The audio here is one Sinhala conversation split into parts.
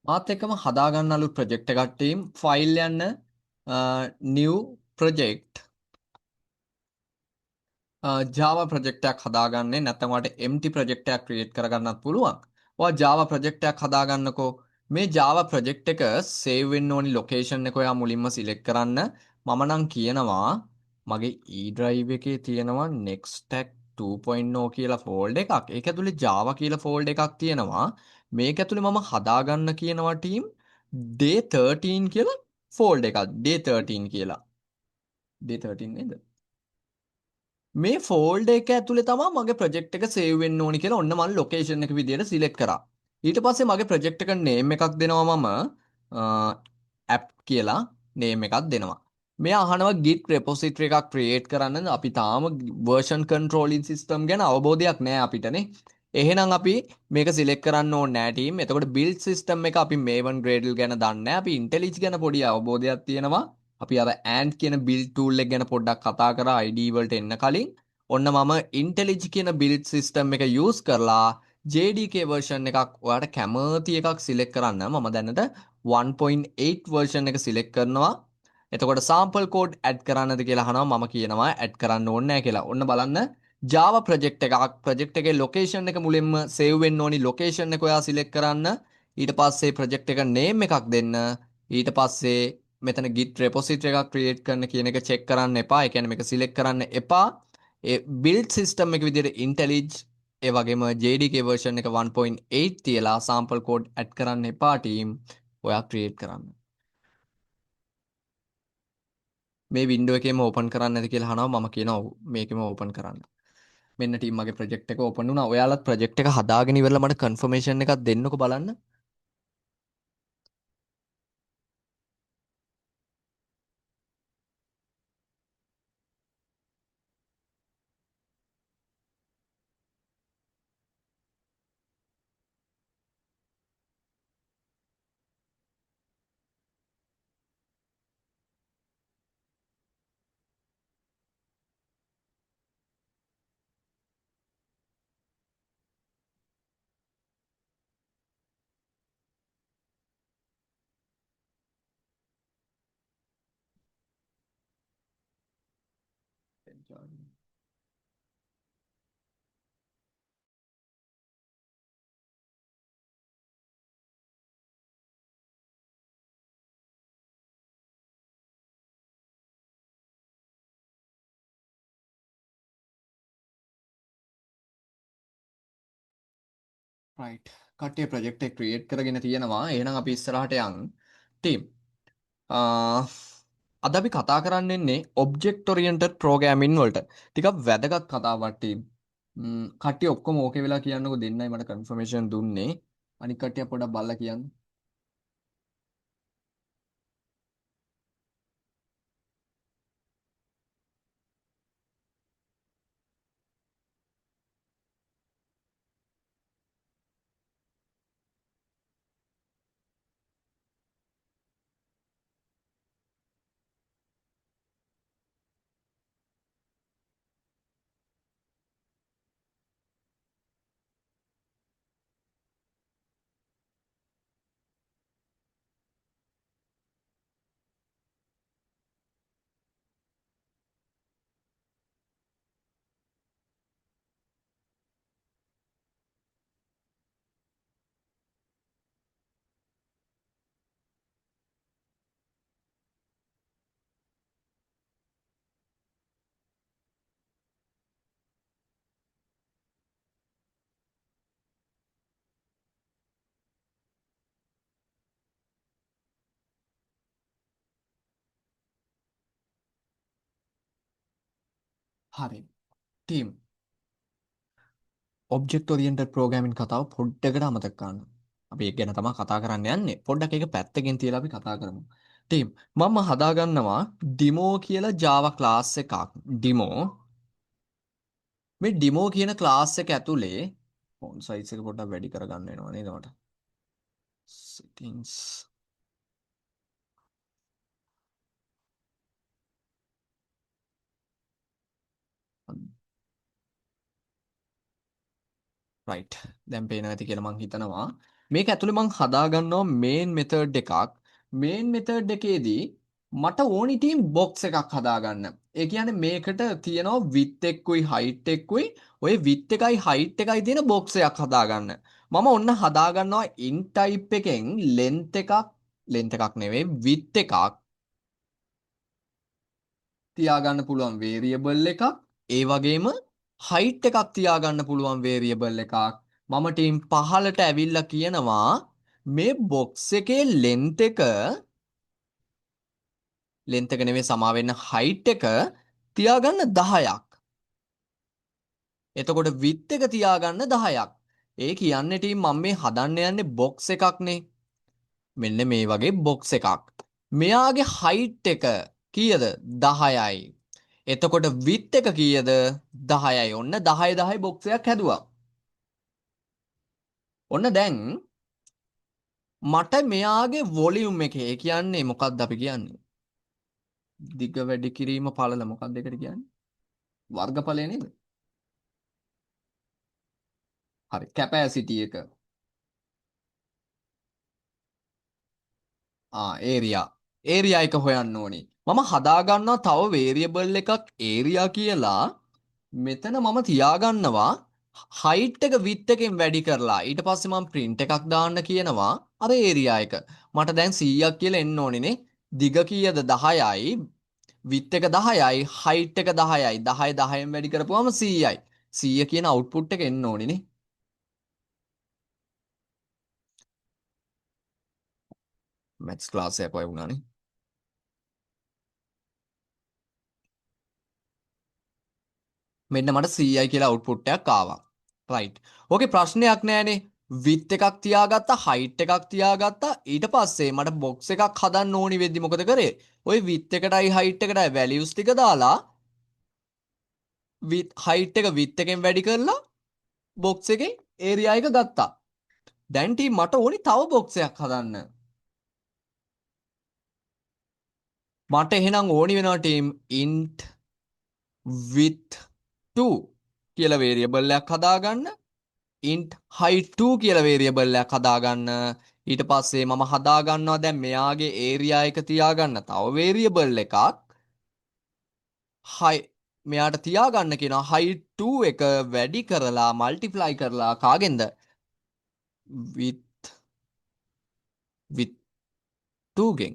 මාත් එක්කම හදාගන්න අලුත් ප්‍රොජෙක්ට් එකක් ටීම් ෆයිල් යන්න new project Java ප්‍රොජෙක්ට් එකක් හදාගන්නේ නැත්නම් ඔයාලට empty ප්‍රොජෙක්ට් එකක් ක්‍රියේට් කරගන්නත් පුළුවන්. ඔයා Java ප්‍රොජෙක්ට් එකක් හදාගන්නකෝ. මේ Java ප්‍රොජෙක්ට් එක සේව් වෙන්න ඕනි ලොකේෂන් එක ඔයා මුලින්ම සිලෙක්ට් කරන්න. මම නම් කියනවා මගේ E drive එකේ තියෙනවා Nextstack 2.0 කියලා ෆෝල්ඩර් එකක්. ඒක ඇතුලේ Java කියලා ෆෝල්ඩර් එකක් තියෙනවා. මේක ඇතුලේ මම හදාගන්න කියනවා ටීම් day 13 කියලා ෆෝල්ඩර් එකක්. day 13 කියලා. day 13 නේද? මේ ෆෝල්ඩර් එක ඇතුලේ තමයි මගේ ප්‍රොජෙක්ට් එක සේව් වෙන්න ඕනි කියලා ඔන්න මම ලොකේෂන් එක විදියට සිලෙක්ට් කරා. ඊට පස්සේ මගේ ප්‍රොජෙක්ට් එක නේම් එකක් දෙනවා මම ඇප් කියලා නේම් එකක් දෙනවා. මෙයා අහනවා git repository එකක් create කරන්න. අපි තාම version controlling system ගැන අවබෝධයක් නැහැ අපිටනේ. එහෙනම් අපි මේක සිලෙක්ට් කරන්න ඕනේ නැහැ ටීම්. එතකොට build system එක අපි Maven Gradle ගැන දන්නේ නැහැ. අපි IntelliJ ගැන පොඩි අවබෝධයක් තියෙනවා. අපි අර ant කියන build tool එක ගැන පොඩ්ඩක් කතා කරා IDE වලට එන්න කලින්. ඔන්න මම IntelliJ කියන build system එක use කරලා JDK version එකක් ඔයාලට කැමති එකක් select කරන්න. මම දැනට 1.8 version එක select කරනවා. එතකොට sample code add කරන්නද කියලා අහනවා. මම කියනවා add කරන්න ඕනේ නැහැ කියලා. ඔන්න බලන්න Java project එකක් project එකේ location එක මුලින්ම save වෙන්න ඕනි location එක ඔයා select කරන්න. ඊට පස්සේ project එක name එකක් දෙන්න. ඊට පස්සේ මෙතන git repository එකක් create කරන්න කියන එක check කරන්න එපා. ඒ කියන්නේ මේක select කරන්න එපා. ඒ build system එක විදිහට IntelliJ ඒ වගේම JDK version එක 1.8 තියලා sample code add කරන්න එපා team. ඔයා create කරන්න. මේ වින්ඩෝ එකේම ඕපන් කරන්න නැති කියලා අහනවා. මම කියනවා ඔව් මේකෙම ඕපන් කරන්න. මෙන්න ටීම් මගේ ප්‍රොජෙක්ට් එක ඕපන් වුණා. ඔයාලත් ප්‍රොජෙක්ට් එක හදාගෙන ඉවරලා මට කන්ෆර්මේෂන් එකක් දෙන්නකෝ බලන්න. රයිට්. කට්ටිය ප්‍රොජෙක්ට් එක ක්‍රියේට් කරගෙන තියෙනවා. එහෙනම් අපි ඉස්සරහට යන්. ටීම්. අද අපි කතා කරන්න ඉන්නේ ඔබ්ජෙක්ට් ඔරියන්ටඩ් ප්‍රෝග්‍රෑමින් වලට. ටිකක් වැදගත් කතාවක් ටීම්. කට්ටිය ඔක්කොම ඕකේ වෙලා කියන්නකෝ දෙන්නයි මට කන්ෆර්මේෂන් දුන්නේ. අනික කට්ටිය පොඩ්ඩක් බලලා කියන්න. හරි. ටීම්. ඔබ්ජෙක්ට් ඔරියන්ටඩ් ප්‍රෝග්‍රෑමින් කතාව පොඩ්ඩකට අමතක කරන්න. අපි ඒක ගැන තමයි කතා කරන්න යන්නේ. පොඩ්ඩක් ඒක පැත්තකින් තියලා අපි කතා කරමු. ටීම් මම හදාගන්නවා ඩිමෝ කියලා Java class එකක්. ඩිමෝ මේ ඩිමෝ කියන class එක ඇතුලේ font size එක පොඩ්ඩක් වැඩි කරගන්න වෙනවා නේද මට? settings right. දැන් පේනවා ඇති කියලා මං හිතනවා. මේක ඇතුලේ මං හදා ගන්නවා මේන් මෙතඩ් එකක්. මේන් මෙතඩ් එකේදී මට ඕනි ටීම් බොක්ස් එකක් හදාගන්න. ඒ කියන්නේ මේකට තියෙනවා width එක්කුයි height එක්කුයි ඔය width එකයි height එකයි තියෙන බොක්ස් එකක් හදාගන්න. මම ඔන්න හදාගන්නවා in type එකෙන් length එකක් නෙවෙයි width එකක් තියාගන්න පුළුවන් variable එකක්. ඒ වගේම height එකක් තියාගන්න පුළුවන් variable එකක්. මම ටීම් 15ට ඇවිල්ලා කියනවා මේ බොක්ස් එකේ length එක නෙවෙයි සමා වෙන්න height එක තියාගන්න 10ක්. එතකොට width එක තියාගන්න 10ක්. ඒ කියන්නේ ටීම් මම මේ හදන්න යන්නේ බොක්ස් එකක්නේ. මෙන්න මේ වගේ බොක්ස් එකක්. මෙයාගේ height එක කීයද? 10යි. එතකොට width එක කීයද? 10යි. ඔන්න 10 10 බොක්ස් එකක් හැදුවා. ඔන්න දැන් මට මෙයාගේ වොලියුම් එක ඒ කියන්නේ මොකක්ද අපි කියන්නේ? දිග වැඩි කිරීම පළල මොකක්ද ඒකට කියන්නේ? වර්ගඵලය නේද? හරි. කැපැසිටි එක. ඒරියා. ඒරියා එක හොයන්න ඕනේ. මම හදාගන්නවා තව වේරියබල් එකක් ඒරියා කියලා. මෙතන මම තියාගන්නවා height එක width එකෙන් වැඩි කරලා. ඊට පස්සේ මම print එකක් දාන්න කියනවා අර ඒරියා එක. මට දැන් 100ක් කියලා එන්න ඕනේනේ. දිග කීයද 10යි. width එක 10යි. height එක 10යි. 10 10න් වැඩි කරපුවම 100යි. 100 කියන output එක එන්න ඕනේනේ. maths class එකක් වයි වුණානේ. මෙන්න මට 100යි කියලා අවුට්පුට් එකක් ආවා. රයිට්. ඕකේ ප්‍රශ්නයක් නෑනේ. width එකක් තියාගත්තා, height එකක් තියාගත්තා. ඊට පස්සේ මට box එකක් හදන්න ඕනි වෙද්දි මොකද කරේ? ওই width එකටයි height එකටයි values ටික දාලා height එක width එකෙන් වැඩි කරලා box එකේ area එක ගත්තා. දැන් මට ඕනි තව box එකක් හදන්න. මට එහෙනම් ඕනි වෙනවා int width 2 කියලා variable එකක් හදාගන්න. int height 2 කියලා variable එකක් හදාගන්න. ඊට පස්සේ මම හදාගන්නවා දැන් මෙයාගේ area එක තියාගන්න තව variable එකක්. height මෙයාට තියාගන්න කියනවා height 2 එක වැඩි කරලා multiply කරලා කාගෙන්ද? with with 2 ගෙන්.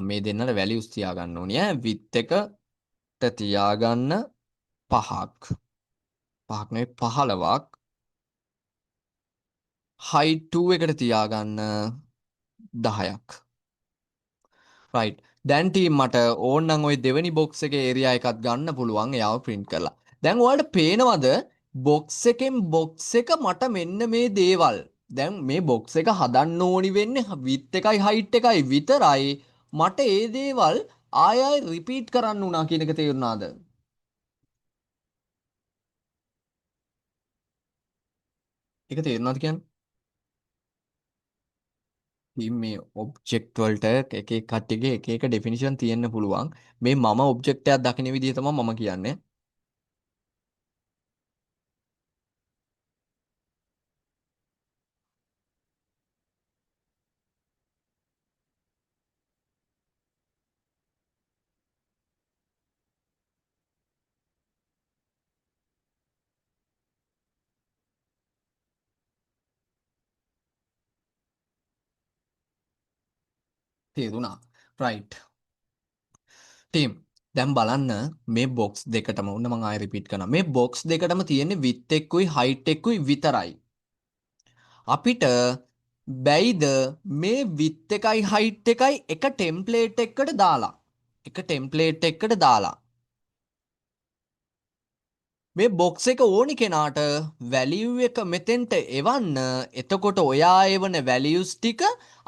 මේ දෙන්නට values තියාගන්න ඕනේ ඈ. with එකට තියාගන්න 5ක්. 5ක් නෙවෙයි 15ක්. height 2 එකට තියාගන්න 10ක්. රයිට්. දැන් මට ඕන්නම් ওই දෙවෙනි බොක්ස් එකේ ඒරියා එකක් ගන්න පුළුවන් එයාව print කරලා. දැන් ඔයාලට පේනවද බොක්ස් එකෙන් බොක්ස් එක මට මෙන්න මේ දේවල්. දැන් මේ බොක්ස් එක හදන්න ඕනි වෙන්නේ width එකයි height එකයි විතරයි. මට ඒ දේවල් ආය ආය රිපීට් කරන්න උනා කියන එක තේරුණාද? ඒක තේරුණාද කියන්නේ? ඉතින් මේ ඔබ්ජෙක්ට් වලට එක එක කට්ටියගේ එක එක ඩෙෆිනිෂන් තියෙන්න පුළුවන්. මේ මම ඔබ්ජෙක්ට් එකක් දකින විදිහ තමයි මම කියන්නේ. තේරුණා. රයිට්. ටීම් දැන් බලන්න මේ බොක්ස් දෙකටම ඔන්න මම ආයෙ රිපීට් කරනවා. මේ බොක්ස් දෙකටම තියෙන්නේ width එක්කුයි height එක්කුයි විතරයි. අපිට බැයිද මේ width එකයි height එකයි එක ටෙම්ප්ලේට් එකකට දාලා එක ටෙම්ප්ලේට් එකකට දාලා මේ බොක්ස් එක ඕනි කෙනාට වැලියු එක මෙතෙන්ට එවන්න. එතකොට ඔයා එවන වැලියුස් ටික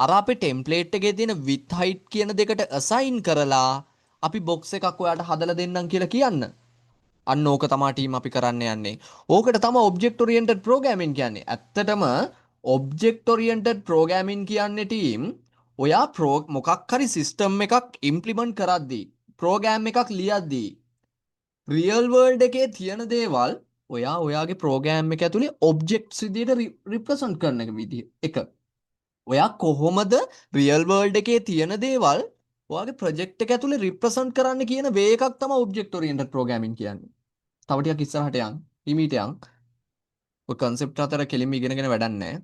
අර අපේ ටෙම්ප්ලේට් එකේ තියෙන width height කියන දෙකට assign කරලා අපි බොක්ස් එකක් ඔයාට හදලා දෙන්නම් කියලා කියන්න. අන්න ඕක තමයි ටීම් අපි කරන්න යන්නේ. ඕකට තමයි object oriented programming කියන්නේ. ඇත්තටම object oriented programming කියන්නේ ටීම් ඔයා මොකක් හරි system එකක් implement කරද්දී program එකක් ලියද්දී රියල් වර්ල්ඩ් එකේ තියෙන දේවල් ඔයා ඔයාගේ ප්‍රෝග්‍රෑම් එක ඇතුලේ ඔබ්ජෙක්ට්ස් විදියට රිප්‍රසන්ට් කරන එක විදිහ එක. ඔයා කොහොමද රියල් වර්ල්ඩ් එකේ තියෙන දේවල් ඔයාගේ ප්‍රොජෙක්ට් එක ඇතුලේ රිප්‍රසන්ට් කරන්න කියන වේ එකක් තමයි ඔබ්ජෙක්ට් ඔරියන්ටඩ් ප්‍රෝග්‍රෑමින් කියන්නේ. තව ටිකක් ඉස්සරහට යන්. හිමීට යන්. ඔය concept හතර කෙලින්ම ඉගෙනගෙන වැඩක් නැහැ.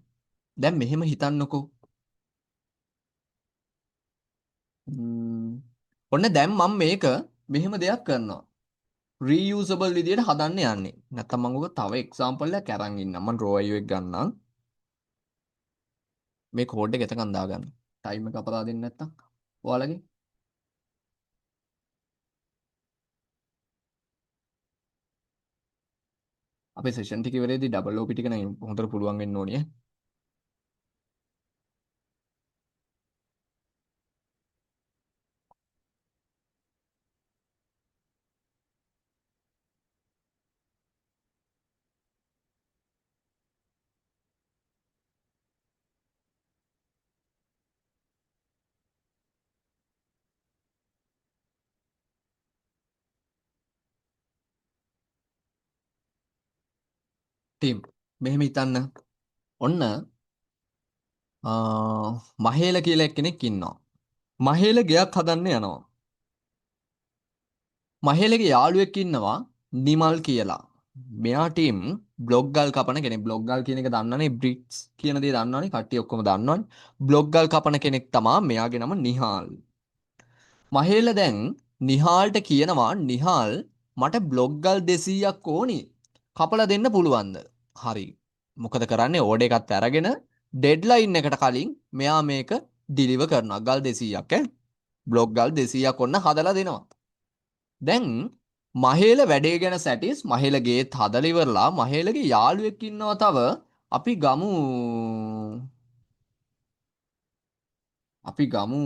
දැන් මෙහෙම හිතන්නකෝ. ම්ම්, ඔන්න දැන් මම මේක මෙහෙම දෙයක් කරනවා. reusable විදියට හදන්න යන්නේ. නැත්තම් මම ඔක තව එක්සාම්පල් එකක් අරන් ඉන්නම්. මම draw එක ගන්නම්. මේ කෝඩ් එක එතකන් දාගන්න. ටයිම් එක අපරා දෙන්නේ නැත්තම්. ඔයාලගේ අපේ සෙෂන් ටික ඉවරේදී ඩබල් OP ටික නම් හොඳට පුළුවන් වෙන්න ඕනේ. ටීම් මෙහෙම හිතන්න. ඔන්න මහේල කියලා එක්කෙනෙක් ඉන්නවා. මහේල ගෙයක් හදන්න යනවා. මහේලගේ යාළුවෙක් ඉන්නවා නිමල් කියලා. මෙයා ටීම් බ්ලොග් ගල් කපන කෙනෙක්. බ්ලොග් ගල් කියන එක දන්නවනේ, බ්‍රික්ස් කියන දේ දන්නවනේ. කට්ටිය ඔක්කොම දන්නවනේ. බ්ලොග් ගල් කපන කෙනෙක් තමා මෙයාගේ නම නිහාල්. මහේල දැන් නිහාල්ට කියනවා නිහාල් මට බ්ලොග් ගල් 200ක් ඕනි. කපලා දෙන්න පුළුවන්ද? හරි. මොකද කරන්නේ? ඕඩර් එකත් අරගෙන ඩෙඩ්ලයින් එකට කලින් මෙයා මේක ඩිලිවර් කරනවා. ගල් 200ක් බ්ලොග් ගල් 200ක් ඔන්න හදලා දෙනවා. දැන් මහේල වැඩේ ගැන සැටිස් මහේලගේත් හදලා ඉවරලා මහේලගේ යාළුවෙක් ඉන්නවා තව අපි ගමු අපි ගමු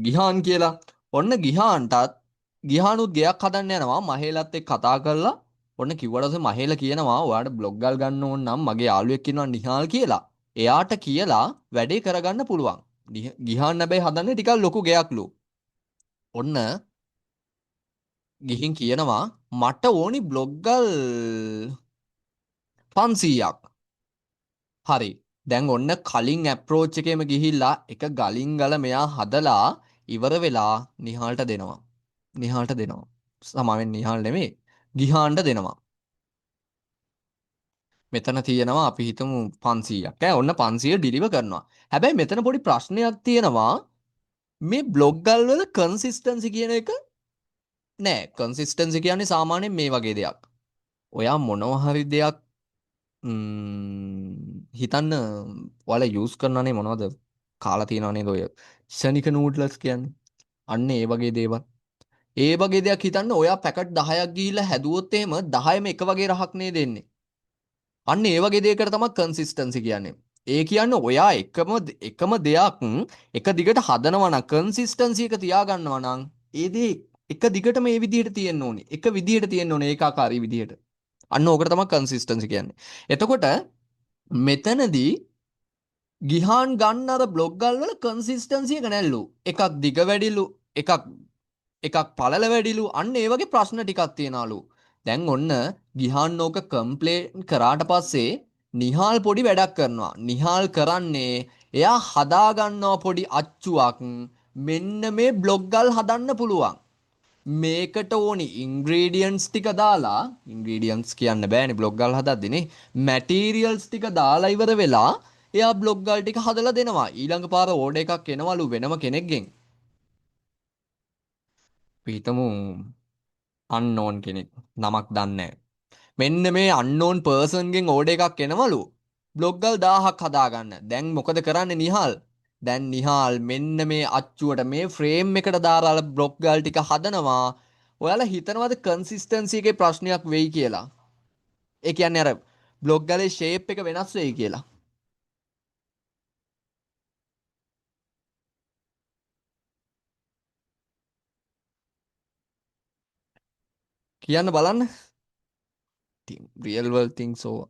ගිහාන් කියලා. ඔන්න ගිහාන්ටත් ගිහානුත් ගෙයක් හදන්න යනවා මහේලත් එක්ක කතා කරලා ඔන්න කිව්වට පස්සේ මහේල කියනවා ඔයාලට බ්ලොග් ගල් ගන්න ඕන නම් මගේ යාළුවෙක් ඉන්නවා නිහාල් කියලා. එයාට කියලා වැඩේ කරගන්න පුළුවන්. ගිහාන් හැබැයි හදන්නේ ටිකක් ලොකු ගෙයක්ලු. ඔන්න ගිහින් කියනවා මට ඕනි බ්ලොග් ගල් 500ක්. හරි. දැන් ඔන්න කලින් ඇප්‍රෝච් එකේම ගිහිල්ලා එක ගලින් ගල මෙයා හදලා ඉවර වෙලා නිහාල්ට දෙනවා. නිහාල්ට දෙනවා. සමාවෙන් නිහාල් නෙමෙයි. ගිහාන්ට දෙනවා. මෙතන තියෙනවා අපි හිතමු 500ක්. ඔන්න 500 ඩිලිවර් කරනවා. හැබැයි මෙතන පොඩි ප්‍රශ්නයක් තියෙනවා. මේ බ්ලොග් ගල් වල කන්සිස්ටන්සි කියන එක නෑ. කන්සිස්ටන්සි කියන්නේ සාමාන්‍යයෙන් මේ වගේ දෙයක්. ඔයා මොනවා හරි දෙයක් හිතන්න ඔයාලා යූස් කරනනේ මොනවද කාලා තියෙනව නේද ඔය ක්ෂණික නූඩ්ලස් කියන්නේ අන්න ඒ වගේ දේවල් ඒ වගේ දෙයක් හිතන්න ඔයා පැකට් 10ක් ගිහිල්ලා හැදුවොත් එහෙම 10ම එක වගේ රහක් නේ දෙන්නේ අන්න ඒ වගේ දෙයකට තමයි කන්සිස්ටන්සි කියන්නේ ඒ කියන්නේ ඔයා එකම දෙයක් එක දිගට හදනවා නම් කන්සිස්ටන්සි එක තියාගන්නවා නම් ඒ දේ එක දිගට මේ විදිහට තියෙන්න ඕනේ එක විදිහට තියෙන්න ඕනේ ඒකාකාරී විදිහට අන්න ඕකට තමයි කන්සිස්ටන්සි කියන්නේ එතකොට මෙතනදී ගිහාන් ගන්න අර බ්ලොග් ගල් වල කන්සිස්ටන්සි එක නැල්ලු. එකක් දිග වැඩිලු, එකක් එකක් පළල වැඩිලු. අන්න ඒ වගේ ප්‍රශ්න ටිකක් තියනලු. දැන් ඔන්න ගිහාන් ඕක කම්ප්ලේන්ට් කරාට පස්සේ නිහාල් පොඩි වැඩක් කරනවා. නිහාල් කරන්නේ එයා හදා ගන්නවා පොඩි අච්චුවක්. මෙන්න මේ බ්ලොග් ගල් හදන්න පුළුවන්. මේකට ඕනි ඉන්ග්‍රීඩියන්ට්ස් ටික දාලා ඉන්ග්‍රීඩියන්ට්ස් කියන්න බෑනේ බ්ලොග් ගල් හදද්දිනේ මැටීරියල්ස් ටික දාලා ඉවර වෙලා එයා බ්ලොග් ගල් ටික හදලා දෙනවා ඊළඟ පාර ඕඩර් එකක් එනවලු වෙනම කෙනෙක්ගෙන් අපි හිතමු අන්නෝන් කෙනෙක් නමක් දන්නේ මෙන්න මේ අන්නෝන් පර්සන්ගෙන් ඕඩර් එකක් එනවලු බ්ලොග් ගල් 1000ක් හදාගන්න දැන් මොකද කරන්නේ නිහාල් දැන් නිහාල් මෙන්න මේ අච්චුවට මේ ෆ්‍රේම් එකට දාලා බ්ලොග් ගල් ටික හදනවා ඔයාලා හිතනවාද කන්සිස්ටන්සි එකේ ප්‍රශ්නයක් වෙයි කියලා ඒ කියන්නේ අර බ්ලොග් ගලේ ෂේප් එක වෙනස් වෙයි කියලා කියන්න බලන්න real world things over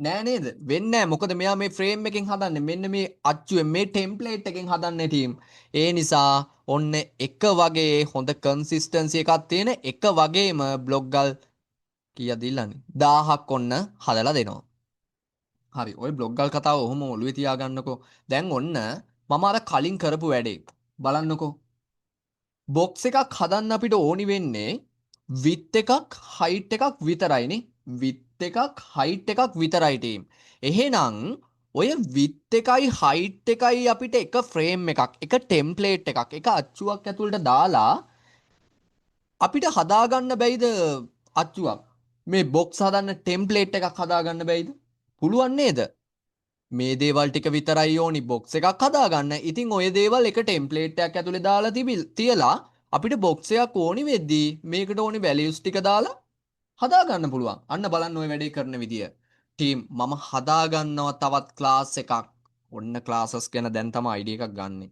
නෑ නේද? වෙන්නේ නෑ. මොකද මෙයා මේ ෆ්‍රේම් එකෙන් හදන්නේ. මෙන්න මේ අච්චුවෙන් මේ ටෙම්ප්ලේට් එකෙන් හදන්නේ ටීම්. ඒ නිසා ඔන්න එක වගේ හොඳ කන්සිස්ටන්සි එකක් තියෙන එක වගේම බ්ලොග් ගල් කීයද ඉල්ලන්නේ? 1000ක් ඔන්න හදලා දෙනවා. හරි. ওই බ්ලොග් ගල් කතාව ඔහොම ඔළුවේ තියාගන්නකෝ. දැන් ඔන්න මම අර කලින් කරපු වැඩේ බලන්නකෝ. බොක්ස් එකක් හදන්න අපිට ඕනි වෙන්නේ විත් එකක් හයිට් එකක් විතරයිනේ. විත් එකක් හයිට් එකක් විතරයි ටීම්. එහෙනම් ඔය විත් එකයි හයිට් එකයි අපිට එක ෆ්‍රේම් එකක් එක ටෙම්ප්ලේට් එකක් එක අච්චුවක් ඇතුළට දාලා අපිට හදාගන්න බැයිද අච්චුවක් මේ බොක්ස් හදන්න ටෙම්ප්ලේට් එකක් හදාගන්න බැයිද? පුළුවන් නේද? මේ දේවල් ටික විතරයි ඕනි බොක්ස් එකක් හදාගන්න. ඉතින් ඔය දේවල් එක ටෙම්ප්ලේට් එකක් ඇතුලේ දාලා තියලා අපිට බොක්ස් එකක් ඕනි වෙද්දී මේකට ඕනි වැලියුස් ටික දාලා හදාගන්න පුළුවන්. අන්න බලන්න ඔය වැඩේ කරන විදිය. ටීම් මම හදාගන්නවා තවත් ක්ලාස් එකක්. ඔන්න ක්ලාසස් ගැන දැන් තමයි අයිඩියා එකක් ගන්නෙ.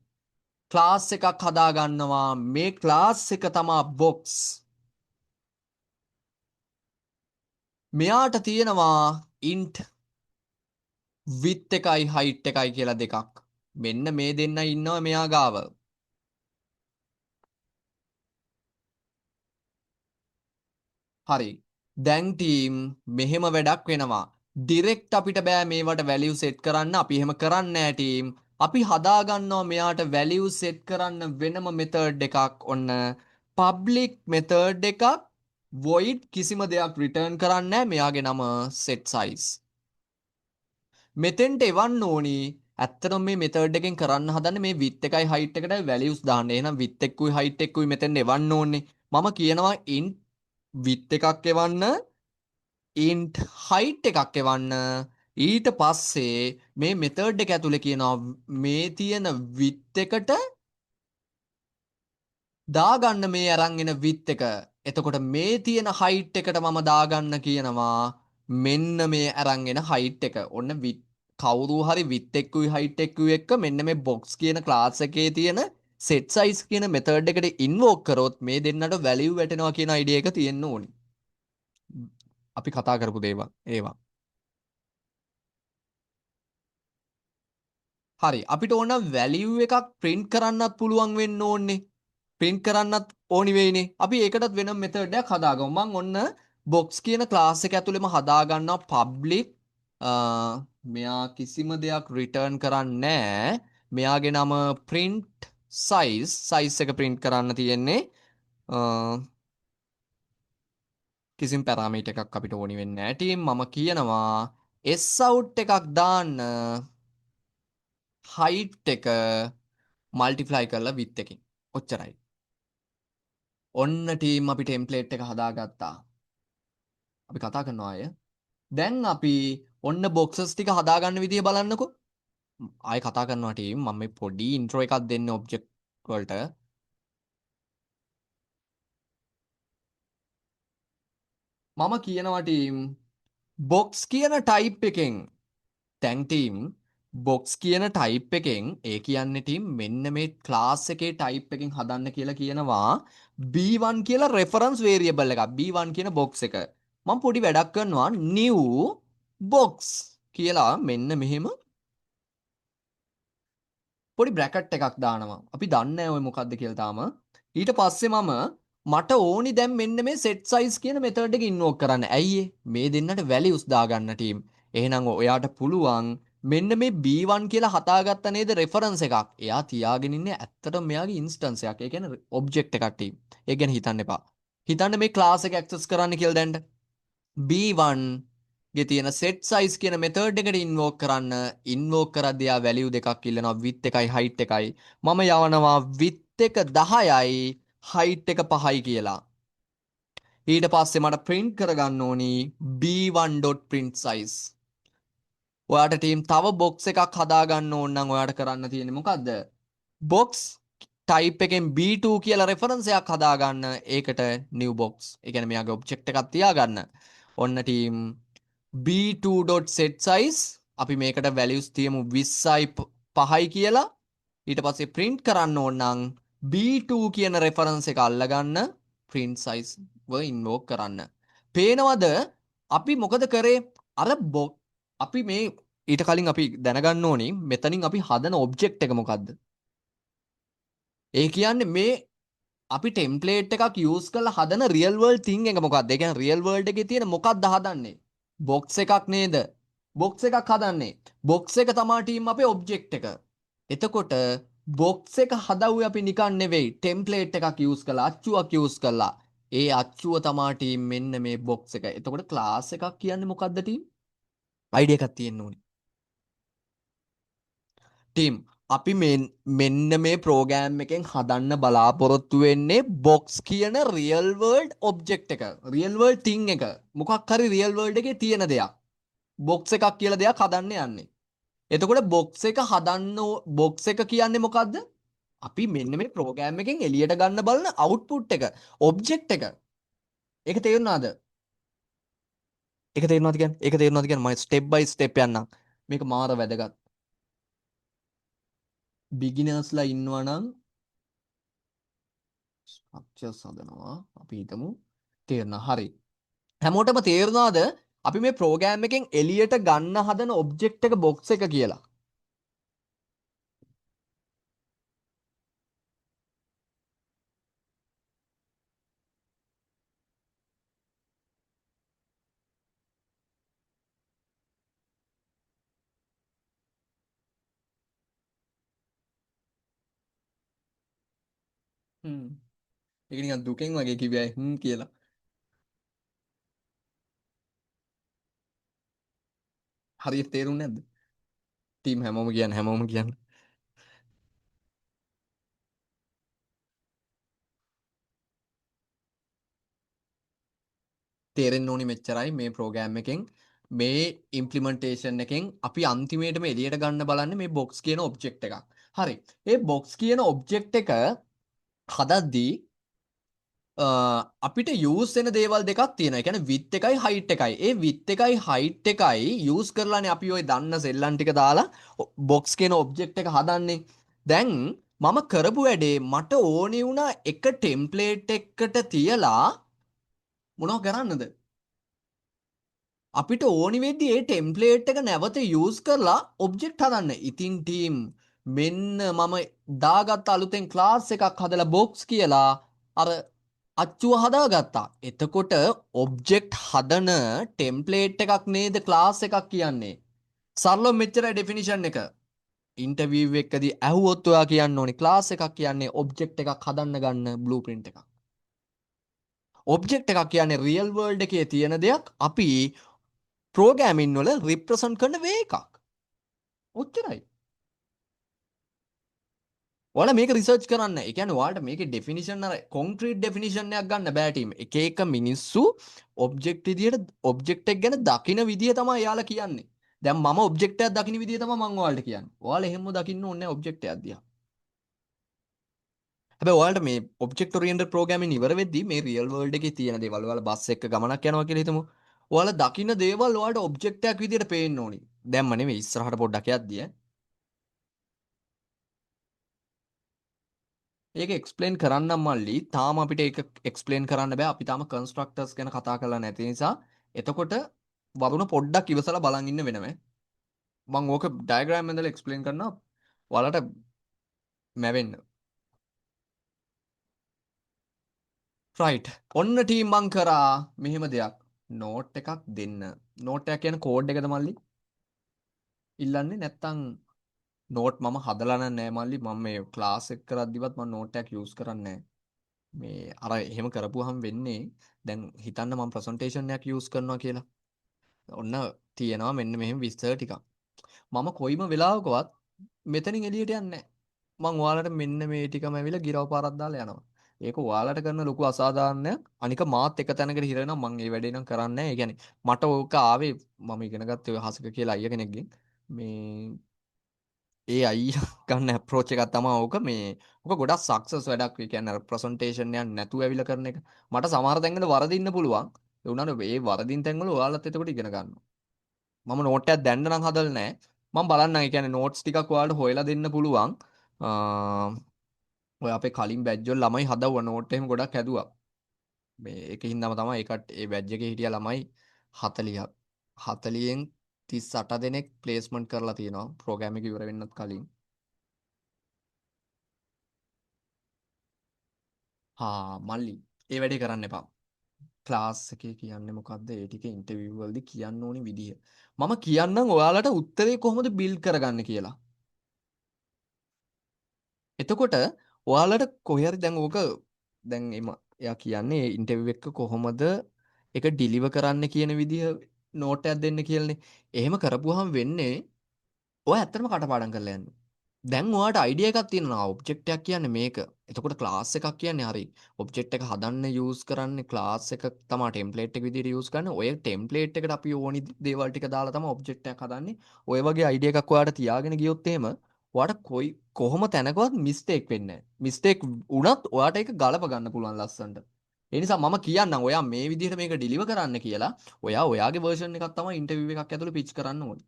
ක්ලාස් එකක් හදාගන්නවා. මේ ක්ලාස් එක තමයි බොක්ස්. මෙයාට තියෙනවා int width එකයි height එකයි කියලා දෙකක්. මෙන්න මේ දෙන්න ඉන්නවා මෙයා ගාව. හරි. දැන් ටීම් මෙහෙම වැඩක් වෙනවා. ඩිරෙක්ට් අපිට බෑ මේවට වැලියු සෙට් කරන්න. අපි එහෙම කරන්නේ නෑ ටීම්. අපි හදාගන්නවා මෙයාට වැලියු සෙට් කරන්න වෙනම මෙතඩ් එකක්. ඔන්න public method එකක් void කිසිම දෙයක් return කරන්නේ නෑ. මෙයාගේ නම set size. මෙතෙන්ට එවන්න ඕනි. ඇත්තටම මේ මෙතඩ් එකෙන් කරන්න හදන්නේ මේ width එකයි height එකටයි values දාන්න. එහෙනම් width එකකුයි height එකකුයි මෙතෙන් එවන්න ඕනේ. මම කියනවා int width එකක් එවන්න int height එකක් එවන්න. ඊට පස්සේ මේ මෙතඩ් එක ඇතුලේ කියනවා මේ තියෙන width එකට දාගන්න මේ අරන් එන width එක. එතකොට මේ තියෙන height එකට මම දාගන්න කියනවා මෙන්න මේ අරන් එන height එක. ඔන්න width කවුරු හරි width එක්කුයි height එක්කුයි එක්ක මෙන්න මේ box කියන class එකේ තියෙන set size කියන method එකට invoke කරොත් මේ දෙන්නට value වැටෙනවා කියන idea එක තියෙන්න ඕනි. අපි කතා කරපු දේවල් ඒවා. හරි. අපිට ඕන value එකක් print කරන්නත් පුළුවන් වෙන්න ඕනේ. print කරන්නත් ඕනි වෙයිනේ. අපි ඒකටත් වෙනම method එකක් හදාගමු. මම ඔන්න box කියන class එක ඇතුළේම හදාගන්නවා public මෙයා කිසිම දෙයක් return කරන්නේ නැහැ. මෙයාගේ නම print size එක print කරන්න තියෙන්නේ. කිසිම පැරාමීටර් එකක් අපිට ඕනි වෙන්නේ නැහැ. ටීම් මම කියනවා sout එකක් දාන්න height එක multiply කරලා width එකකින්. ඔච්චරයි. ඔන්න ටීම් අපි ටෙම්ප්ලේට් එක හදාගත්තා. අපි කතා කරනවා අය. දැන් අපි ඔන්න boxes ටික හදාගන්න විදිය බලන්නකෝ. ආයෙ කතා කරනවා ටීම් මම මේ පොඩි intro එකක් දෙන්න object වලට. මම කියනවා ටීම් box කියන type එකෙන් දැන් ටීම් box කියන type එකෙන් ඒ කියන්නේ ටීම් මෙන්න මේ class එකේ type එකෙන් හදන්න කියලා කියනවා B1 කියලා reference variable එකක් B1 කියන box එක මම පොඩි වැඩක් කරනවා new box කියලා මෙන්න මෙහෙම පොඩි බ්‍රැකට් එකක් දානවා. අපි දන්නේ නැහැ ඔය මොකද්ද කියලා තාම. ඊට පස්සේ මට ඕනි දැන් මෙන්න මේ set size කියන method එක invoke කරන්න. ඇයි මේ දෙන්නට values දාගන්න ටීම්. එහෙනම් ඔයාට පුළුවන් මෙන්න මේ B1 කියලා හදාගත්ත නේද reference එකක්. එයා තියාගෙන ඉන්නේ ඇත්තටම මෙයාගේ instance එකක්. ඒ කියන්නේ object එකක් ටීම්. ඒ ගැන හිතන්න එපා. හිතන්න මේ class එක access කරන්න කියලා දැන් B1 ගේ තියෙන set size කියන method එකට invoke කරන්න invoke කරද්දී ආ value දෙකක් ඉල්ලනවා width එකයි height එකයි මම යවනවා width එක 10යි height එක 5යි කියලා ඊට පස්සේ මට print කරගන්න ඕනි b1.print size ඔයාට ටීම් තව box එකක් හදාගන්න ඕන නම් ඔයාට කරන්න තියෙන්නේ මොකද්ද box type එකෙන් b2 කියලා reference එකක් හදාගන්න ඒකට new box ඒ කියන්නේ මෙයාගේ object එකක් තියාගන්න ඔන්න ටීම් b2.setSize අපි මේකට values තියමු 20යි 5යි කියලා ඊට පස්සේ print කරන්න ඕන නම් b2 කියන reference එක අල්ලගන්න print size ව invoke කරන්න. පේනවද අපි මොකද කරේ අර අපි මේ ඊට කලින් අපි දැනගන්න ඕනි මෙතනින් අපි හදන ඔබ්ජෙක්ට් එක මොකද්ද? ඒ කියන්නේ මේ අපි ටෙම්ප්ලේට් එකක් යූස් කරලා හදන රියල් වර්ල්ඩ් තින් එක මොකක්ද? ඒ කියන්නේ රියල් වර්ල්ඩ් එකේ තියෙන මොකක්ද හදන්නේ? බොක්ස් එකක් නේද? බොක්ස් එකක් හදන්නේ. බොක්ස් එක තමයි ටීම් අපේ ඔබ්ජෙක්ට් එක. එතකොට බොක්ස් එක හදවුවේ අපි නිකන් නෙවෙයි. ටෙම්ප්ලේට් එකක් යූස් කරලා අච්චුවක් යූස් කරලා. ඒ අච්චුව තමයි ටීම් මෙන්න මේ බොක්ස් එක. එතකොට ක්ලාස් එකක් කියන්නේ මොකද්ද ටීම්? අයිඩියා එකක් තියෙන්න ඕනේ. ටීම් අපි මෙන්න මේ ප්‍රෝගෑම් එකෙන් හදන්න බලාපොරොත්තු වෙන්නේ බොක්ස් කියන රියල් වර්ල්ඩ් ඔබ්ජෙක්ට් එක. රියල් වර්ල්ඩ් තින් එක. මොකක් හරි රියල් වර්ල්ඩ් එකේ තියෙන දෙයක්. බොක්ස් එකක් කියලා දෙයක් හදන්න යන්නේ. එතකොට බොක්ස් එක හදන්න බොක්ස් එක කියන්නේ මොකද්ද? අපි මෙන්න මේ ප්‍රෝග්‍රෑම් එකෙන් එළියට ගන්න බලන අවුට්පුට් එක, ඔබ්ජෙක්ට් එක. ඒක තේරුණාද? ඒක තේරුණාද කියන්නේ? ඒක තේරුණාද කියන්නේ මම ස්ටෙප් බයි ස්ටෙප් යන්නම්. මේක මාර වැදගත්. බිගිනර්ස්ලා ඉන්නවා නම් ස්ට්‍රක්චර්ස් හදනවා. අපි හිතමු තේරුණා. හරි. හැමෝටම තේරුණාද? අපි මේ ප්‍රෝග්‍රෑම් එකෙන් එළියට ගන්න හදන ඔබ්ජෙක්ට් එක බොක්ස් එක කියලා. හ්ම්. ඒක නිකන් දුකෙන් වගේ කිව්වයි කියලා. හරියට තේරුන්නේ නැද්ද? ටීම් හැමෝම කියන්නේ. තේරෙන්න ඕනි මෙච්චරයි මේ ප්‍රෝග්‍රෑම් එකෙන් මේ ඉම්ප්ලිමන්ටේෂන් එකෙන් අපි අන්තිමේටම එළියට ගන්න බලන්නේ මේ බොක්ස් කියන ඔබ්ජෙක්ට් එකක්. හරි. ඒ බොක්ස් කියන ඔබ්ජෙක්ට් එක හදද්දී අපිට යූස් වෙන දේවල් දෙකක් තියෙනවා. ඒ කියන්නේ width එකයි height එකයි. ඒ width එකයි height එකයි යූස් කරලානේ අපි ওই දන්න සෙල්ලම් ටික දාලා බොක්ස් කියන ඔබ්ජෙක්ට් එක හදන්නේ. දැන් මම කරපු වැඩේ මට ඕනේ වුණා එක ටෙම්ප්ලේට් එකකට තියලා මොනව කරන්නද? අපිට ඕනි වෙද්දි ඒ ටෙම්ප්ලේට් එක නැවත යූස් කරලා ඔබ්ජෙක්ට් හදන්න. ඉතින් ටීම් මෙන්න මම දාගත්ත අලුතෙන් ක්ලාස් එකක් හදලා බොක්ස් කියලා අර අච්චුව හදාගත්තා. එතකොට ඔබ්ජෙක්ට් හදන ටෙම්ප්ලේට් එකක් නේද ක්ලාස් එකක් කියන්නේ. සරලව මෙච්චරයි ඩෙෆිනිෂන් එක. ඉන්ටර්විව් එකදී ඇහුවොත් ඔයා කියන්න ඕනේ ක්ලාස් එකක් කියන්නේ ඔබ්ජෙක්ට් එකක් හදන්න ගන්න බ්ලූප්‍රින්ට් එකක්. ඔබ්ජෙක්ට් එකක් කියන්නේ රියල් වර්ල්ඩ් එකේ තියෙන දෙයක් අපි ප්‍රෝග්‍රෑමින් වල රිප්‍රසන්ට් කරන වේ එකක්. ඔච්චරයි. ඔයාලා මේක රිසර්ච් කරන්න. ඒ කියන්නේ ඔයාලට මේකේ ඩෙෆිනිෂන් අර කොන්ක්‍රීට් ඩෙෆිනිෂන් එකක් ගන්න බෑ ටීම්. එක එක මිනිස්සු ඔබ්ජෙක්ට් විදියට ඔබ්ජෙක්ට් එක ගැන දකින විදිය තමයි එයාලා කියන්නේ. දැන් මම ඔබ්ජෙක්ට් එකක් දකින විදිය තමයි මම ඔයාලට කියන්නේ. ඔයාලා එහෙම දකින්න ඕනේ නැහැ ඔබ්ජෙක්ට් එකක් දිහා. හැබැයි ඔයාලට මේ ඔබ්ජෙක්ට් ඔරියන්ටඩ් ප්‍රෝග්‍රෑමින් ඉවර වෙද්දී මේ රියල් වර්ල්ඩ් එකේ තියෙන දේවල් ඔයාලා බස් එක්ක ගමනක් යනවා කියලා හිතමු. ඔයාලා දකින්න දේවල් ඔයාලට ඔබ්ජෙක්ට් එකක් විදියට පේන්න ඕනි. දැන්ම නෙමෙයි ඉස්සරහට පොඩ්ඩක් යද්දී ඈ. ඒක එක්ස්ප්ලේන් කරන්නම් මල්ලි. තාම අපිට ඒක එක්ස්ප්ලේන් කරන්න බෑ. අපි තාම කන්ස්ට්‍රක්ටර්ස් ගැන කතා කරලා නැති නිසා. එතකොට වරුණ පොඩ්ඩක් ඉවසලා බලන් ඉන්න වෙනවා. මම ඕක ඩයග්‍රෑම් එකෙන් එක්ස්ප්ලේන් කරනවා. ඔයාලට මැවෙන්න. රයිට්. ඔන්න ටීම් මං කරා මෙහෙම දෙයක්. නෝට් එකක් දෙන්න. නෝට් එක කියන කෝඩ් එකද මල්ලි? ඉල්ලන්නේ නැත්තම් නෝට් මම හදලා නැහැ මල්ලි. මම මේ ක්ලාස් එක කරද්දිවත් මම නෝට් එකක් යූස් කරන්නේ නැහැ. මේ අර එහෙම කරපුවාම වෙන්නේ දැන් හිතන්න මම ප්‍රසන්ටේෂන් එකක් යූස් කරනවා කියලා. ඔන්න තියෙනවා මෙන්න මෙහෙම විස්තර ටිකක්. මම කොයිම වෙලාවකවත් මෙතනින් එළියට යන්නේ නැහැ. මං ඔයාලට මෙන්න මේ ටිකම ඇවිල්ලා ගිරව පාරක් දාලා යනවා. ඒක ඔයාලට කරන ලොකු අසාධාරණයක්. අනික මාත් එක තැනකට හිර වෙනවා මං ඒ වැඩේ නම් කරන්නේ නැහැ. ඒ කියන්නේ මට ඕක ආවේ මම ඉගෙන ගත්තේ ඔය හසක කියලා අයියා කෙනෙක්ගෙන්. මේ ඒ අයියා ගන්න අප්‍රෝච් එකක් තමයි ඕක මේ ඕක ගොඩක් සක්සස් වැඩක්. ඒ කියන්නේ අර ප්‍රසන්ටේෂන් එකක් නැතුව ඇවිල්ලා කරන එක. මට සමහර තැන්වල වරදින්න පුළුවන්. ඒ වුණාට ඒ වරදින් තැන්වල ඔයාලත් එතකොට ඉගෙන ගන්නවා. මම නෝට් එකක් දැන්න නම් හදලා නැහැ. මම බලන්නම්. ඒ කියන්නේ නෝට්ස් ටිකක් ඔයාලට හොයලා දෙන්න පුළුවන්. ඔය අපේ කලින් බැච් වල ළමයි හදවුවා නෝට් එහෙම ගොඩක් හැදුවා. මේ ඒකින්දම තමයි ඒකට ඒ බැච් එකේ හිටිය ළමයි 40ක්. 40න් 38 දෙනෙක් ප්ලේස්මන්ට් කරලා තියෙනවා ප්‍රෝග්‍රෑම් එක ඉවර වෙන්නත් කලින්. මල්ලි ඒ වැඩේ කරන්න එපා. ක්ලාස් එකේ කියන්නේ මොකද්ද? ඒ ටික ඉන්ටර්විව් වලදී කියන්න ඕනි විදිය. මම කියන්නම් ඔයාලට උත්තරේ කොහොමද බිල්ඩ් කරගන්න කියලා. එතකොට ඔයාලට කොහේ හරි දැන් ඕක දැන් එයා කියන්නේ ඉන්ටර්විව් එක කොහොමද ඒක ඩිලිවර් කරන්න කියන විදිය නෝට් එකක් දෙන්න කියලානේ. එහෙම කරපුවාම වෙන්නේ ඔය ඇත්තටම කටපාඩම් කරලා යන්නේ. දැන් ඔයාට අයිඩියා එකක් තියෙනවා ඔබ්ජෙක්ට් එකක් කියන්නේ මේක. එතකොට ක්ලාස් එකක් කියන්නේ හරි. ඔබ්ජෙක්ට් එක හදන්න යූස් කරන්නේ ක්ලාස් එක තමයි ටෙම්ප්ලේට් එක විදිහට යූස් කරන්නේ. ඔය ටෙම්ප්ලේට් එකට අපි ඕනි දේවල් ටික දාලා තමයි ඔබ්ජෙක්ට් එකක් හදන්නේ. ඔය වගේ අයිඩියා එකක් ඔයාට තියාගෙන ගියොත් එහෙම ඔයාට කොහොම තැනකවත් මිස්ටේක් වෙන්නේ නැහැ. මිස්ටේක් වුණත් ඔයාට ඒක ගලප ගන්න පුළුවන් ලස්සනට. ඒ නිසා මම කියන්නම් ඔයා මේ විදිහට මේක ඩිලිවර් කරන්න කියලා. ඔයා ඔයාගේ වර්ෂන් එකක් තමයි ඉන්ටර්විව් එකක් ඇතුළේ පිච් කරන්න ඕනේ.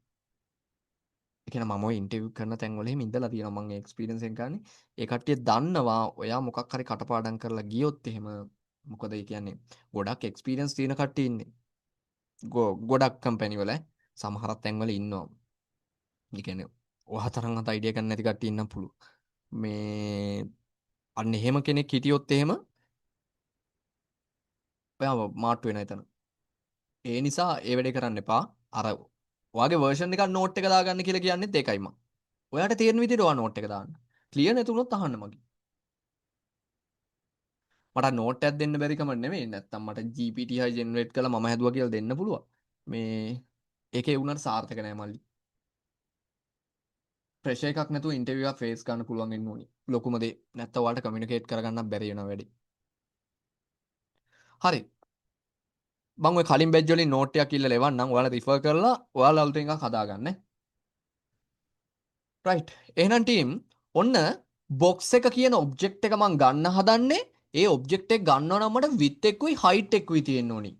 ඒ කියන්නේ මම ඔය ඉන්ටර්විව් කරන තැන්වල එහෙම ඉඳලා තියෙනවා මම එක්ස්පීරියන්ස් එකෙන් ගන්න. ඒ කට්ටිය දන්නවා ඔයා මොකක් හරි කටපාඩම් කරලා ගියොත් එහෙම මොකද ඒ කියන්නේ ගොඩක් එක්ස්පීරියන්ස් තියෙන කට්ටිය ඉන්නේ. ගොඩක් කම්පැනි වල සමහරක් තැන්වල ඉන්නවා. ඒ කියන්නේ ඔයා තරම් අත අයිඩියා ගන්න නැති කට්ටිය ඉන්න පුළුවන්. මේ අන්න එහෙම කෙනෙක් හිටියොත් එහෙම ඔයා මාට්ටු වෙන එතන. ඒ නිසා ඒ වැඩේ කරන්න එපා. අර ඔයාගේ වර්ෂන් එකක් නෝට් එක දාගන්න කියලා කියන්නේත් ඒකයි මම. ඔයාට තේරෙන විදිහට ඔයා නෝට් එක දාන්න. ක්ලියර් නැතුනොත් අහන්න මගෙන්. මට නෝට් එකක් දෙන්න බැරි කම නෙමෙයි. නැත්තම් මට GPT හරි ජෙනරේට් කරලා මම හැදුවා කියලා දෙන්න පුළුවන්. මේ ඒකේ වුණාට සාර්ථක නෑ මල්ලි. ප්‍රෙෂර් එකක් නැතුව ඉන්ටර්විව් එකක් ෆේස් කරන්න පුළුවන් වෙන්න ඕනි. ලොකුම දේ. නැත්තම් ඔයාලට කමියුනිකේට් කරගන්නත් බැරි වෙනවා වැඩි. හරි. මම ඔය කලින් බැච් වලින් නෝට් එකක් ඉල්ලලා එවන්නම්. ඔයාලා රිෆර් කරලා ඔයාලා අලුතෙන් එකක් හදාගන්න. රයිට්. එහෙනම් ටීම් ඔන්න බොක්ස් එක කියන ඔබ්ජෙක්ට් එක මම ගන්න හදන්නේ. ඒ ඔබ්ජෙක්ට් එක ගන්නව නම් මට width එක්කුයි height එක්කුයි තියෙන්න ඕනි.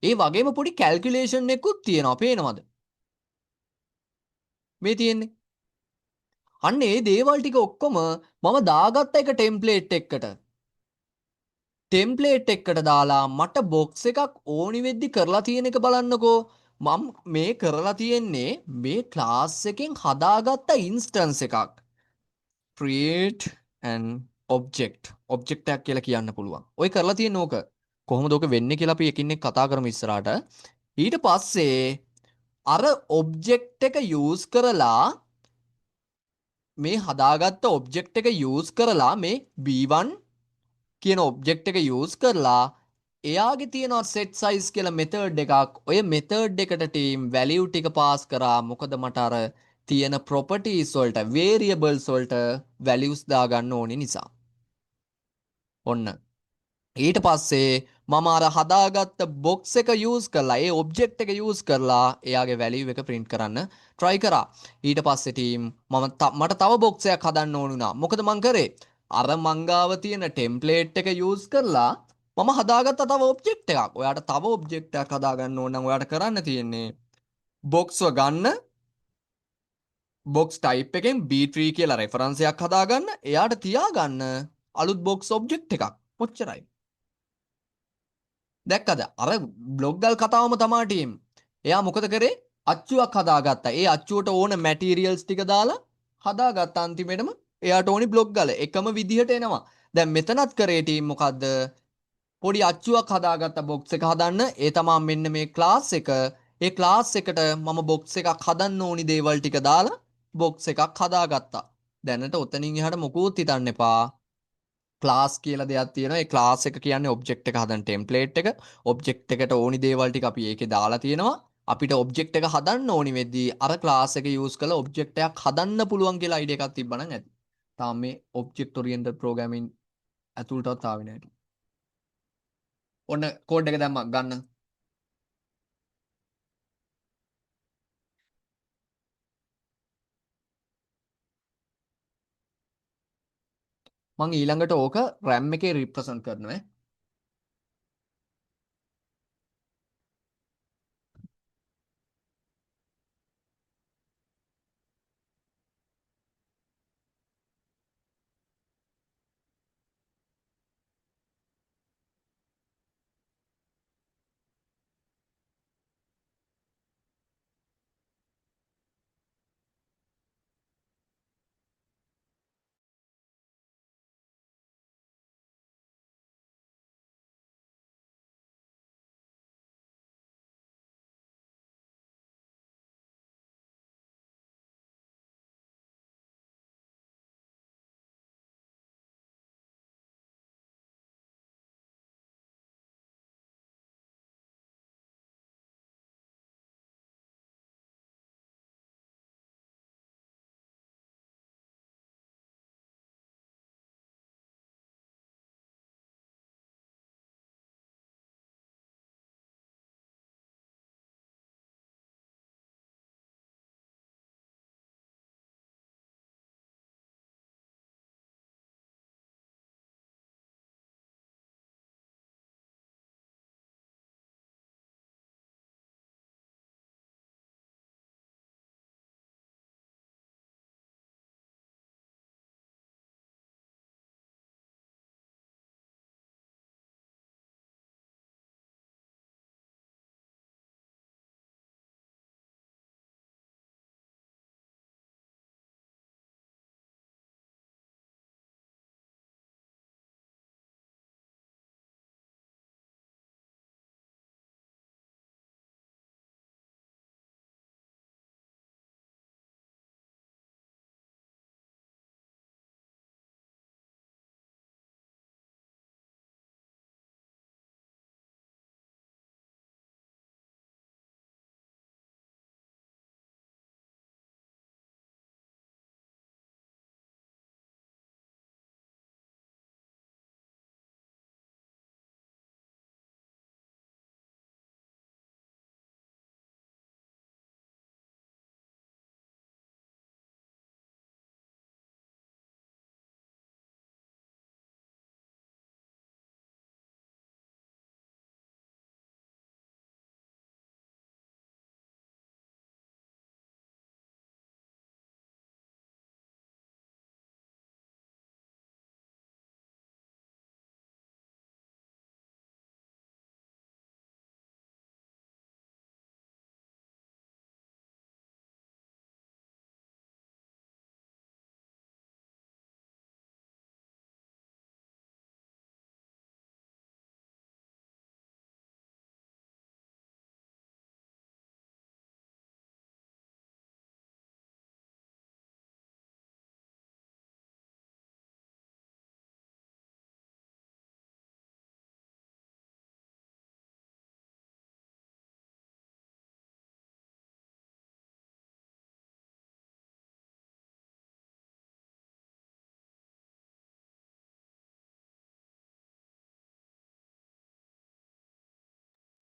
ඒ වගේම පොඩි කැල්කියුලේෂන් එකකුත් තියෙනවා. පේනවද? මේ තියෙන්නේ. අන්න ඒ දේවල් ටික ඔක්කොම මම දාගත්ත එක ටෙම්ප්ලේට් එකකට. ටෙම්ප්ලේට් එකකට දාලා මට බොක්ස් එකක් ඕනි වෙද්දි කරලා තියෙන එක බලන්නකෝ. මම මේ කරලා තියෙන්නේ මේ ක්ලාස් එකෙන් හදාගත්ත ඉන්ස්ටන්ස් එකක්. create an object එකක් කියලා කියන්න පුළුවන්. ඔය කරලා තියෙන ඕක. කොහොමද ඕක වෙන්නේ කියලා අපි එකින් එක කතා කරමු ඉස්සරහට. ඊට පස්සේ අර ඔබ්ජෙක්ට් එක යූස් කරලා මේ හදාගත්ත ඔබ්ජෙක්ට් එක යූස් කරලා මේ B1 කියන ඔබ්ජෙක්ට් එක යූස් කරලා එයාගේ තියෙනවා set size කියලා මෙතඩ් එකක්. ඔය මෙතඩ් එකට ටීම් වැලියු ටික පාස් කරා. මොකද මට අර තියෙන properties වලට variables වලට values දාගන්න ඕනි නිසා. ඔන්න ඊට පස්සේ මම අර හදාගත්ත බොක්ස් එක යූස් කරලා ඒ ඔබ්ජෙක්ට් එක යූස් කරලා එයාගේ වැලියු එක print කරන්න try කරා. ඊට පස්සේ ටීම් මට තව බොක්ස් එකක් හදන්න ඕන වුණා. මොකද මං කරේ? අර මංගාව තියෙන ටෙම්ප්ලේට් එක යූස් කරලා මම හදාගත්ත තව ඔබ්ජෙක්ට් එකක්. ඔයාට තව ඔබ්ජෙක්ට් එකක් හදාගන්න ඕන නම් ඔයාට කරන්න තියෙන්නේ බොක්ස්ව ගන්න බොක්ස් ටයිප් එකෙන් B3 කියලා රෙෆරන්ස් එකක් හදාගන්න. එයාට තියාගන්න අලුත් බොක්ස් ඔබ්ජෙක්ට් එකක්. ඔච්චරයි. දැක්කද? අර බ්ලොග් ගල් කතාවම තමා ටීම්. එයා මොකද කරේ? අච්චුවක් හදාගත්තා. ඒ අච්චුවට ඕන මැටීරියල්ස් ටික දාලා හදාගත්ත අන්තිමේටම එයාට ඕනි බ්ලොග් ගල එකම විදිහට එනවා. දැන් මෙතනත් කරේ ටීම් මොකද්ද? පොඩි අච්චුවක් හදාගත්ත බොක්ස් එක හදන්න. ඒ තමා මෙන්න මේ ක්ලාස් එක. ඒ ක්ලාස් එකට මම බොක්ස් එකක් හදන්න ඕනි දේවල් ටික දාලා බොක්ස් එකක් හදාගත්තා. දැනට ඔතනින් එහාට මොකුත් හිතන්න එපා. ක්ලාස් කියලා දෙයක් තියෙනවා. ඒ ක්ලාස් එක කියන්නේ ඔබ්ජෙක්ට් එක හදන ටෙම්ප්ලේට් එක. ඔබ්ජෙක්ට් එකට ඕනි දේවල් ටික අපි ඒකේ දාලා තියෙනවා. අපිට ඔබ්ජෙක්ට් එක හදන්න ඕනි වෙද්දී අර ක්ලාස් එක යූස් කරලා ඔබ්ජෙක්ට් එකක් හදන්න පුළුවන් කියලා අයිඩියා එකක් තිබ්බනම් ඇති. තාම මේ ඔබ්ජෙක්ට් ඔරියන්ටඩ් ප්‍රෝග්‍රෑමින් ඇතුළටවත් ආවේ නැහැ. ඔන්න කෝඩ් එක දැම්මා ගන්න. මම ඊළඟට ඕක RAM එකේ රිප්‍රසන්ට් කරනවා.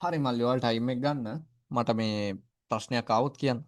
හරි මල්ලි ඔයාලා ටයිම් එක ගන්න. මට මේ ප්‍රශ්නයක් ආවොත් කියන්න.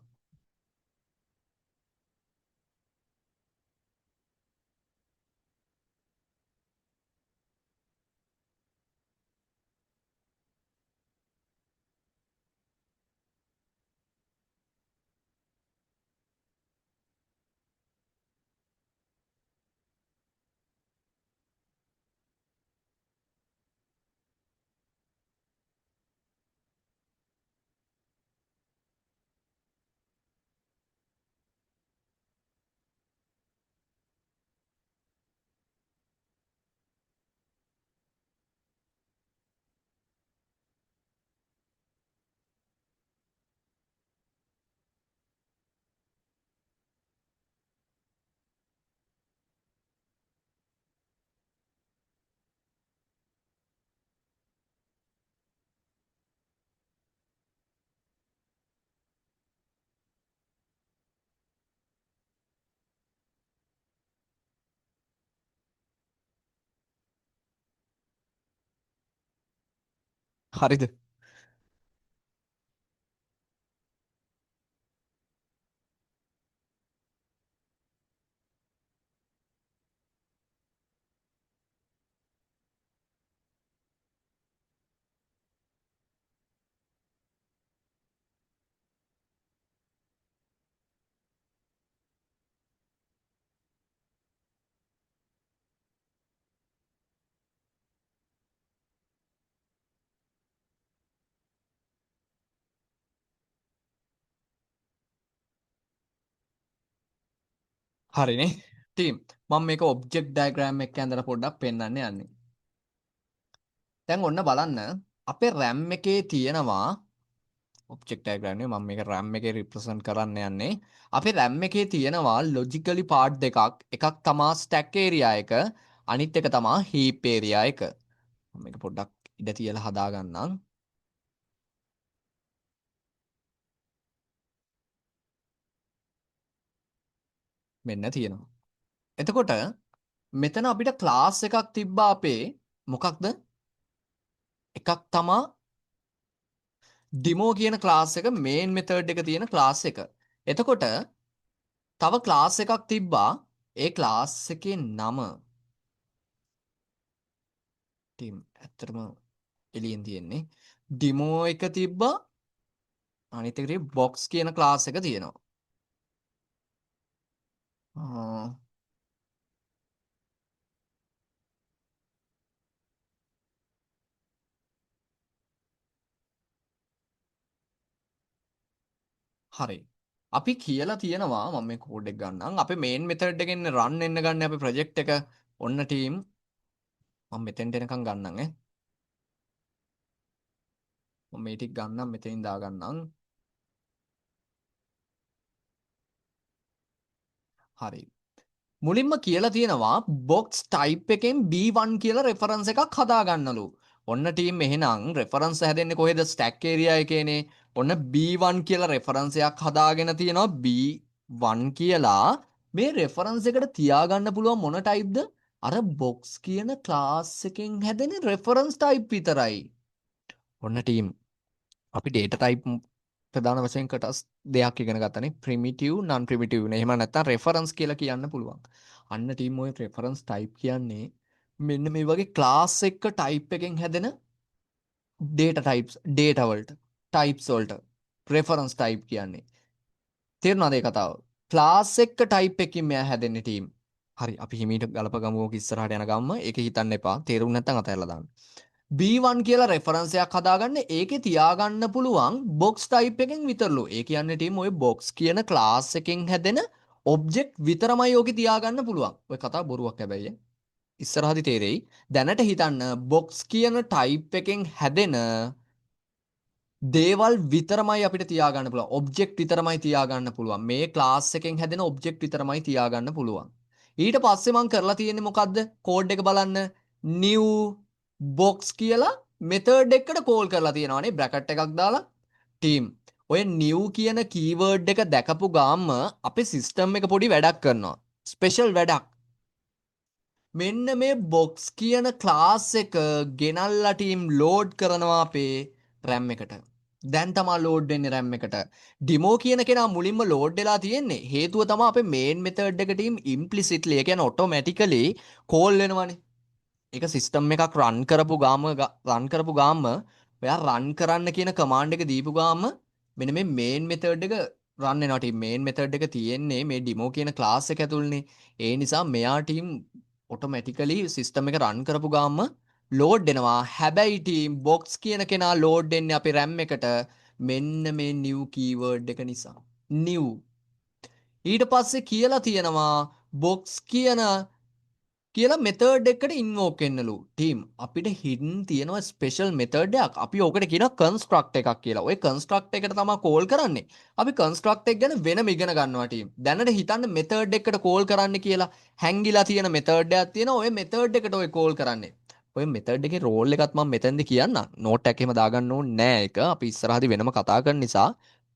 හරිද? හරිනේ. ටීම් මම මේක ඔබ්ජෙක්ට් ඩයග්‍රෑම් එක ඇඳලා පොඩ්ඩක් පෙන්වන්න යන්නේ. දැන් ඔන්න බලන්න අපේ RAM එකේ තියෙනවා ඔබ්ජෙක්ට් ඩයග්‍රෑම් නේ මම මේක RAM එකේ රිප්‍රසන්ට් කරන්න යන්නේ. අපේ RAM එකේ තියෙනවා ලොජිකලි පාර්ට් දෙකක්. එකක් තමා ස්ටැක් ඒරියා එක, අනිත් එක තමා හීප් ඒරියා එක. මම මේක පොඩ්ඩක් ඉඩ තියලා හදා ගන්නම්. මෙන්න තියෙනවා. එතකොට මෙතන අපිට ක්ලාස් එකක් තිබ්බා අපේ. මොකක්ද? එකක් තමා ඩිමෝ කියන ක්ලාස් එක, මේන් මෙතඩ් එක තියෙන ක්ලාස් එක. එතකොට තව ක්ලාස් එකක් තිබ්බා. ඒ ක්ලාස් එකේ නම ටීම් ඇත්තටම එළියෙන් තියෙන්නේ. ඩිමෝ එක තිබ්බා. අනිත් එකට බොක්ස් කියන ක්ලාස් එක තියෙනවා. හරි. අපි කියලා තියෙනවා මම මේ කෝඩ් එක ගන්නම්. අපේ මේන් මෙතඩ් එකෙන් රන් වෙන්න ගන්න අපේ ප්‍රොජෙක්ට් එක. ඔන්න ටීම් මම මෙතෙන්ට එනකන් ගන්නම් ඈ. මම මේ ටික ගන්නම් මෙතනින් දාගන්නම්. හරි. මුලින්ම කියලා තියෙනවා බොක්ස් ටයිප් එකෙන් B1 කියලා රෙෆරන්ස් එකක් හදාගන්නලු. ඔන්න ටීම් එහෙනම් රෙෆරන්ස් හැදෙන්නේ කොහෙද? ස්ටැක් ඒරියා එකේනේ. ඔන්න B1 කියලා රෙෆරන්ස් එකක් හදාගෙන තියෙනවා B1 කියලා. මේ රෙෆරන්ස් එකට තියාගන්න පුළුවන් මොන ටයිප්ද? අර බොක්ස් කියන ක්ලාස් එකෙන් හැදෙන රෙෆරන්ස් ටයිප් විතරයි. ඔන්න ටීම් අපි ඩේටා ටයිප් ප්‍රධාන වශයෙන් කොටස් දෙකක් ඉගෙන ගත්තනේ ප්‍රිමිටිව් නන් ප්‍රිමිටිව් නේ. එහෙම නැත්නම් රෙෆරන්ස් කියලා කියන්න පුළුවන්. අන්න ටීම් ඔය රෙෆරන්ස් ටයිප් කියන්නේ මෙන්න මේ වගේ ක්ලාස් එක ටයිප් එකෙන් හැදෙන ඩේටා ටයිප්ස් ඩේටා වලට ටයිප්ස් වලට රෙෆරන්ස් ටයිප් කියන්නේ. තේරුණාද ඒ කතාව? ක්ලාස් එක ටයිප් එකකින් මෙයා හැදෙන්නේ ටීම්. හරි අපි හිමීට ගලපගමු ඕක ඉස්සරහට යන ගම්ම. ඒක හිතන්න එපා. තේරුම් නැත්නම් අතහැරලා දාන්න. B1 කියලා රෙෆරන්ස් එකක් හදාගන්න ඒකේ තියාගන්න පුළුවන් බොක්ස් ටයිප් එකෙන් විතරලු. ඒ කියන්නේ ටීම් ඔය බොක්ස් කියන ක්ලාස් එකෙන් හැදෙන ඔබ්ජෙක්ට් විතරමයි ඕකේ තියාගන්න පුළුවන්. ඔය කතාව බොරුවක් හැබැයි. ඉස්සරහදි තේරෙයි. දැනට හිතන්න බොක්ස් කියන ටයිප් එකෙන් හැදෙන දේවල් විතරමයි අපිට තියාගන්න පුළුවන්. ඔබ්ජෙක්ට් විතරමයි තියාගන්න පුළුවන්. මේ ක්ලාස් එකෙන් හැදෙන ඔබ්ජෙක්ට් විතරමයි තියාගන්න පුළුවන්. ඊට පස්සේ මම කරලා තියෙන්නේ මොකද්ද? කෝඩ් එක බලන්න. new box කියලා මෙතඩ් එකකට කෝල් කරලා තියෙනවානේ බ්‍රැකට් එකක් දාලා. ටීම් ඔය new කියන කීවර්ඩ් එක දැකපු ගාම අපේ සිස්ටම් එක පොඩි වැඩක් කරනවා. ස්පෙෂල් වැඩක්. මෙන්න මේ බොක්ස් කියන ක්ලාස් එක ගෙනල්ලා ටීම් ලෝඩ් කරනවා අපේ RAM එකට. දැන් තමා ලෝඩ් වෙන්නේ RAM එකට. ඩිමෝ කියන කෙනා මුලින්ම ලෝඩ් වෙලා තියෙන්නේ. හේතුව තමයි අපේ මේන් මෙතඩ් එක ටීම් ඉම්ප්ලිසිට්ලි ඒ කියන්නේ ඔටෝමැටිකලි කෝල් වෙනවනේ. ඒක සිස්ටම් එකක් රන් කරපු ගාම ඔයා රන් කරන්න කියන කමාන්ඩ් එක දීපු ගාම මෙන්න මේ මේන් මෙතඩ් එක රන් වෙනවා. ටීම් මේන් මෙතඩ් එක තියෙන්නේ මේ ඩිමෝ කියන ක්ලාස් එක ඇතුළනේ. ඒ නිසා මෙයා ටීම් ඔටෝමැටිකලි සිස්ටම් එක රන් කරපු ගාම ලෝඩ් වෙනවා. හැබැයි ටීම් බොක්ස් කියන කෙනා ලෝඩ් වෙන්නේ අපේ RAM එකට මෙන්න මේ new keyword එක නිසා. new ඊට පස්සේ කියලා තියෙනවා බොක්ස් කියලා මෙතඩ් එකට ඉන්වෝක් වෙන්නලු. ටීම් අපිට හිඩන් තියෙනවා ස්පෙෂල් මෙතඩ් එකක්. අපි ඕකට කියනවා කන්ස්ට්‍රක්ට් එකක් කියලා. ওই කන්ස්ට්‍රක්ට් එකට තමයි කෝල් කරන්නේ. අපි කන්ස්ට්‍රක්ට් එක ගැන වෙනම ඉගෙන ගන්නවා ටීම්. දැනට හිතන්න මෙතඩ් එකට කෝල් කරන්න කියලා හැංගිලා තියෙන මෙතඩ් එකක් තියෙනවා. ওই මෙතඩ් එකට ඔය කෝල් කරන්නේ. ඔය මෙතඩ් එකේ රෝල් එකත් මම මෙතෙන්දි කියන්නම්. නෝට් එකක් එහෙම දාගන්න ඕනේ නෑ ඒක. අපි ඉස්සරහදී වෙනම කතා කරන නිසා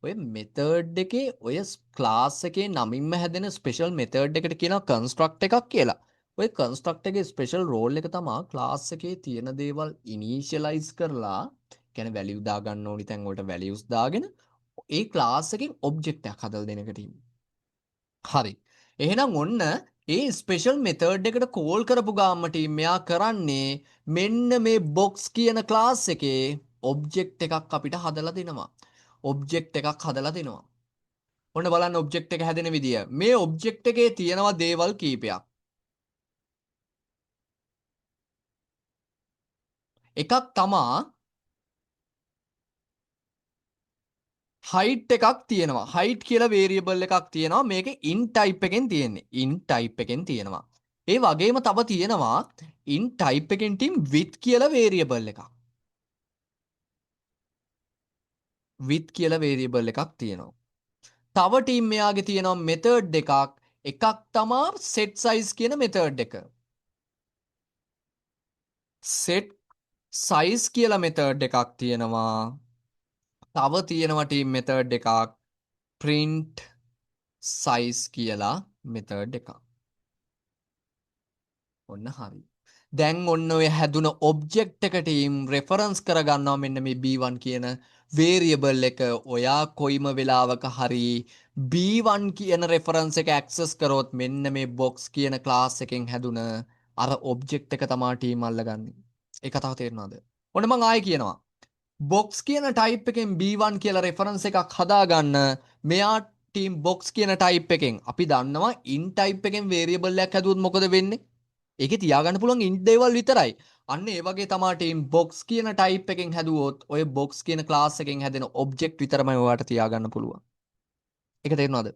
ඔය මෙතඩ් එකේ ඔය ක්ලාස් එකේ නමින්ම හැදෙන ස්පෙෂල් මෙතඩ් එකට කියනවා කන්ස්ට්‍රක්ට් එකක් කියලා. ඔය කන්ස්ට්‍රක්ට් එකේ ස්පෙෂල් රෝල් එක තමයි ක්ලාස් එකේ තියෙන දේවල් ඉනිෂියලයිස් කරලා කියන්නේ වැලියු දාගන්න ඕනි තැන් වලට වැලියුස් දාගෙන ඒ ක්ලාස් එකෙන් ඔබ්ජෙක්ට් එකක් හදලා දෙන එක ටීම්. හරි. එහෙනම් ඔන්න ඒ ස්පෙෂල් මෙතඩ් එකට කෝල් කරපු ගාම ටීම් මෙයා කරන්නේ මෙන්න මේ බොක්ස් කියන ක්ලාස් එකේ ඔබ්ජෙක්ට් එකක් අපිට හදලා දෙනවා. ඔබ්ජෙක්ට් එකක් හදලා දෙනවා. ඔන්න බලන්න ඔබ්ජෙක්ට් එක හැදෙන විදිය. මේ ඔබ්ජෙක්ට් එකේ තියෙනවා දේවල් කීපයක්. එකක් තමා හයිට් එකක් තියෙනවා. හයිට් කියලා වේරියබල් එකක් තියෙනවා. මේක ඉන් ටයිප් එකෙන් තියෙන්නේ. ඉන් ටයිප් එකෙන් තියෙනවා. ඒ වගේම තව තියෙනවා ඉන් ටයිප් එකෙන් ටීම් width කියලා වේරියබල් එකක්. width කියලා වේරියබල් එකක් තියෙනවා. තව ටීම් මෙයාගේ තියෙනවා මෙතඩ් එකක්. එකක් තමා set size කියන මෙතඩ් එක. set size කියලා මෙතඩ් එකක් තියෙනවා. තව තියෙනවා ටීම් මෙතඩ් එකක් print size කියලා මෙතඩ් එකක්. ඔන්න හරි. දැන් ඔන්න ඔය හැදුන ඔබ්ජෙක්ට් එක ටීම් රෙෆරන්ස් කරගන්නවා මෙන්න මේ B1 කියන වේරියබල් එක. ඔයා කොයිම වෙලාවක හරි B1 කියන රෙෆරන්ස් එක ඇක්සස් කරොත් මෙන්න මේ බොක්ස් කියන ක්ලාස් එකෙන් හැදුන අර ඔබ්ජෙක්ට් එක තමා ටීම් අල්ලගන්නේ. ඒ කතාව තේරෙනවද? ඔන්න මං ආයෙ කියනවා. බොක්ස් කියන ටයිප් එකෙන් B1 කියලා රෙෆරන්ස් එකක් හදාගන්න. මෙයා ටීම් බොක්ස් කියන ටයිප් එකෙන් අපි දන්නවා ඉන් ටයිප් එකෙන් වේරියබල් එකක් හැදුවොත් මොකද වෙන්නේ? ඒකේ තියාගන්න පුළුවන් ඉන්ට් දේවල් විතරයි. අන්න ඒ වගේ තමයි ටීම් බොක්ස් කියන ටයිප් එකෙන් හැදුවොත් ඔය බොක්ස් කියන ක්ලාස් එකෙන් හැදෙන ඔබ්ජෙක්ට් විතරමයි ඔයාලට තියාගන්න පුළුවන්. ඒක තේරෙනවද?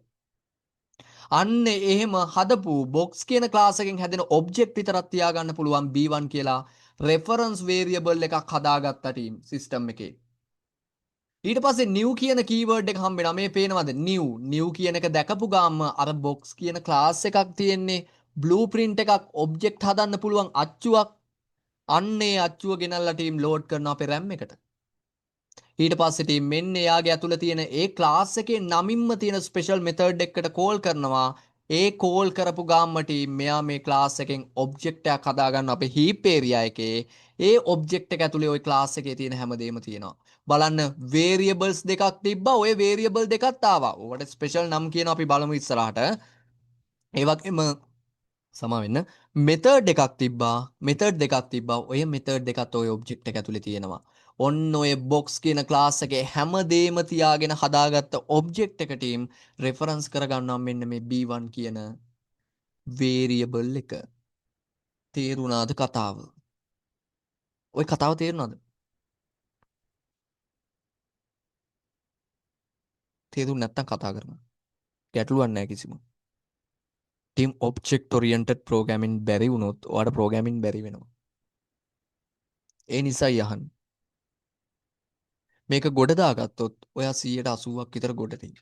අන්න එහෙම හදපු බොක්ස් කියන ක්ලාස් එකෙන් හැදෙන ඔබ්ජෙක්ට් විතරක් තියාගන්න පුළුවන් B1 කියලා රෙෆරන්ස් වේරියබල් එකක් හදාගත්ත ටීම් සිස්ටම් එකේ. ඊට පස්සේ new කියන කීවර්ඩ් එක හම්බ වෙනවා. මේ පේනවද? new කියන එක දැකපු ගාම අර box කියන ක්ලාස් එකක් තියෙන්නේ. blueprint එකක් ඔබ්ජෙක්ට් හදන්න පුළුවන් අච්චුවක්. අන්න ඒ අච්චුව ගෙනල්ලා ටීම් ලෝඩ් කරනවා අපේ RAM එකට. ඊට පස්සේ ටීම් මෙන්න එයාගේ ඇතුළේ තියෙන ඒ ක්ලාස් එකේ නමින්ම තියෙන ස්පෙෂල් මෙතඩ් එකකට කෝල් කරනවා. ඒ කෝල් කරපු ගාම ටීම් මෙයා මේ ක්ලාස් එකෙන් ඔබ්ජෙක්ට් එකක් හදාගන්න අපේ heap area එකේ. ඒ ඔබ්ජෙක්ට් එක ඇතුලේ ওই ක්ලාස් එකේ තියෙන හැමදේම තියෙනවා. බලන්න variables දෙකක් තිබ්බා. ওই variable දෙකත් ආවා. ඔකට ස්පෙෂල් නම් කියනවා අපි බලමු ඉස්සරහට. ඒ වගේම සමාවෙන්න මෙතඩ් එකක් තිබ්බා. මෙතඩ් දෙකක් තිබ්බා. ඔය මෙතඩ් දෙකත් ඔය ඔබ්ජෙක්ට් එක ඇතුලේ තියෙනවා. ඔන්න ඔය බොක්ස් කියන ක්ලාස් එකේ හැමදේම තියාගෙන හදාගත්ත ඔබ්ජෙක්ට් එක ටීම් රෙෆරන්ස් කරගන්නවා මෙන්න මේ B1 කියන වේරියබල් එක. තේරුණාද කතාව? ඔය කතාව තේරුණාද? තේරුම් නැත්තම් කතා කරන්න. ගැටලුවක් නැහැ කිසිම. ටීම් ඔබ්ජෙක්ට් ඔරියන්ටඩ් ප්‍රෝග්‍රෑමින් බැරි වුණොත් ඔයාලට ප්‍රෝග්‍රෑමින් බැරි වෙනවා. ඒ නිසායි අහන්නේ. මේක ගොඩ දාගත්තොත් ඔයා 180ක් විතර ගොඩ දෙයි.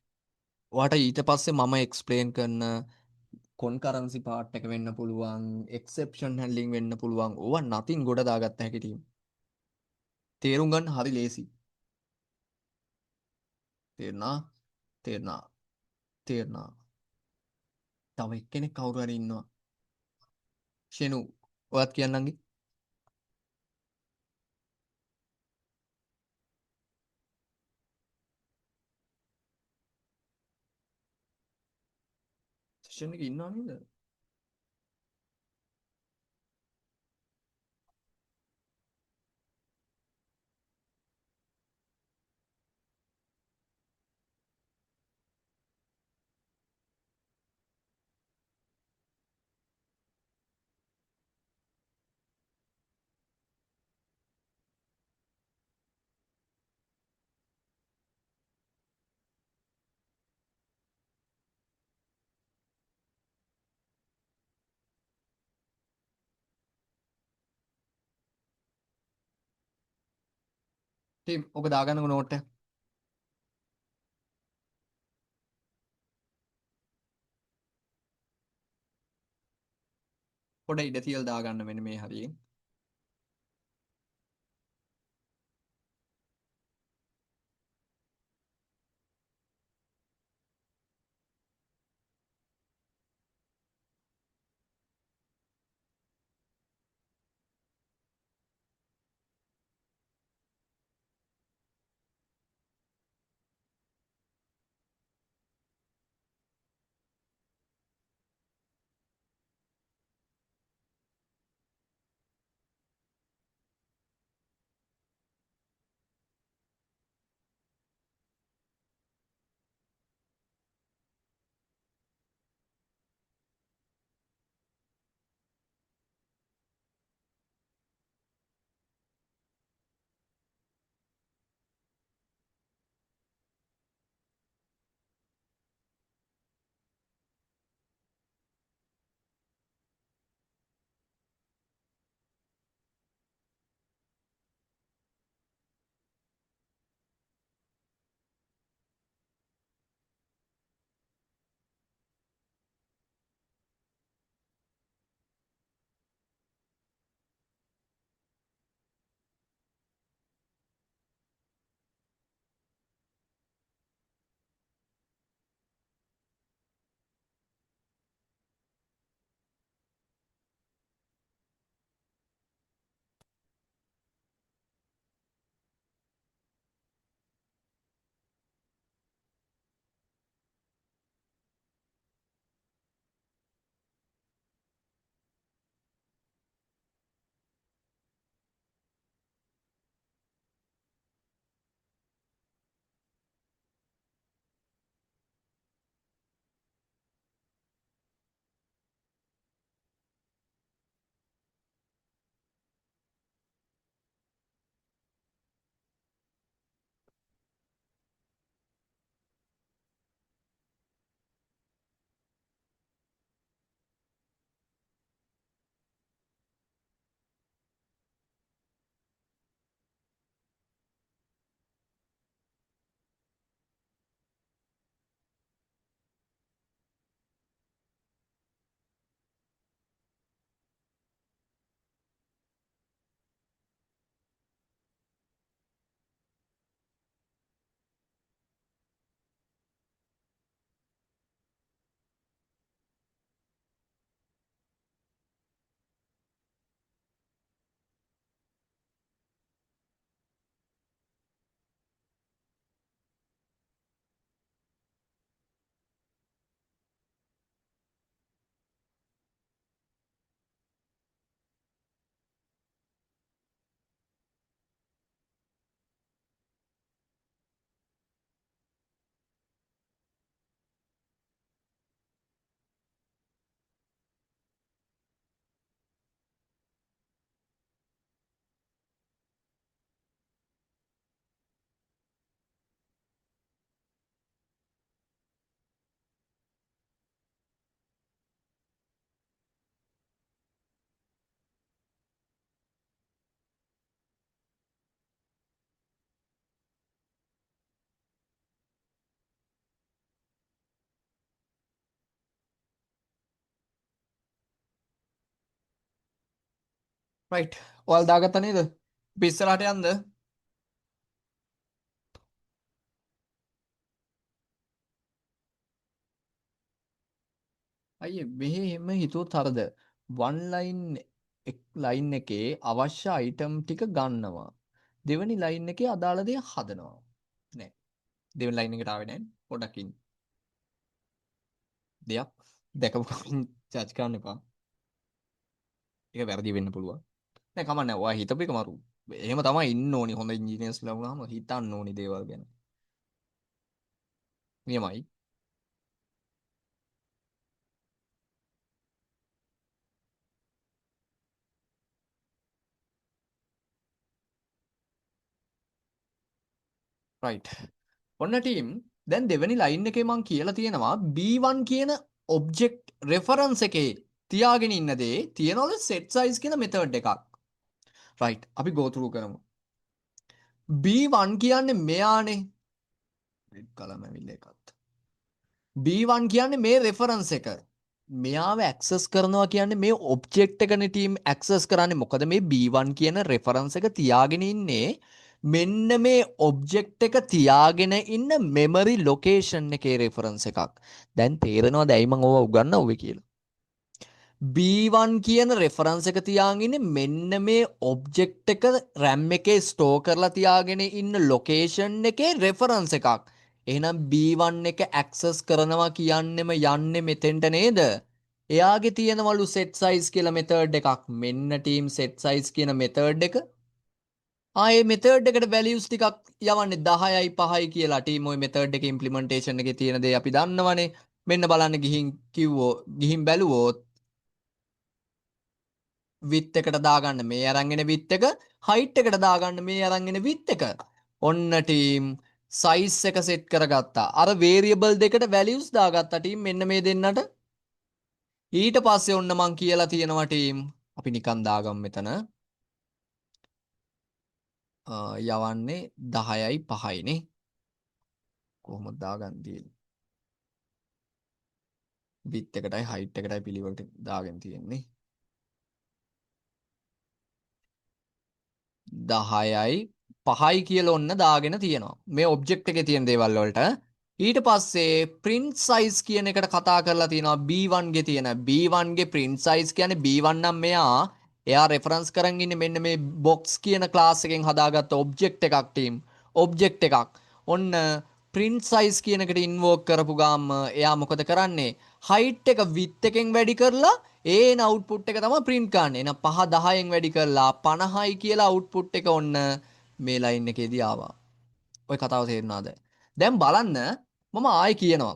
ඔයාට ඊට පස්සේ මම එක්ස්ප්ලේන් කරන කොන්කරන්සි පාර්ට් එක වෙන්න පුළුවන්, එක්සෙප්ෂන් හැන්ඩලින් වෙන්න පුළුවන්. ඕවා නතින් ගොඩ දාගත්ත හැකි ටීම්. තේරුම් ගන්න හරි ලේසි. තේරුණා? තේරුණා? තේරුණා? තව එක්කෙනෙක් කවුරු හරි ඉන්නවා. ෂෙනු ඔයත් කියන්නන්ගේ. ඔප්ෂන් එක ඉන්නව නේද? ටීම් ඔක දාගන්නකො නෝට් එක. පොඩ ඉඩ තියලා දාගන්න මෙන්න මේ හරියෙන්. රයිට්. ඔයාලා දාගත්තා නේද? අපි ඉස්සරහට යන්ද? අයියේ මෙහෙ එහෙම හිතුවොත් හරිද? වන් ලයින් එකේ අවශ්‍ය අයිටම් ටික ගන්නවා. දෙවෙනි ලයින් එකේ අදාළ දේ හදනවා. නෑ. දෙවෙනි ලයින් එකට ආවේ නෑනේ. පොඩ්ඩක් ඉන්න. දෙයක්. දැකපු චර්ච් කරන්න එපා. ඒක වැරදි වෙන්න පුළුවන්. නෑ කමක් නෑ. ඔයා හිතපු එක මරු. එහෙම තමයි ඉන්න ඕනි. හොඳ ඉන්ජිනියර්ස්ලා වුණාම හිතන්න ඕනි දේවල් ගැන. නියමයි. රයිට්. ඔන්න ටීම් දැන් දෙවෙනි ලයින් එකේ මං කියලා තියෙනවා B1 කියන ඔබ්ජෙක්ට් රෙෆරන්ස් එකේ තියාගෙන ඉන්න දේ තියනවලු set size කියන මෙතඩ් එකක්. රයිට්. අපි go through කරමු. B1 කියන්නේ මෙයානේ. රෙඩ් කලම ඇවිල්ලා එකත්. B1 කියන්නේ මේ රෙෆරන්ස් එක. මෙයාව ඇක්සස් කරනවා කියන්නේ මේ ඔබ්ජෙක්ට් එකනේ ටීම් ඇක්සස් කරන්නේ. මොකද මේ B1 කියන රෙෆරන්ස් එක තියාගෙන ඉන්නේ මෙන්න මේ ඔබ්ජෙක්ට් එක තියාගෙන ඉන්න මෙමරි ලොකේෂන් එකේ රෙෆරන්ස් එකක්. දැන් තේරෙනවද ඇයි මම ඕවා උගන්වුවේ කියලා? B1 කියන රෙෆරන්ස් එක තියාගෙන ඉන්නේ මෙන්න මේ ඔබ්ජෙක්ට් එක RAM එකේ ස්ටෝර් කරලා තියාගෙන ඉන්න ලොකේෂන් එකේ රෙෆරන්ස් එකක්. එහෙනම් B1 එක ඇක්සස් කරනවා කියන්නෙම යන්නේ මෙතෙන්ට නේද? එයාගේ තියෙනවලු set size කියලා මෙතඩ් එකක්. මෙන්න ටීම් set size කියන මෙතඩ් එක. ආයේ මෙතඩ් එකට values ටිකක් යවන්නේ 10යි 5යි කියලා. ටීම් ওই මෙතඩ් එකේ implementation එකේ තියෙන දේ අපි දන්නවනේ. මෙන්න බලන්න ගිහින් බැලුවොත් width එකට දාගන්න මේ අරන් එන width එක, height එකට දාගන්න මේ අරන් එන width එක. ඔන්න ටීම් size එක set කරගත්තා. අර variable දෙකට values දාගත්තා ටීම් මෙන්න මේ දෙන්නට. ඊට පස්සේ ඔන්න මං කියලා තියෙනවා ටීම් අපි නිකන් දාගමු මෙතන යවන්නේ 10යි 5යි නේ. කොහොමද දාගන්නේ? width එකටයි height එකටයි පිළිවෙලට දාගෙන තියෙන්නේ. 10යි 5යි කියලා ඔන්න දාගෙන තියෙනවා. මේ ඔබ්ජෙක්ට් එකේ තියෙන දේවල් වලට. ඊට පස්සේ print size කියන එකට කතා කරලා තියෙනවා B1 ගේ තියෙන. B1 ගේ print size කියන්නේ B1 නම් එයා reference කරන් ඉන්නේ මෙන්න මේ box කියන class එකෙන් හදාගත්ත object එකක් team. object එකක්. ඔන්න print size කියන එකට invoke කරපු ගාම එයා මොකද කරන්නේ? height එක width එකෙන් වැඩි කරලා ඒන අවුට්පුට් එක තමයි print කරන්නේ. එහෙනම් 5 10න් වැඩි කරලා 50යි කියලා අවුට්පුට් එක ඔන්න මේ ලයින් එකේදී ආවා. ඔය කතාව තේරුණාද? දැන් බලන්න මම ආයෙ කියනවා.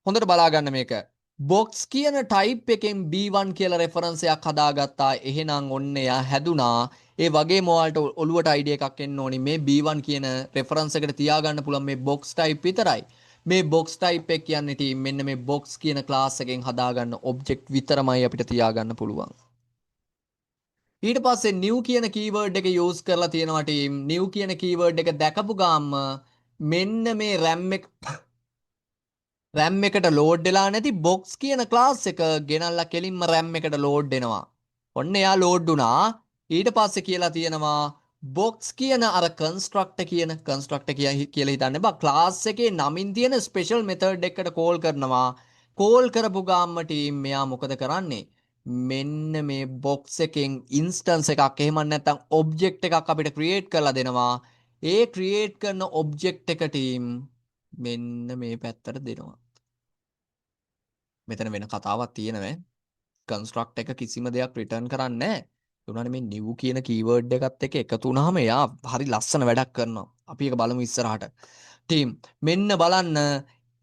හොඳට බලා ගන්න මේක. box කියන type එකෙන් B1 කියලා reference එකක් හදාගත්තා. එහෙනම් ඔන්න එයා හැදුනා. ඒ වගේම ඔයාලට ඔළුවට idea එකක් එන්න ඕනි. මේ B1 කියන reference එකට තියාගන්න පුළුවන් මේ box type විතරයි. මේ box type එක කියන්නේ team මෙන්න මේ box කියන class එකෙන් හදාගන්න object විතරමයි අපිට තියාගන්න පුළුවන්. ඊට පස්සේ new කියන keyword එක use කරලා තියෙනවා team. new කියන keyword එක දැකපු ගාම මෙන්න මේ RAM එකට load වෙලා නැති box කියන class එක ගෙනල්ලා කෙලින්ම RAM එකට load වෙනවා. ඔන්න එයා load වුණා. ඊට පස්සේ කියලා තියෙනවා box කියන අර constructor කියලා හිතන්න බා class එකේ නමින් තියෙන special method එකකට call කරනවා. call කරපු ගාම team මෙයා මොකද කරන්නේ? මෙන්න මේ box එකෙන් instance එකක් එහෙම නැත්නම් object එකක් අපිට create කරලා දෙනවා. ඒ create කරන object එක team මෙන්න මේ පැත්තට දෙනවා. මෙතන වෙන කතාවක් තියෙනවා. construct එක කිසිම දෙයක් return කරන්නේ නැහැ. ඒ උනානේ මේ new කියන keyword එකත් එක්ක එකතු වුනහම එයා හරි ලස්සන වැඩක් කරනවා. අපි ඒක බලමු ඉස්සරහට. team මෙන්න බලන්න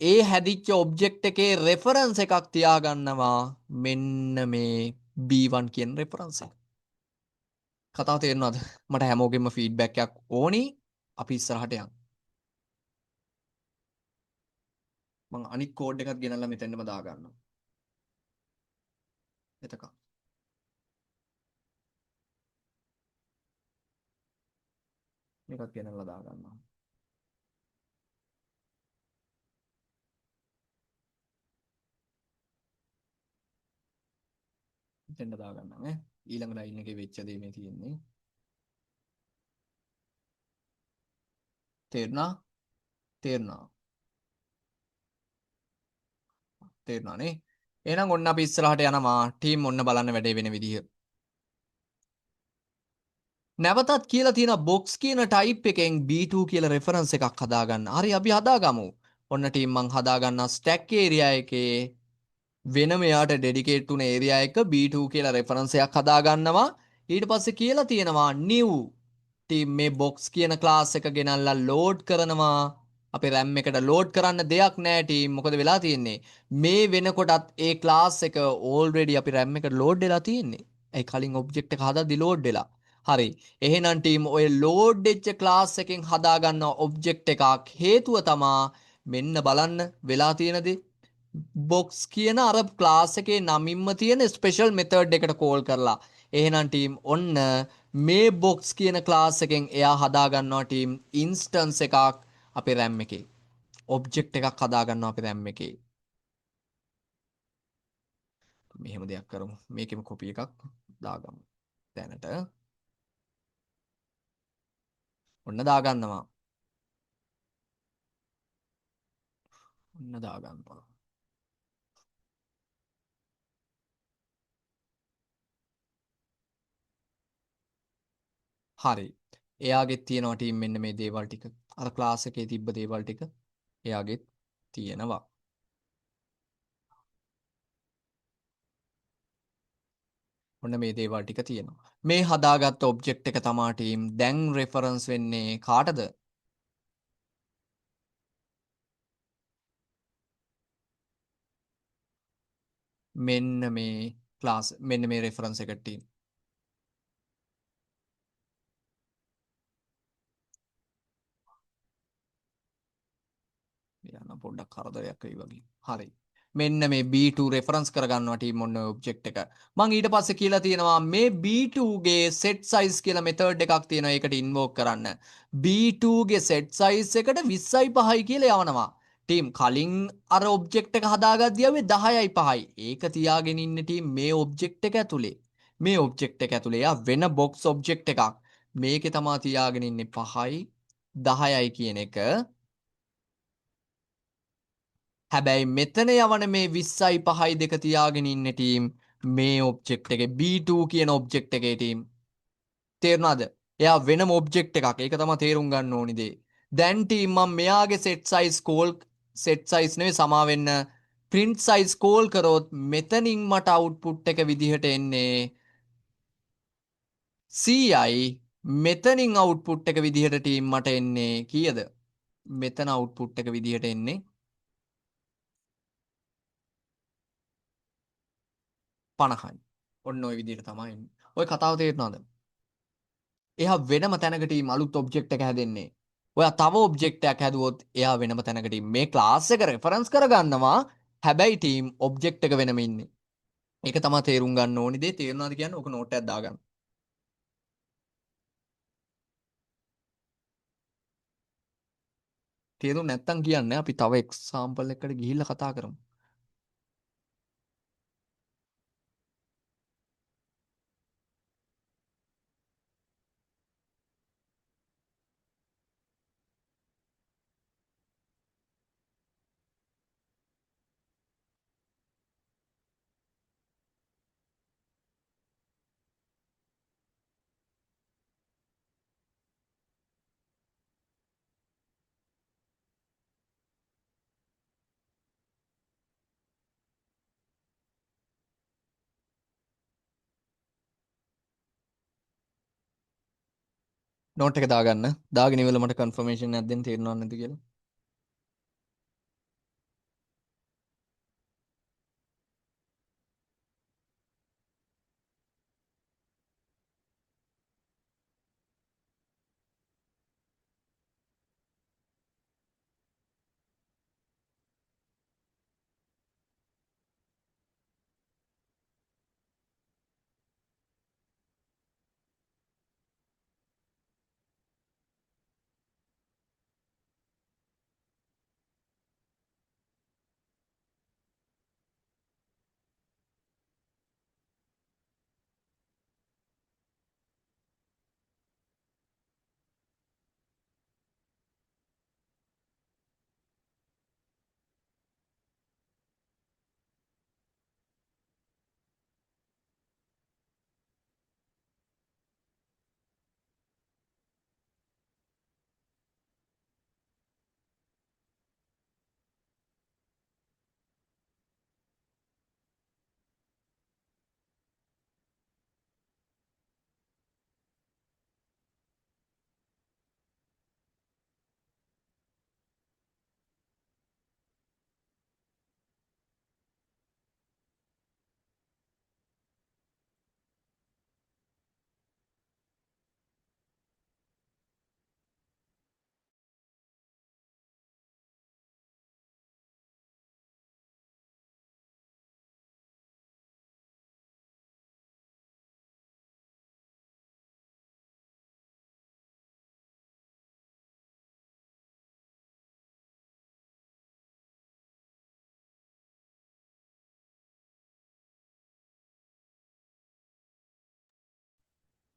ඒ හැදිච්ච object එකේ reference එකක් තියාගන්නවා. මෙන්න මේ B1 කියන reference එක. කතාව තේරෙනවද? මට හැමෝගෙම feedback එකක් ඕනි. අපි ඉස්සරහට යමු. මම අනිත් code එකත් ගෙනල්ලා මෙතෙන්ම දාගන්නවා. එතක. මේකත් ගෙනල්ලා දාගන්නවා. මෙතෙන්ට දාගන්නවා ඈ. ඊළඟ ලයින් එකේ වෙච්ච දේ මේ තියෙන්නේ. තේරුණා? තේරුණා. තේරුණානේ? එහෙනම් ඔන්න අපි ඉස්සරහට යනවා. ටීම් ඔන්න බලන්න වැඩේ වෙන විදිහ. නැවතත් කියලා තියෙන box කියන type එකෙන් B2 කියලා reference එකක් හදාගන්න. හරි අපි හදාගමු. ඔන්න ටීම් මං හදාගන්නා stack area එකේ වෙනම එයාට ඩෙඩිකේට් වුණ ඒරියා එක B2 කියලා රෙෆරන්ස් එකක් හදා ගන්නවා. ඊට පස්සේ කියලා තියෙනවා new team මේ box කියන class එක ගෙනල්ලා load කරනවා. අපේ RAM එකට load කරන්න දෙයක් නැහැ team. මොකද වෙලා තියෙන්නේ? මේ වෙනකොටත් ඒ class එක already අපි RAM එකට load වෙලා තියෙන්නේ. ඒ කලින් object එක හදද්දි load වෙලා. හරි. එහෙනම් team ඔය load වෙච්ච class එකෙන් හදාගන්න object එකක් හේතුව තමා මෙන්න බලන්න වෙලා තියෙන දේ. බොක්ස් කියන අර ක්ලාස් එකේ නමින්ම තියෙන ස්පෙෂල් මෙතඩ් එකට කෝල් කරලා. එහෙනම් ටීම් ඔන්න මේ බොක්ස් කියන ක්ලාස් එකෙන් එයා හදා ගන්නවා ටීම් ඉන්ස්ටන්ස් එකක් අපේ RAM එකේ. ඔබ්ජෙක්ට් එකක් හදා ගන්නවා අපේ RAM එකේ. මෙහෙම දෙයක් කරමු. මේකෙම කොපි එකක් දාගමු. දැනට ඔන්න දාගන්නවා. ඔන්න දාගන්නවා. හරි. එයාගෙත් තියෙනවා ටීම් මෙන්න මේ දේවල් ටික. අර ක්ලාස් එකේ තිබ්බ දේවල් ටික එයාගෙත් තියෙනවා. ඔන්න මේ දේවල් ටික තියෙනවා. මේ හදාගත්ත ඔබ්ජෙක්ට් එක තමා ටීම් දැන් රෙෆරන්ස් වෙන්නේ කාටද? මෙන්න මේ ක්ලාස් මෙන්න මේ රෙෆරන්ස් එකට ටීම්. යන පොඩ්ඩක් කරදරයක් වෙයි වගේ. හරි. මෙන්න මේ B2 රෙෆරන්ස් කරගන්නවා ටීම් ඔන්න ඔබ්ජෙක්ට් එක. මං ඊට පස්සේ කියලා තියෙනවා මේ B2 ගේ set size කියලා මෙතඩ් එකක් තියෙනවා ඒකට ඉන්වෝක් කරන්න. B2 ගේ set size එකට 20.5 කියලා යවනවා. ටීම් කලින් අර ඔබ්ජෙක්ට් එක හදාගද්දී ආවේ 10.5. ඒක තියාගෙන ඉන්න ටීම් මේ ඔබ්ජෙක්ට් එක ඇතුලේ. මේ ඔබ්ජෙක්ට් එක ඇතුලේ යා වෙන box ඔබ්ජෙක්ට් එකක්. මේකේ තමා තියාගෙන ඉන්නේ 5යි 10යි කියන එක. හැබැයි මෙතන යවන මේ 20යි 5යි දෙක තියාගෙන ඉන්න ටීම් මේ ඔබ්ජෙක්ට් එකේ B2 කියන ඔබ්ජෙක්ට් එකේ ටීම් තේරුණාද? එයා වෙනම ඔබ්ජෙක්ට් එකක්. ඒක තමයි තේරුම් ගන්න ඕනි දේ. දැන් ටීම් මම මෙයාගේ set size call set size නෙවෙයි සමා වෙන්න print size call කරොත් මෙතනින් මට output එක විදිහට එන්නේ CI මෙතනින් output එක විදිහට ටීම් මට එන්නේ කීයද? මෙතන output එක විදිහට එන්නේ 50යි. ඔන්න ඔය විදිහට තමයි එන්නේ. ඔය කතාව තේරුණාද? එයා වෙනම තැනකට අලුත් ඔබ්ජෙක්ට් එක හැදෙන්නේ. ඔයා තව ඔබ්ජෙක්ට් එකක් හැදුවොත් එයා වෙනම තැනකට මේ ක්ලාස් එක රෙෆරන්ස් කරගන්නවා. හැබැයි ටීම් ඔබ්ජෙක්ට් එක වෙනම ඉන්නේ. ඒක තමයි තේරුම් ගන්න ඕනි දේ. තේරුණාද කියන්නේ? ඔක නෝට් එකක් දාගන්න. තේරුම් නැත්තම් කියන්න අපි තව එක්සාම්පල් එකකට ගිහිල්ලා කතා කරමු. නෝට් එක දාගන්න. දාගෙන ඉවරලා මට කන්ෆර්මේෂන් එකක් දෙන්න තේරෙනවද නැද්ද කියලා.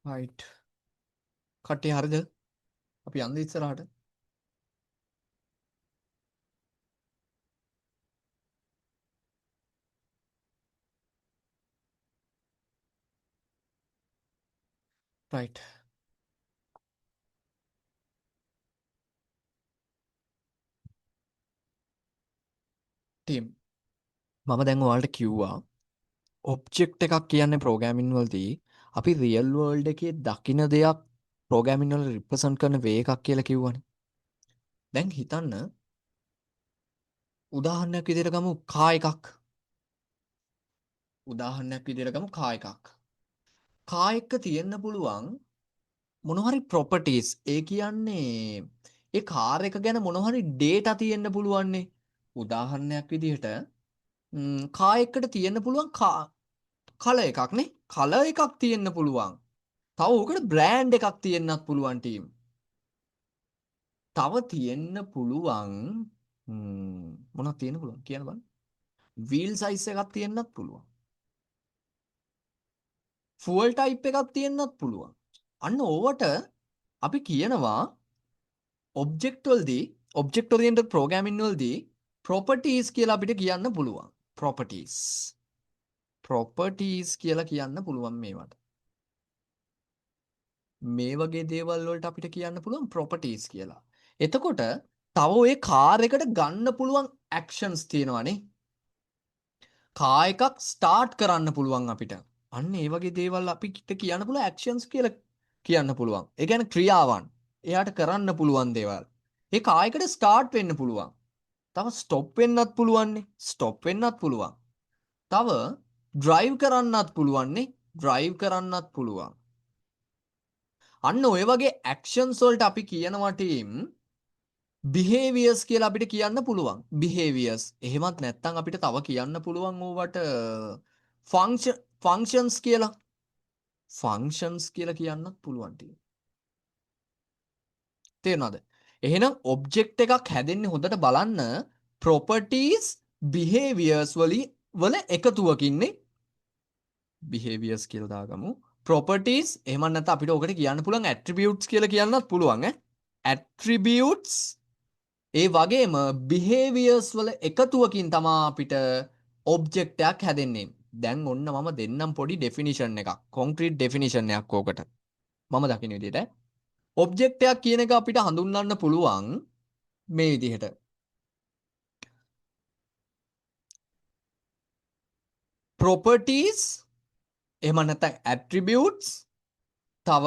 right. කට්ටිය හරිද? අපි යන්න ඉස්සරහට. right. team මම දැන් ඔයාලට කිව්වා ඔබ්ජෙක්ට් එකක් කියන්නේ ප්‍රෝග්‍රෑමින් වලදී අපි රියල් වර්ල්ඩ් එකේ දකින දෙයක් ප්‍රෝග්‍රෑමින් වල රිප්‍රසන්ට් කරන වේ එකක් කියලා කිව්වනේ. දැන් හිතන්න උදාහරණයක් විදිහට ගමු කා එකක්. උදාහරණයක් විදිහට ගමු කා එකක්. කා එක තියෙන්න පුළුවන් මොන හරි ප්‍රොපර්ටිස්. ඒ කියන්නේ ඒ කාර් එක ගැන මොන හරි ඩේටා තියෙන්න පුළුවන්නේ. උදාහරණයක් විදිහට කා එකට තියෙන්න පුළුවන් කල එකක් නේ. කල එකක් තියෙන්න පුළුවන්. තව ඕකට බ්‍රෑන්ඩ් එකක් තියෙන්නත් පුළුවන් ටීම්. තව තියෙන්න පුළුවන් මොනවද තියෙන්න පුළුවන් කියන්න බලන්න. වීල් සයිස් එකක් තියෙන්නත් පුළුවන්. ෆුවල් ටයිප් එකක් තියෙන්නත් පුළුවන්. අන්න ඕවට අපි කියනවා ඔබ්ජෙක්ට් වලදී ඔබ්ජෙක්ට් ඔරියන්ටඩ් ප්‍රෝග්‍රෑමින් වලදී ප්‍රොපර්ටිස් කියලා අපිට කියන්න පුළුවන්. ප්‍රොපර්ටිස් කියලා කියන්න පුළුවන් මේවට. මේ වගේ දේවල් වලට අපිට කියන්න පුළුවන් ප්‍රොපර්ටිස් කියලා. එතකොට තව ඔය කාර් එකට ගන්න පුළුවන් ඇක්ෂන්ස් තියෙනවානේ. කා එකක් ස්ටාර්ට් කරන්න පුළුවන් අපිට. අන්න ඒ වගේ දේවල් අපිට කියන්න පුළුවන් ඇක්ෂන්ස් කියලා කියන්න පුළුවන්. ඒ කියන්නේ ක්‍රියාවන්. එයාට කරන්න පුළුවන් දේවල්. ඒ කා එකට ස්ටාර්ට් වෙන්න පුළුවන්. තව ස්ටොප් වෙන්නත් පුළුවන්නේ. ස්ටොප් වෙන්නත් පුළුවන්. තව ඩ්‍රයිව් කරන්නත් පුළුවන්නේ. ඩ්‍රයිව් කරන්නත් පුළුවන්. අන්න ඔය වගේ ඇක්ෂන්ස් වලට අපි කියනවා ටීම් බිහේවියර්ස් කියලා අපිට කියන්න පුළුවන්. බිහේවියර්ස්. එහෙමත් නැත්නම් අපිට තව කියන්න පුළුවන් ඕවට ෆන්ක්ෂන්ස් කියලා. ෆන්ක්ෂන්ස් කියලා කියන්නත් පුළුවන් ටීම්. තේරෙනවද? එහෙනම් ඔබ්ජෙක්ට් එකක් හැදෙන්නේ හොඳට බලන්න properties behaviors වල එකතුවකින්නේ. behaviors කියලා දාගමු. properties එහෙම නැත්නම් අපිට ඔකට කියන්න පුළුවන් attributes කියලා කියන්නත් පුළුවන් ඈ. attributes ඒ වගේම behaviors වල එකතුවකින් තමා අපිට ඔබ්ජෙක්ට් එකක් හැදෙන්නේ. දැන් ඔන්න මම දෙන්නම් පොඩි definition එකක්. concrete definition එකක් ඕකට. මම දකින්න විදිහට ඔබ්ජෙක්ට් එකක් කියන එක අපිට හඳුන්වන්න පුළුවන් මේ විදිහට. properties එහෙම නැත්නම් attributes තව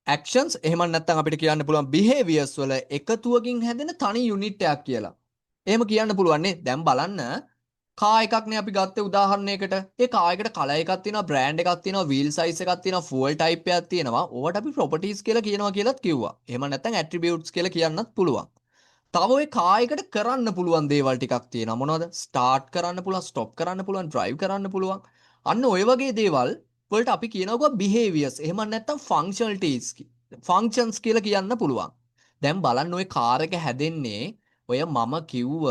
actions එහෙම නැත්නම් අපිට කියන්න පුළුවන් behaviors වල එකතුවකින් හැදෙන තනි යුනිට් එකක් කියලා. එහෙම කියන්න පුළුවන් නේ. දැන් බලන්න කා එකක්නේ අපි ගත්තේ උදාහරණයකට. ඒ කා එකට කලර් එකක් තියෙනවා, බ්‍රෑන්ඩ් එකක් තියෙනවා, වීල් සයිස් එකක් තියෙනවා, ෆුවල් ටයිප් එකක් තියෙනවා. ඕවට අපි properties කියලා කියනවා කියලාත් කිව්වා. එහෙම නැත්නම් attributes කියලා කියන්නත් පුළුවන්. තව ඔය කා එකට කරන්න පුළුවන් දේවල් ටිකක් තියෙනවා. මොනවද? ස්ටාර්ට් කරන්න පුළුවන්, ස්ටොප් කරන්න පුළුවන්, ඩ්‍රයිව් කරන්න පුළුවන්. අන්න ඔය වගේ දේවල් වලට අපි කියනවා behaviors. එහෙම නැත්නම් functionalities functions කියලා කියන්න පුළුවන්. දැන් බලන්න ඔය කාර් එක හැදෙන්නේ ඔය මම කිව්ව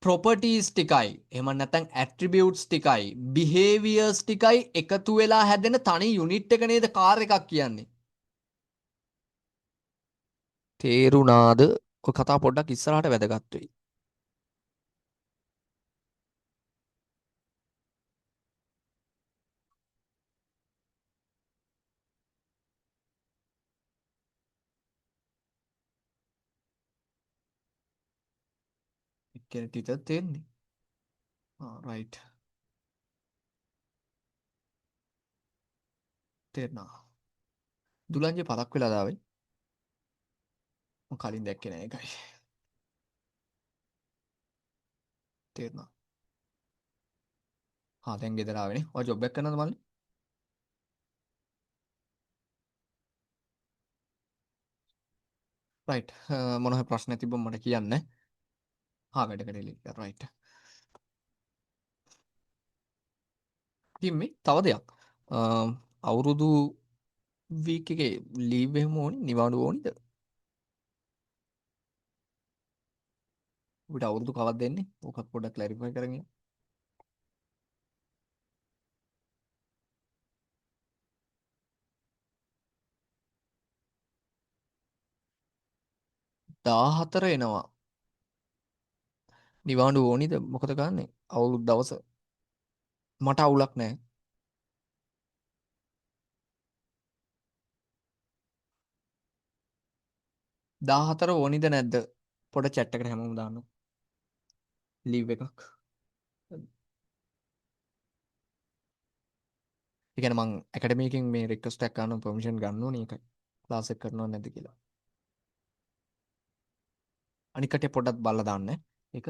properties ටිකයි එහෙම නැත්නම් attributes ටිකයි behaviors ටිකයි එකතු වෙලා හැදෙන තනි යුනිට් එක නේද කාර් එකක් කියන්නේ. තේරුණාද? ඔය කතාව පොඩ්ඩක් ඉස්සරහට වැදගත් වෙයි. එක්කෙනෙක් ටිකක් තේරෙන්නේ. රයිට්. තේරුණා. දුලංජේ පතක් වෙලා දාවේ. මම කලින් දැක්කේ නෑ ඒකයි. තේරුණා. දැන් ගෙදර ආවේනේ. ඔය ජොබ් එක කරනවද මල්ලි? රයිට්. මොන හරි ප්‍රශ්න තිබ්බම මට කියන්න. වැඩකට එළියට ගියා. රයිට්. ඉතින් මේ තව දෙයක්. අවුරුදු වීක් එකේ ලීව් එහෙම ඕනි නිවාඩු ඕනිද? අපිට අවුරුදු කවක්ද දෙන්නේ? ඕකත් පොඩ්ඩක් ක්ලැරිෆයි කරගන්න. 14 එනවා. නිවාඩු ඕනිද? මොකද ගන්නෙ? අවුරුදු දවස. මට අවුලක් නැහැ. 14 ඕනිද නැද්ද? පොඩ chat එකට හැමෝම දාන්න. ලීව් එකක්. ඒ කියන්නේ මං ඇකඩමි එකෙන් මේ රික්වෙස්ට් එකක් ගන්න පර්මිෂන් ගන්න ඕනේ ඒකයි. ක්ලාස් එක කරනව නැද්ද කියලා. අනික කටේ පොඩ්ඩක් බලලා දාන්න. ඒක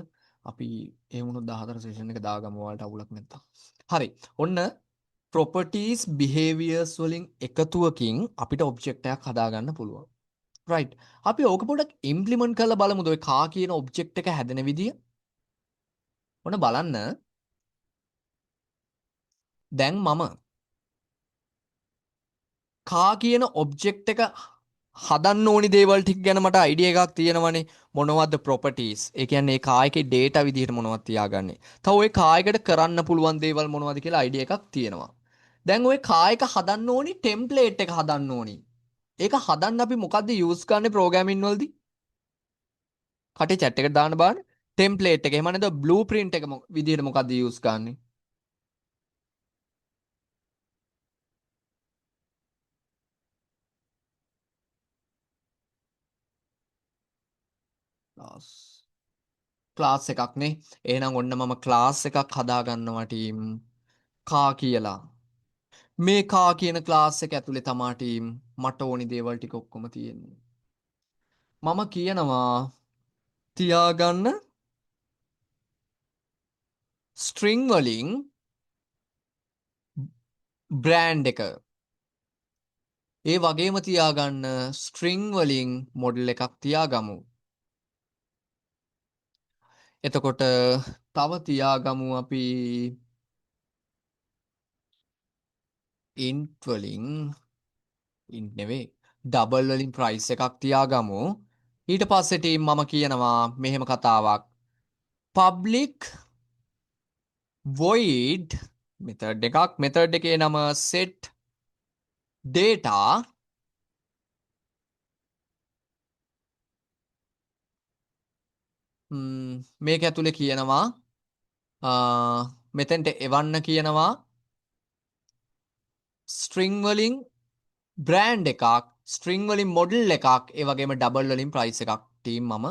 අපි එහෙම වුණොත් 14 සෙෂන් එක දාගමු ඔයාලට අවුලක් නැත්තම්. හරි. ඔන්න properties behaviors වලින් එකතුවකින් අපිට ඔබ්ජෙක්ට් එකක් හදාගන්න පුළුවන්. right. අපි ඕක පොඩ්ඩක් ඉම්ප්ලිමන්ට් කරලා බලමුද ඔය කා කියන ඔබ්ජෙක්ට් එක හැදෙන විදිය. ඔන්න බලන්න. දැන් මම කා කියන ඔබ්ජෙක්ට් එක හදන්න ඕනි දේවල් ටික ගැන මට අයිඩියා එකක් තියෙනවනේ. මොනවද properties? ඒ කියන්නේ ඒ කා එකේ data විදිහට මොනවද තියාගන්නේ. තව ওই කා එකට කරන්න පුළුවන් දේවල් මොනවද කියලා අයිඩියා එකක් තියෙනවා. දැන් ওই කා එක හදන්න ඕනි ටෙම්ප්ලේට් එක හදන්න ඕනි. ඒක හදන්න අපි මොකද්ද යූස් කරන්නේ ප්‍රෝග්‍රෑමින් වලදී? කටේ chat එකට දාන්න බලන්න. ටෙම්ප්ලේට් එක. එහෙම නැත්නම් බ්ලූප්‍රින්ට් එක විදිහට මොකද්ද යූස් කරන්නේ? ක්ලාස් එකක් නේ. එහෙනම් ඔන්න මම ක්ලාස් එකක් හදාගන්නවා ටීම් කා කියලා. මේ කා කියන ක්ලාස් එක ඇතුලේ තමා ටීම් මට ඕනි දේවල් ටික ඔක්කොම තියෙන්නේ. මම කියනවා තියාගන්න ස්ට්‍රිං වලින් බ්‍රෑන්ඩ් එක. ඒ වගේම තියාගන්න ස්ට්‍රිං වලින් මොඩල් එකක් තියාගමු. එතකොට තව තියාගමු අපි ඉන්ට් වලින් ඉන්ට් නෙවෙයි ඩබල් වලින් ප්‍රයිස් එකක් තියාගමු. ඊට පස්සේ ටීම් මම කියනවා මෙහෙම කතාවක්. public void method එකක් method එකේ නම set data මේක ඇතුලේ කියනවා මෙතෙන්ට එවන්න කියනවා string වලින් brand එකක් string වලින් model එකක් ඒ වගේම double වලින් price එකක් ටීම් මම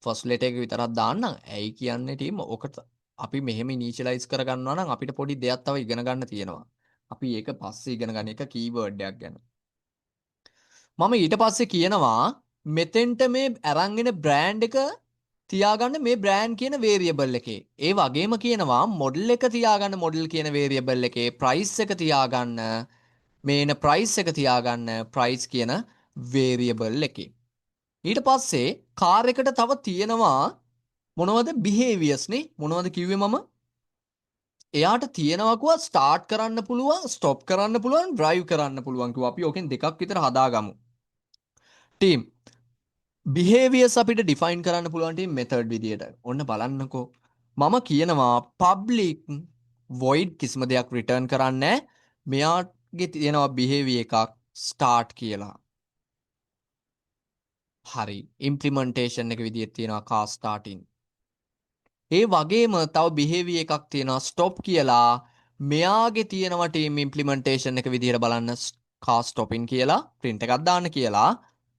first letter එක විතරක් දාන්නම්. ඇයි කියන්නේ ටීම් ඔකට අපි මෙහෙම initialize කරගන්නවා නම් අපිට පොඩි දෙයක් තව ඉගෙන ගන්න තියෙනවා. අපි ඒක පස්සේ ඉගෙන ගන්න එක keyword එකක් ගැන. මම ඊට පස්සේ කියනවා මෙතෙන්ට මේ අරන් එන brand එක තියාගන්න මේ brand කියන variable එකේ. ඒ වගේම කියනවා model එක තියාගන්න model කියන variable එකේ price එක තියාගන්න මේන price එක තියාගන්න price කියන variable එකේ. ඊට පස්සේ කාර් එකට තව තියෙනවා මොනවද behaviors නේ මොනවද කිව්වේ මම එයාට තියෙනවා කිව්වා start කරන්න පුළුවන් stop කරන්න පුළුවන් drive කරන්න පුළුවන් කිව්වා අපි ඕකෙන් දෙකක් විතර හදාගමු team behaviors අපිට define කරන්න පුළුවන් team method විදියට ඔන්න බලන්නකෝ මම කියනවා public void කිසිම දෙයක් return කරන්නේ මෙයාගේ තියෙනවා behavior එකක් start කියලා හරි implementation එක විදියට තියෙනවා car starting ඒ වගේම තව behavior එකක් තියෙනවා stop කියලා මෙයාගේ තියෙනවා team implementation එක විදිහට බලන්න car stopping කියලා print එකක් දාන්න කියලා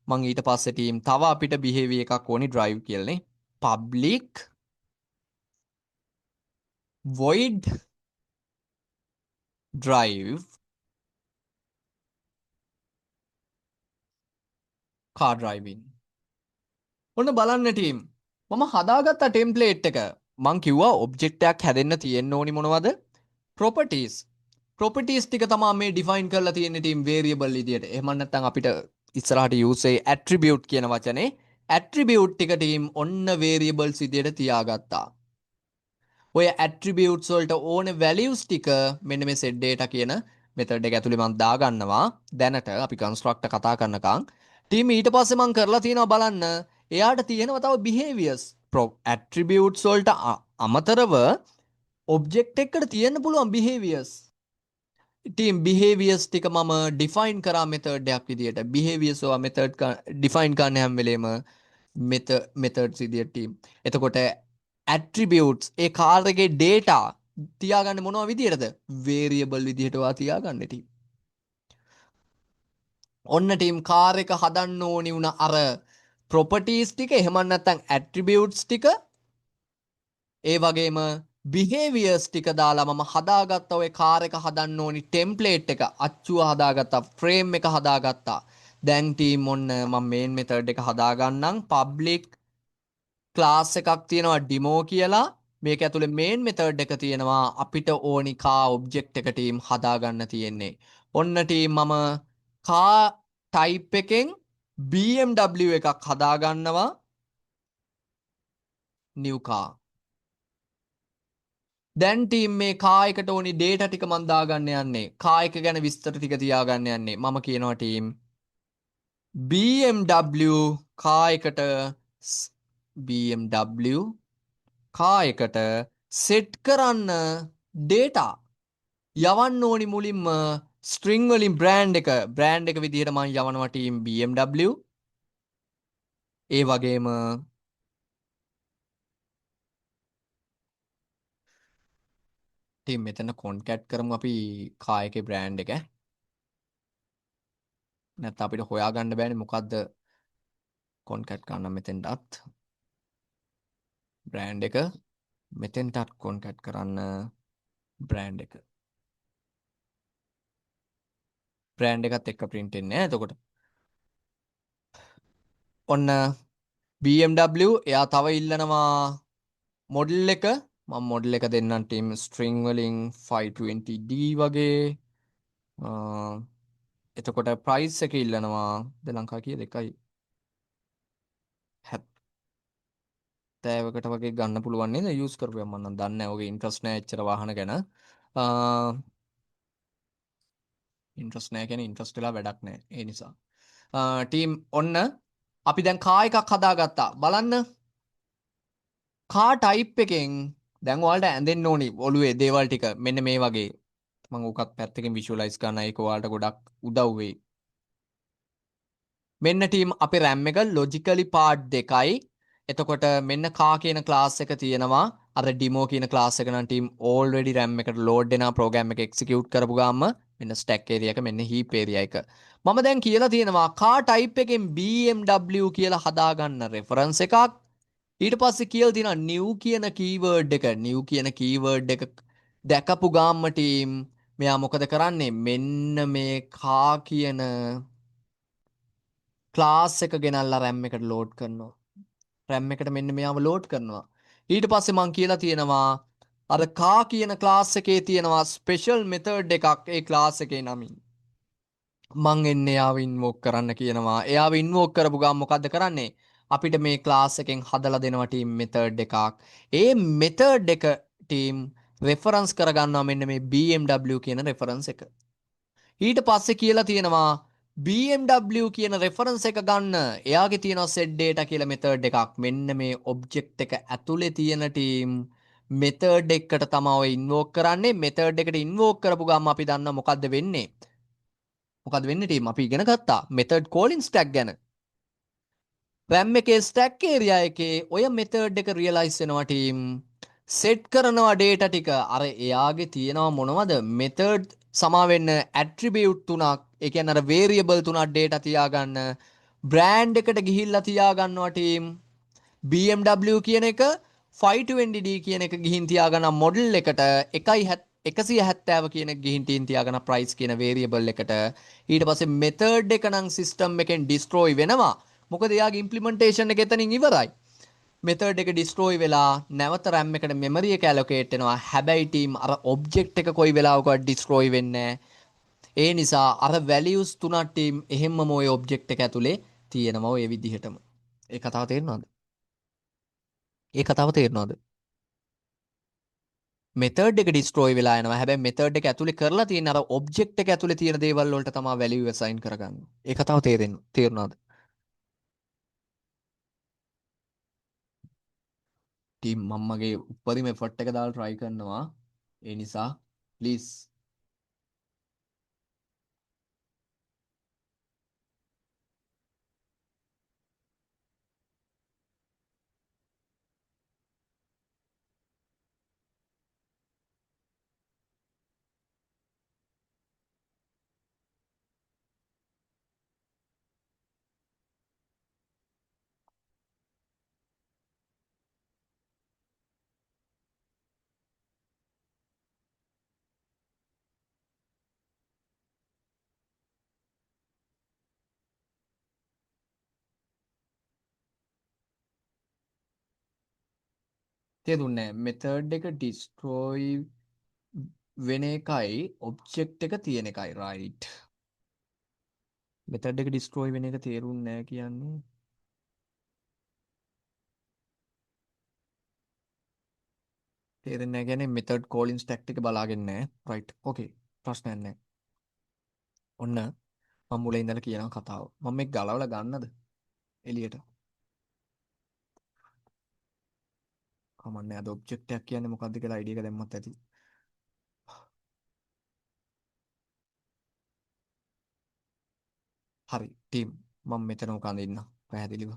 මං ඊට පස්සේ team තව අපිට behavior එකක් ඕනි drive කියලානේ public void drive car driving ඔන්න බලන්න team මම හදාගත්ත ටෙම්ප්ලේට් එක මං කිව්වා ඔබ්ජෙක්ට් එකක් හැදෙන්න තියෙන්න ඕනි මොනවද properties properties ටික තමයි මේ define කරලා තියෙන්නේ team variable විදියට. එහෙම නැත්නම් අපිට ඉස්සරහට use ඒ attribute කියන වචනේ attribute ටික team ඔන්න variables විදියට තියාගත්තා. ඔය attributes වලට ඕනේ values ටික මෙන්න මේ set data කියන method එක ඇතුලේ මම දාගන්නවා. දැනට අපි constructor කතා කරනකම් team ඊට පස්සේ මම කරලා තියෙනවා බලන්න. එයාට තියෙනවා තව behaviors attributes වලට අමතරව ඔබ්ජෙක්ට් එකකට තියෙන්න පුළුවන් behaviors. ඉතින් behaviors ටික මම define කරා method එකක් විදියට. behaviors ඔය method define කරන්න හැම වෙලේම methods විදියට team. එතකොට attributes ඒ කාර් එකේ data තියාගන්නේ මොනවා විදියටද? variable විදියට ඔයා තියාගන්න team. ඔන්න team කාර් එක හදන්න ඕනි වුණ අර properties ටික එහෙම නැත්නම් attributes ටික ඒ වගේම behaviors ටික දාලා මම හදාගත්ත ඔය කාර් එක හදන්න ඕනි template එක අච්චුව හදාගත්තා frame එක හදාගත්තා. දැන් team ඔන්න මම main method එක හදාගන්නම් public class එකක් තියෙනවා demo කියලා. මේක ඇතුලේ main method එක තියෙනවා අපිට ඕනි car object එක team හදාගන්න තියෙන්නේ. ඔන්න team මම car type එකෙන් BMW එකක් හදාගන්නවා new car. දැන් ටීම් මේ කා එකට ඕනි ඩේටා ටික මන් දාගන්න යන්නේ. කා එක ගැන විස්තර ටික තියාගන්න යන්නේ. මම කියනවා ටීම් BMW කා එකට BMW කා එකට සෙට් කරන්න ඩේටා යවන්න ඕනි මුලින්ම ස්ට්‍රිං වලින් බ්‍රෑන්ඩ් එක විදිහට මම යවනවා ටීම් BMW. ඒ වගේම ටීම් මෙතන කොන්කැට් කරමු අපි කා එකේ බ්‍රෑන්ඩ් එක. නැත්නම් අපිට හොයාගන්න බෑනේ මොකද්ද කොන්කැට් කරන්න මෙතෙන්ටත් බ්‍රෑන්ඩ් එක මෙතෙන්ටත් කොන්කැට් කරන්න බ්‍රෑන්ඩ් එක බ්‍රෑන්ඩ් එකත් එක්ක print වෙන්නේ නැහැ එතකොට ඔන්න BMW එයා තව ඉල්ලනවා මොඩල් එක මම මොඩල් එක දෙන්නම් ටීම් ස්ට්‍රිං වලින් 520D වගේ එතකොට ප්‍රයිස් එක ඉල්ලනවා ද ලංකා කීයද 1.70කට වගේ ගන්න පුළුවන් නේද යූස් කරපුවා මම නම් දන්නේ නැහැ ඔගේ ඉන්ට්‍රස්ට් නැහැ එච්චර වාහන ගැන ඉන්ට්‍රස්ට් නැහැ කියන්නේ ඉන්ට්‍රස්ට් වෙලා වැඩක් නැහැ ඒ නිසා ටීම් ඔන්න අපි දැන් කා එකක් හදාගත්තා බලන්න කා ටයිප් එකෙන් දැන් ඔයාලට ඇඳෙන්න ඕනි ඔළුවේ දේවල් ටික මෙන්න මේ වගේ මම උකත් පැත්තකින් විෂුවලයිස් කරන එක ඔයාලට ගොඩක් උදව් වෙයි මෙන්න ටීම් අපේ RAM එක logically part දෙකයි එතකොට මෙන්න කා කියන ක්ලාස් එක තියෙනවා අර ඩිමෝ කියන ක්ලාස් එක නම් ටීම් already RAM එකට load වෙනා program එක execute කරපු ගාම මෙන්න stack area එක මෙන්න heap area එක මම දැන් කියලා තියෙනවා car type එකෙන් BMW කියලා හදාගන්න reference එකක් ඊට පස්සේ කියලා තියෙනවා new කියන keyword එක new කියන keyword එක දැකපු ගාම ටීම් මෙයා මොකද කරන්නේ මෙන්න මේ car කියන ක්ලාස් එක ගෙනල්ලා RAM එකට ලෝඩ් කරනවා. RAM එකට මෙන්න මෙයාම ලෝඩ් කරනවා. ඊට පස්සේ මං කියලා තියෙනවා අර කා කියන ක්ලාස් එකේ තියෙනවා ස්පෙෂල් මෙතඩ් එකක් ඒ ක්ලාස් එකේ නමින්. මං එන්නේ එයාව ඉන්වෝක් කරන්න කියනවා. එයාව ඉන්වෝක් කරපු ගමන් මොකද්ද කරන්නේ? අපිට මේ ක්ලාස් එකෙන් හදලා දෙනවා ටීම් මෙතඩ් එකක්. ඒ මෙතඩ් එක ටීම් රෙෆරන්ස් කරගන්නවා මෙන්න මේ BMW කියන රෙෆරන්ස් එක. ඊට පස්සේ කියලා තියෙනවා BMW කියන රෙෆරන්ස් එක ගන්න එයාගේ තියෙනවා set data කියලා method එකක් මෙන්න මේ object එක ඇතුලේ තියෙන team method එකකට තමයි ඔය invoke කරන්නේ method එකට invoke කරපු ගමන් අපි දන්නවා මොකද්ද වෙන්නේ team අපි ඉගෙන ගත්තා method calling stack ගැන RAM එකේ stack area එකේ ඔය method එක realize වෙනවා team set කරනවා data ටික අර එයාගේ තියෙනවා මොනවද method සමාවෙන්න attribute තුනක් ඒ කියන්නේ අර variable තුනක් data තියාගන්න brand එකට ගිහිල්ලා තියාගන්නවා team BMW කියන එක 520D කියන එක ගිහින් තියාගන්න model එකට 170 කියන එක ගිහින් තියාගන්න price කියන variable එකට ඊට පස්සේ method එක නම් system එකෙන් destroy වෙනවා මොකද එයාගේ implementation එක එතනින් ඉවරයි method එක destroy වෙලා නැවත RAM එකට memory එක allocate වෙනවා හැබැයි team අර object එක කොයි වෙලාවකවත් destroy වෙන්නේ ඒ නිසා අර values තුනක් team එහෙම්මම ওই object එක ඇතුලේ තියෙනවා ඔය විදිහටම ඒ කතාව තේරෙනවද method එක destroy වෙලා යනවා හැබැයි method එක ඇතුලේ කරලා තියෙන අර object එක ඇතුලේ තියෙන දේවල් වලට තමයි value assign කරගන්නේ ඒ කතාව තේරුණාද ටීම් මම මගේ උපරිම එෆර්ට් එක දාලා try කරනවා ඒ නිසා please තේරුන්නේ මෙතඩ් එක ඩිස්ට්‍රෝයි වෙන එකයි ඔබ්ජෙක්ට් එක තියෙන එකයි රයිට්. මෙතඩ් එක ඩිස්ට්‍රෝයි වෙන එක තේරුන්නේ නැහැ කියන්නේ. තේරෙන්නේ නැහැ කියන්නේ මෙතඩ් කෝලින් ස්ටැක් එක බලාගෙන නැහැ. රයිට්. ඕකේ. ප්‍රශ්නයක් නැහැ. ඔන්න මම මුලින් ඉඳලා කියන කතාව. මම මේක ගලවලා ගන්නද එළියට? කමන්නේ අද ඔබ්ජෙක්ට් එකක් කියන්නේ මොකද්ද කියලා අයිඩියා එක දැම්මත් ඇති. හරි. ටීම් මම මෙතන උකන් ඉන්න. පැහැදිලිව.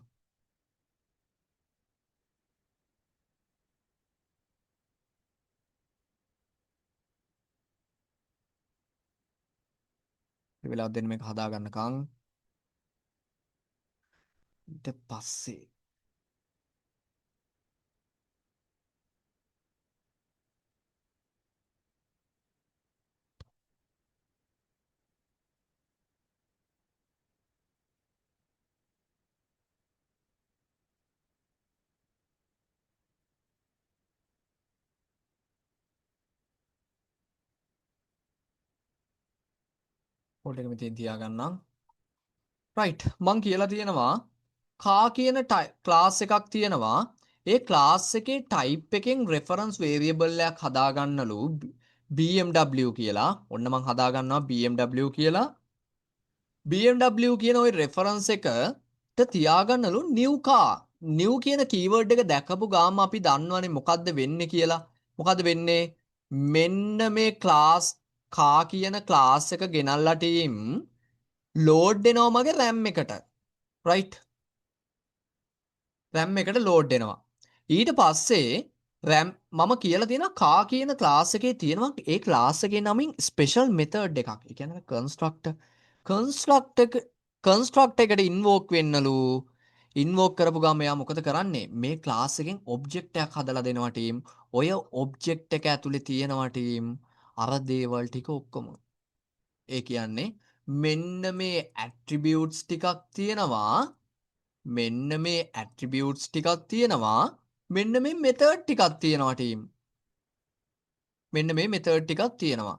මේ වෙලාවත් දෙන්න මේක හදා ගන්නකම් ඊට පස්සේ ෆෝල්ඩර් එක මෙතෙන් තියාගන්නම්. රයිට්. මං කියලා තියෙනවා කා කියන ක්ලාස් එකක් තියෙනවා. ඒ ක්ලාස් එකේ ටයිප් එකෙන් රෙෆරන්ස් වේරියබල් එකක් හදාගන්නලු BMW කියලා. ඔන්න මං හදාගන්නවා BMW කියලා. BMW කියන ওই රෙෆරන්ස් එකට තියාගන්නලු new car. new කියන කීවර්ඩ් එක දැකපු ගාම අපි දන්නවනේ මොකද්ද වෙන්නේ කියලා. මොකද්ද වෙන්නේ? මෙන්න මේ ක්ලාස් කා කියන ක්ලාස් එක ගෙනල්ලා ටීම් ලෝඩ් වෙනවා මගේ RAM එකට. රයිට්. RAM එකට ලෝඩ් වෙනවා. ඊට පස්සේ RAM මම කියලා තියෙනවා කා කියන ක්ලාස් එකේ තියෙනවා ඒ ක්ලාස් එකේ නමින් ස්පෙෂල් මෙතඩ් එකක්. ඒ කියන්නේ කන්ස්ට්‍රක්ටර්. කන්ස්ට්‍රක්ටර් එකට ඉන්වෝක් වෙන්නලු. ඉන්වෝක් කරපු ගාම එයා මොකද කරන්නේ? මේ ක්ලාස් එකෙන් ඔබ්ජෙක්ට් එකක් හදලා දෙනවා ටීම්. ඔය ඔබ්ජෙක්ට් එක ඇතුලේ තියෙනවා ටීම් අර දේවල් ටික ඔක්කොම. ඒ කියන්නේ මෙන්න මේ ඇට්‍රිබියුට්ස් ටිකක් තියෙනවා. මෙන්න මේ ඇට්‍රිබියුට්ස් ටිකක් තියෙනවා. මෙන්න මේ මෙතඩ් ටිකක් තියෙනවා ටීම්. මෙන්න මේ මෙතඩ් ටිකක් තියෙනවා.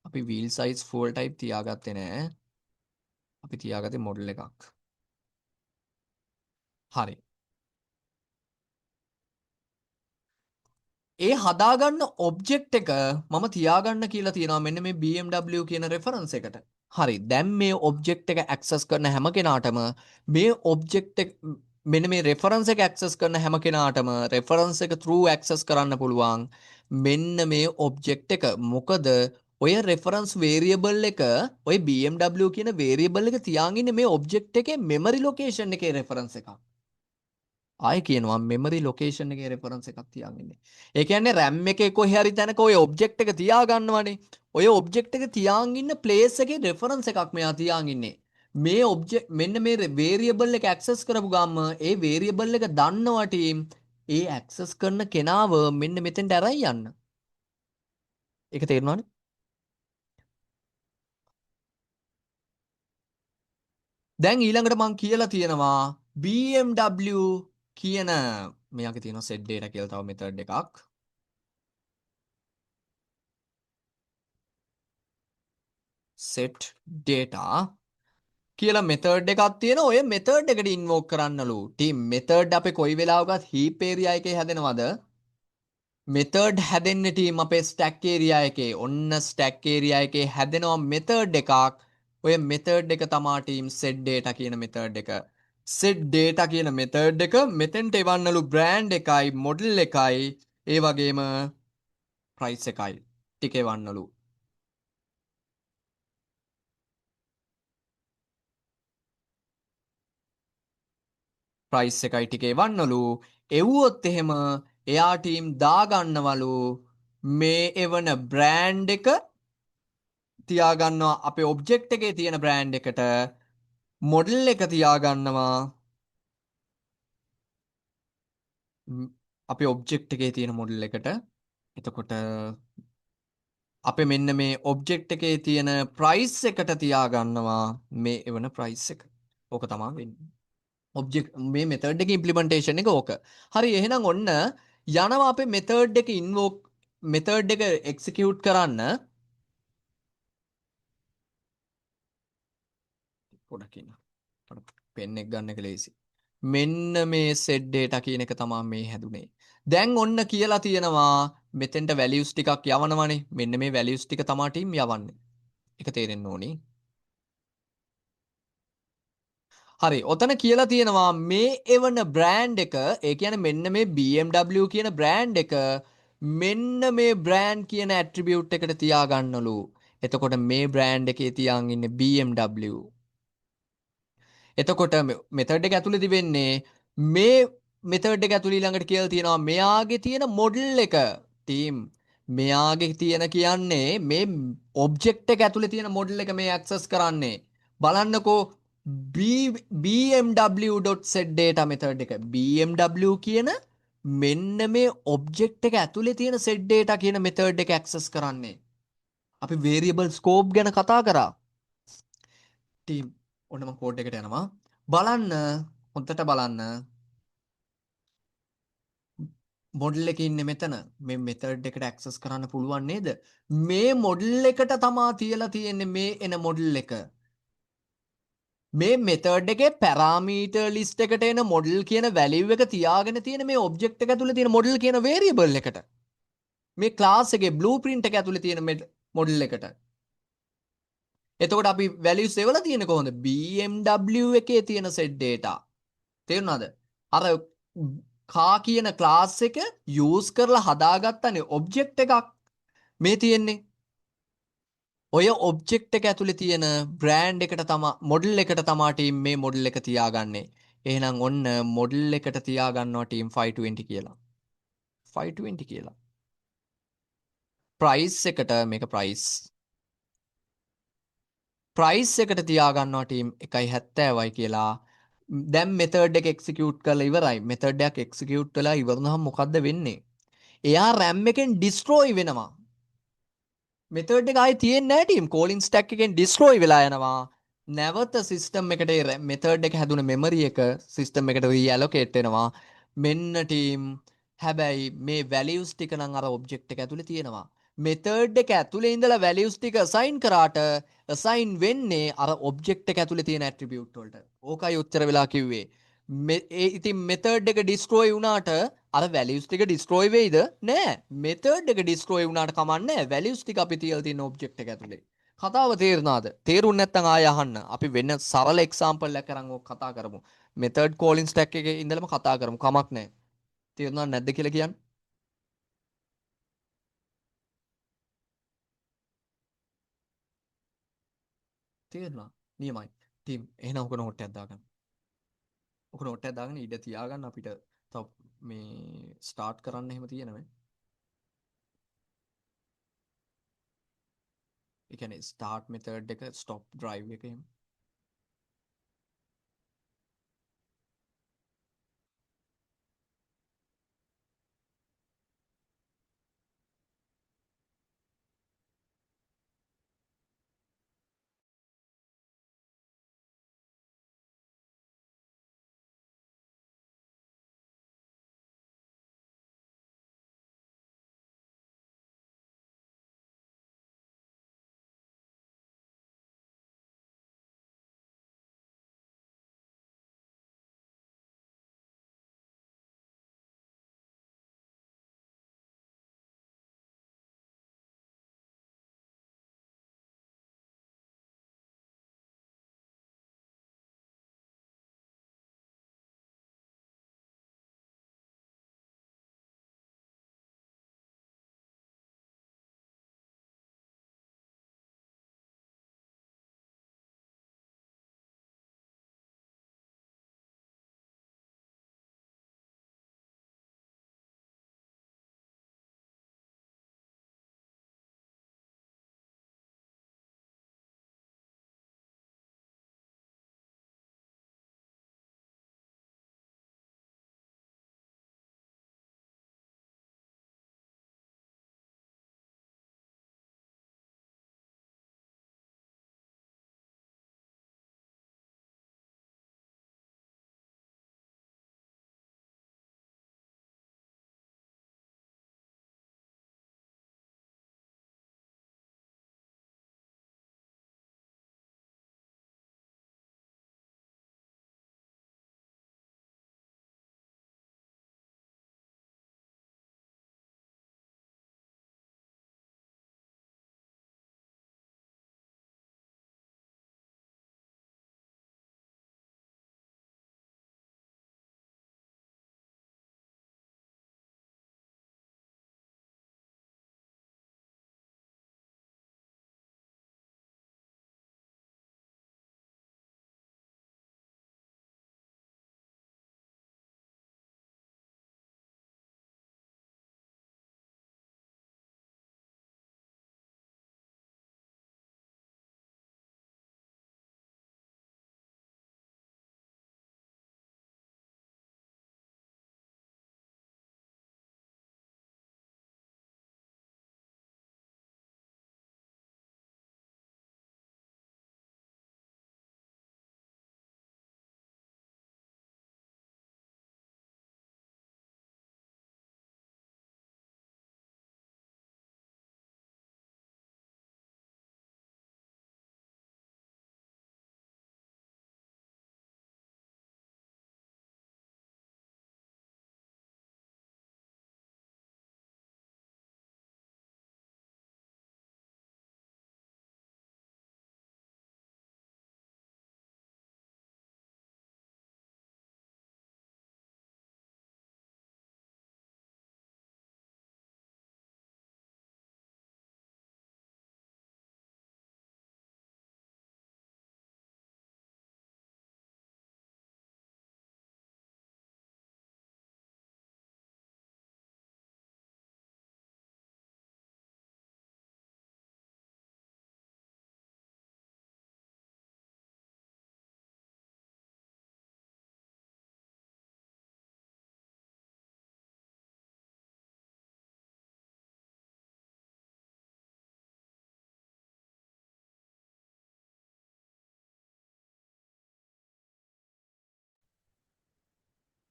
අපි wheel size full type තියාගත්තේ නෑ. අපි තියාගත්තේ මොඩල් එකක්. හරි. ඒ හදාගන්න ඔබ්ජෙක්ට් එක මම තියාගන්න කියලා තියෙනවා මෙන්න මේ BMW කියන රෙෆරන්ස් එකට. හරි. දැන් මේ ඔබ්ජෙක්ට් එක ඇක්සස් කරන හැම කෙනාටම මේ ඔබ්ජෙක්ට් එක මෙන්න මේ රෙෆරන්ස් එක ඇක්සස් කරන හැම කෙනාටම රෙෆරන්ස් එක through ඇක්සස් කරන්න පුළුවන්. මෙන්න මේ ඔබ්ජෙක්ට් එක. මොකද ඔය රෙෆරන්ස් වේරියබල් එක ඔය BMW කියන වේරියබල් එක තියාගෙන ඉන්නේ මේ ඔබ්ජෙක්ට් එකේ මෙමරි ලොකේෂන් එකේ රෙෆරන්ස් එකක්. ආයෙ කියනවා මෙමරි ලොකේෂන් එකේ රෙෆරන්ස් එකක් තියාගෙන ඉන්නේ. ඒ කියන්නේ RAM එකේ කොහේ හරි තැනක ඔය ඔබ්ජෙක්ට් එක තියාගන්නවනේ. ඔය ඔබ්ජෙක්ට් එක තියාගෙන ඉන්න ප්ලේස් එකේ රෙෆරන්ස් එකක් මෙයා තියාගෙන ඉන්නේ. මේ ඔබ්ජෙක්ට් මෙන්න මේ වේරියබල් එක ඇක්සස් කරපු ගාම ඒ වේරියබල් එක දන්නවා ටීම් ඒ ඇක්සස් කරන කෙනාව මෙන්න මෙතෙන්ට අරන් යන්න. ඒක තේරෙනවනේ? දැන් ඊළඟට මං කියලා තියෙනවා BMW කියන මෙයාගේ තියෙනවා set data කියලා තව මෙතඩ් එකක්. set data කියලා මෙතඩ් එකක් තියෙන ඔය මෙතඩ් එකට ඉන්වෝක් කරන්නලු. ටීම් මෙතඩ් අපේ කොයි වෙලාවකත් heap area එකේ හැදෙනවද? මෙතඩ් හැදෙන්නේ ටීම් අපේ stack area එකේ. ඔන්න stack area එකේ හැදෙනවා මෙතඩ් එකක්. ඔය මෙතඩ් එක තමා ටීම් set data කියන මෙතඩ් එක. set data කියන මෙතඩ් එක මෙතෙන්ට එවන්නලු brand එකයි model එකයි ඒ වගේම price එකයි ටික එවන්නලු. ප්‍රයිස් එකයි ටික එවන්නලු. එව්වොත් එහෙම එයා ටීම් දාගන්නවලු මේ එවන බ්‍රෑන්ඩ් එක තියාගන්නවා අපේ ඔබ්ජෙක්ට් එකේ තියෙන බ්‍රෑන්ඩ් එකට මොඩල් එක තියාගන්නවා අපේ ඔබ්ජෙක්ට් එකේ තියෙන මොඩල් එකට. එතකොට අපේ මෙන්න මේ ඔබ්ජෙක්ට් එකේ තියෙන ප්‍රයිස් එකට තියාගන්නවා මේ එවන ප්‍රයිස් එක. ඕක තමයි වෙන්නේ. ඔබ්ජෙක්ට් මේ මෙතඩ් එකේ ඉම්ප්ලිමන්ටේෂන් එක ඕක. හරි එහෙනම් ඔන්න යනවා අපේ මෙතඩ් එක ඉන්වෝක් මෙතඩ් එක එක්සිකියුට් කරන්න පොඩකින්න පෙන් එක් ගන්න එක ලේසි. මෙන්න මේ සෙට් ඩේටා කියන එක තමා මේ හැදුනේ. දැන් ඔන්න කියලා තියෙනවා මෙතෙන්ට වැලියුස් ටිකක් යවනවනේ. මෙන්න මේ වැලියුස් ටික තමා ටීම් යවන්නේ. ඒක තේරෙන්න ඕනි. හරි ඔතන කියලා තියෙනවා මේ එවන බ්‍රෑන්ඩ් එක ඒ කියන්නේ මෙන්න මේ BMW කියන බ්‍රෑන්ඩ් එක මෙන්න මේ බ්‍රෑන්ඩ් කියන ඇට්‍රිබියුට් එකට තියාගන්නලු. එතකොට මේ බ්‍රෑන්ඩ් එකේ තියාගෙන ඉන්නේ BMW. එතකොට මෙතඩ් එක ඇතුළේදී වෙන්නේ මේ මෙතඩ් එක ඇතුළේ ළඟට කියලා තියෙනවා මෙයාගේ තියෙන මොඩල් එක ටීම් මෙයාගේ තියෙන කියන්නේ මේ ඔබ්ජෙක්ට් එක ඇතුළේ තියෙන මොඩල් එක මේ ඇක්සස් කරන්නේ බලන්නකෝ bmw.set data method එක bmw කියන මෙන්න මේ ඔබ්ජෙක්ට් එක ඇතුළේ තියෙන set data කියන method එක ඇක්සස් කරන්නේ අපි variable scope ගැන කතා කරා ටීම් ඔන්නම කෝඩ් එකට යනවා බලන්න හොඳට බලන්න මොඩල් එක ඉන්නේ මෙතන මේ මෙතඩ් එකට ඇක්සස් කරන්න පුළුවන් නේද මේ මොඩල් එකට තමා තියලා තියෙන්නේ මේ එන මොඩල් එක මේ මෙතඩ් එකේ පැරාමීටර් ලිස්ට් එකට එන මොඩල් කියන වැලියු එක තියාගෙන තියෙන මේ ඔබ්ජෙක්ට් එක ඇතුලේ තියෙන මොඩල් කියන වේරියබල් එකට මේ ක්ලාස් එකේ බ්ලූප්‍රින්ට් එක ඇතුලේ තියෙන මොඩල් එකට එතකොට අපි වැලියුස් එවලා තියෙන්නේ කොහොමද BMW එකේ තියෙන set data තේරුණාද අර කා කියන ක්ලාස් එක යූස් කරලා හදාගත්තනේ ඔබ්ජෙක්ට් එකක් මේ තියෙන්නේ ඔය ඔබ්ජෙක්ට් එක ඇතුලේ තියෙන බ්‍රෑන්ඩ් එකට තමා මොඩල් එකට තමා ටීම් මේ මොඩල් එක තියාගන්නේ එහෙනම් ඔන්න මොඩල් එකට තියාගන්නවා ටීම් 520 කියලා 520 කියලා ප්‍රයිස් එකට මේක ප්‍රයිස් එකට තියාගන්නවා ටීම් 1.70යි කියලා දැන් මෙතඩ් එක එක්සිකියුට් කරලා ඉවරයි මෙතඩ් එකක් එක්සිකියුට් වෙලා ඉවරනහම මොකද්ද වෙන්නේ එයා RAM එකෙන් ඩිස්ට්‍රෝයි වෙනවා මෙතඩ් එක ආයේ තියෙන්නේ නැහැ ටීම් කෝලින් ස්ටැක් එකෙන් ඩිස්ට්‍රෝයි වෙලා යනවා නැවත සිස්ටම් එකට මෙතඩ් එක හැදුන මෙමරි එක සිස්ටම් එකට රීඇලොකේට් වෙනවා මෙන්න ටීම් හැබැයි මේ වැලියුස් ටික නම් අර ඔබ්ජෙක්ට් එක ඇතුලේ තියෙනවා මෙතඩ් එක ඇතුලේ ඉඳලා වැලියුස් ටික අසයින් කරාට අසයින් වෙන්නේ අර ඔබ්ජෙක්ට් එක ඇතුලේ තියෙන ඇට්‍රිබියුට් වලට ඕකයි උත්තර වෙලා කිව්වේ ඉතින් මෙතඩ් එක ඩිස්ට්‍රෝයි වුණාට අර වැලියුස් ටික ඩිස්ට්‍රෝයි වෙයිද නෑ මෙතඩ් එක ඩිස්ට්‍රෝයි වුණාට කමන්නේ වැලියුස් ටික අපි තියලා තියෙන ඔබ්ජෙක්ට් එක ඇතුලේ කතාව තේරුණාද තේරුන්නේ නැත්නම් ආය අහන්න අපි වෙන සරල එක්සැම්පල් එකක් අරන් ඕක කතා කරමු මෙතඩ් කෝලින් ස්ටැක් එකේ ඉඳලම කතා කරමු කමක් නැහැ තේරුණා නැද්ද කියලා කියන්න තේරුණා නියමයි ටීම් එහෙනම් ඔක නෝට් එකක් දාගන්න ඔක නෝට් එකක් දාගෙන ඉඩ තියාගන්න අපිට තව මේ ස්ටාර්ට් කරන්න එහෙම තියෙනවා ඒ කියන්නේ ස්ටාර්ට් මෙතඩ් එක ස්ටොප් ඩ්‍රයිව් එක එහෙම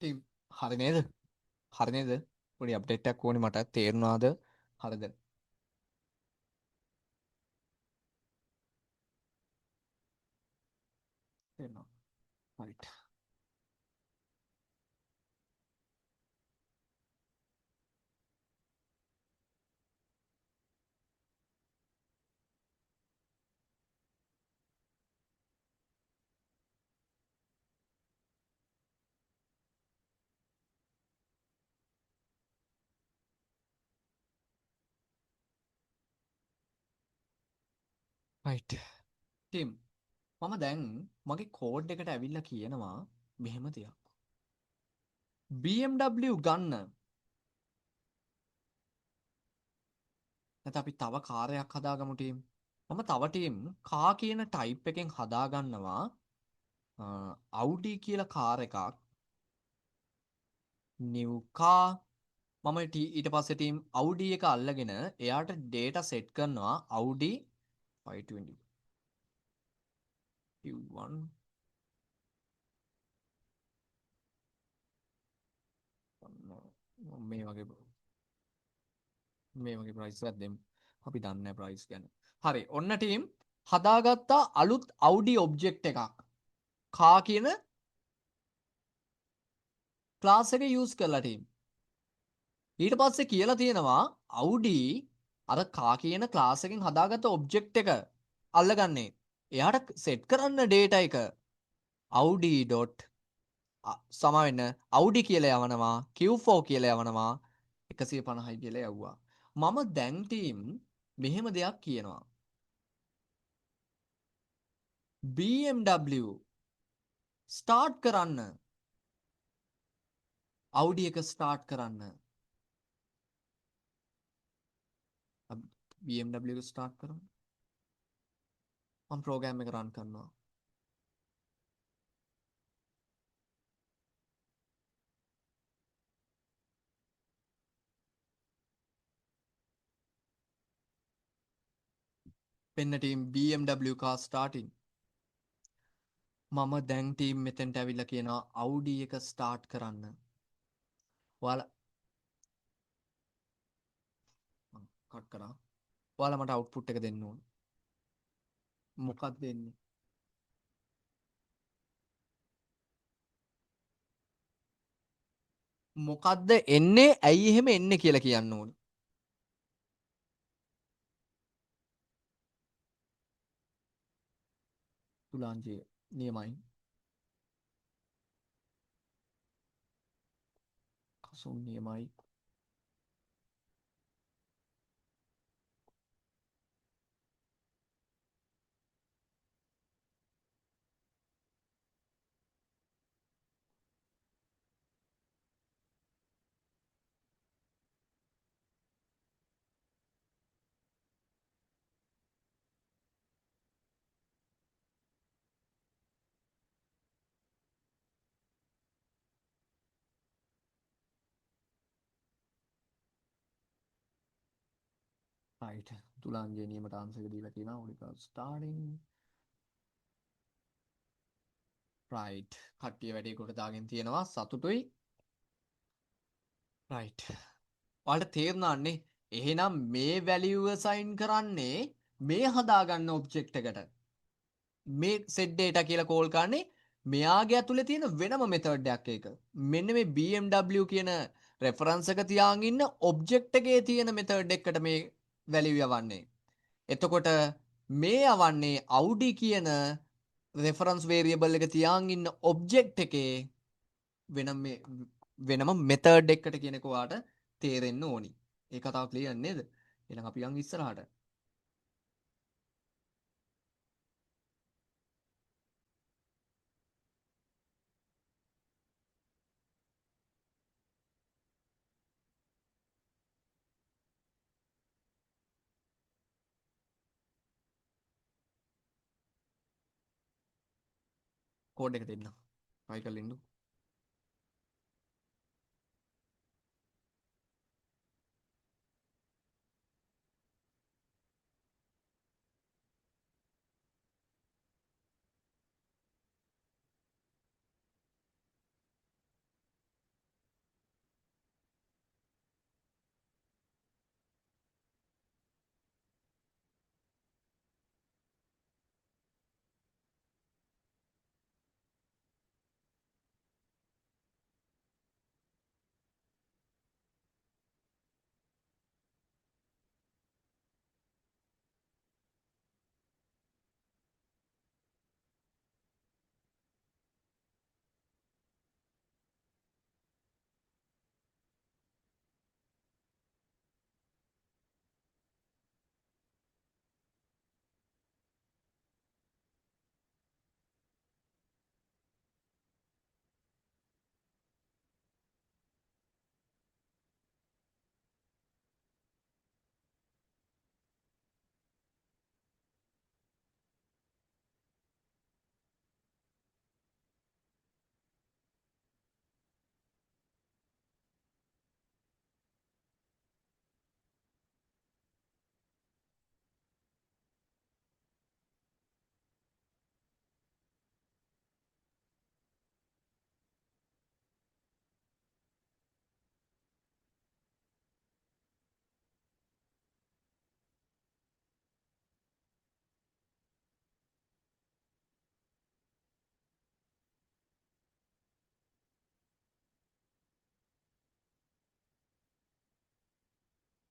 ටීම් හරි නේද? හරි නේද? පොඩි අප්ඩේට් එකක් ඕනේ මට. තේරුණාද? හරිද? තේරුණා. right. right. ටීම් මම දැන් මගේ කෝඩ් එකට ඇවිල්ලා කියනවා මෙහෙම දෙයක්. BMW ගන්න. නැත්නම් අපි තව කාර්යයක් හදාගමු ටීම්. මම තව ටීම් කා කියන ටයිප් එකෙන් හදාගන්නවා අවුඩි කියලා කාර් එකක් නිව් කා මම ඊට පස්සේ ටීම් අවුඩි එක අල්ලගෙන එයාට ඩේටා සෙට් කරනවා අවුඩි 520 Q1 මේ වගේ ප්‍රයිස් එකක් දෙමු. අපි දන්නේ නැහැ ප්‍රයිස් ගැන. හරි. ඔන්න ටීම් හදාගත්තා අලුත් අවුඩි ඔබ්ජෙක්ට් එකක්. කා කියන ක්ලාස් එක යූස් කරලා ටීම්. ඊට පස්සේ කියලා තියෙනවා අවුඩි අර කා කියන ක්ලාස් එකෙන් හදාගත්ත ඔබ්ජෙක්ට් එක අල්ලගන්නේ. එයාට සෙට් කරන්න ඩේටා එක Audi. සමවෙන්න Audi කියලා යවනවා Q4 කියලා යවනවා 150යි කියලා යවුවා. මම දැන් ටීම් මෙහෙම දෙයක් කියනවා. BMW ස්ටාර්ට් කරන්න. Audi එක ස්ටාර්ට් කරන්න. BMW එක ස්ටාර්ට් කරමු. මම ප්‍රෝග්‍රෑම් එක රන් කරනවා. පෙන්න ටීම් BMW කාර් ස්ටාර්ටින්. මම දැන් ටීම් මෙතෙන්ට ඇවිල්ලා කියනවා Audi එක ස්ටාර්ට් කරන්න. ඔයාලා කට් කරා. ඔයාලා මට අවුට්පුට් එක දෙන්න ඕන. මොකක්ද දෙන්නේ? මොකක්ද එන්නේ? ඇයි එහෙම එන්නේ කියලා කියන්න ඕන. තුලාංජය නියමයි. කසුන් නියමයි. රයිට්. තුලාංජය නියමට ආන්සර් එක දීලා තියෙනවා. ඔලිකා ස්ටාර්ටින්. රයිට්. කට්ටිය වැඩේ කොට දාගෙන තියෙනවා. සතුටුයි. රයිට්. ඔයාලට තේරුණානේ එහෙනම් මේ වැලියුව සයින් කරන්නේ මේ හදාගන්න ඔබ්ජෙක්ට් එකට. මේ set data කියලා කෝල් කරන්නේ මෙයාගේ ඇතුලේ තියෙන වෙනම මෙතඩ් එකක් ඒක. මෙන්න මේ BMW කියන රෙෆරන්ස් එක තියාගෙන ඉන්න ඔබ්ජෙක්ට් එකේ තියෙන මෙතඩ් එකට මේ වැලියු යවන්නේ. එතකොට මේ යවන්නේ Audi කියන රෙෆරන්ස් වේරියබල් එක තියාගෙන ඉන්න ඔබ්ජෙක්ට් එකේ වෙනම වෙනම මෙතඩ් එකකට කියනක ඔයාට තේරෙන්න ඕනි. ඒ කතාව ක්ලියර් නේද? එහෙනම් අපි යන් ඉස්සරහට. කෝඩ් එක දෙන්න. try කරලා ඉන්න.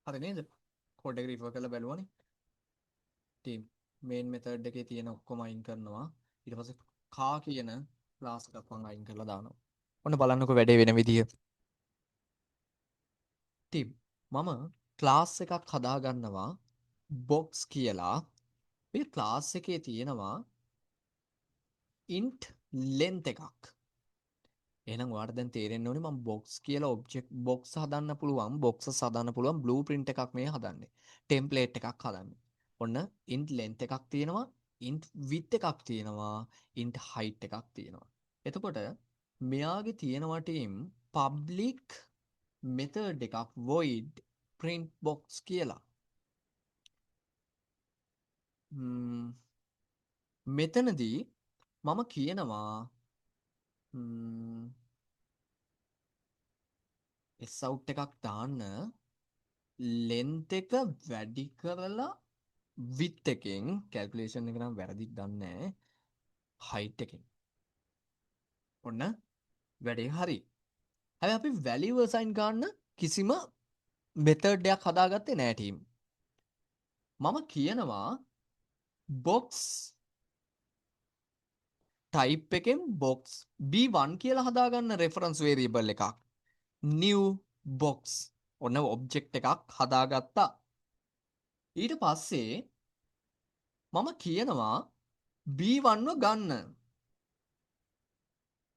හරි නේද? කෝඩ් එක රිෆර් කරලා බලුවානේ. ටීම් මේන් මෙතඩ් එකේ තියෙන ඔක්කොම අයින් කරනවා. ඊට පස්සේ කා කියන ක්ලාස් එකක් මම අයින් කරලා දානවා. ඔන්න බලන්නකෝ වැඩේ වෙන විදිය. ටීම් මම ක්ලාස් එකක් හදා ගන්නවා බොක්ස් කියලා. මේ ක්ලාස් එකේ තියෙනවා int length එකක්. එහෙනම් ඔයාලට දැන් තේරෙන්න ඕනේ මම box කියලා object box හදන්න පුළුවන් boxes හදන්න පුළුවන් blueprint එකක් මේ හදන්නේ. template එකක් හදන්නේ. ඔන්න int length එකක් තියෙනවා, int width එකක් තියෙනවා, int height එකක් තියෙනවා. එතකොට මෙයාගේ තියෙනවා team public method එකක් void print box කියලා. මෙතනදී මම කියනවා sout එකක් දාන්න length එක වැඩි කරලා width එකෙන් calculation එක නම් වැරදිද දන්නේ නැහැ height එකෙන් ඔන්න වැඩේ හරි හැබැයි අපි value assign ගන්න කිසිම method එකක් හදාගත්තේ නැහැ team මම කියනවා box type එකෙන් box b1 කියලා හදාගන්න reference variable එකක් new box ඔන්න object එකක් හදාගත්තා ඊට පස්සේ මම කියනවා B1ව ගන්න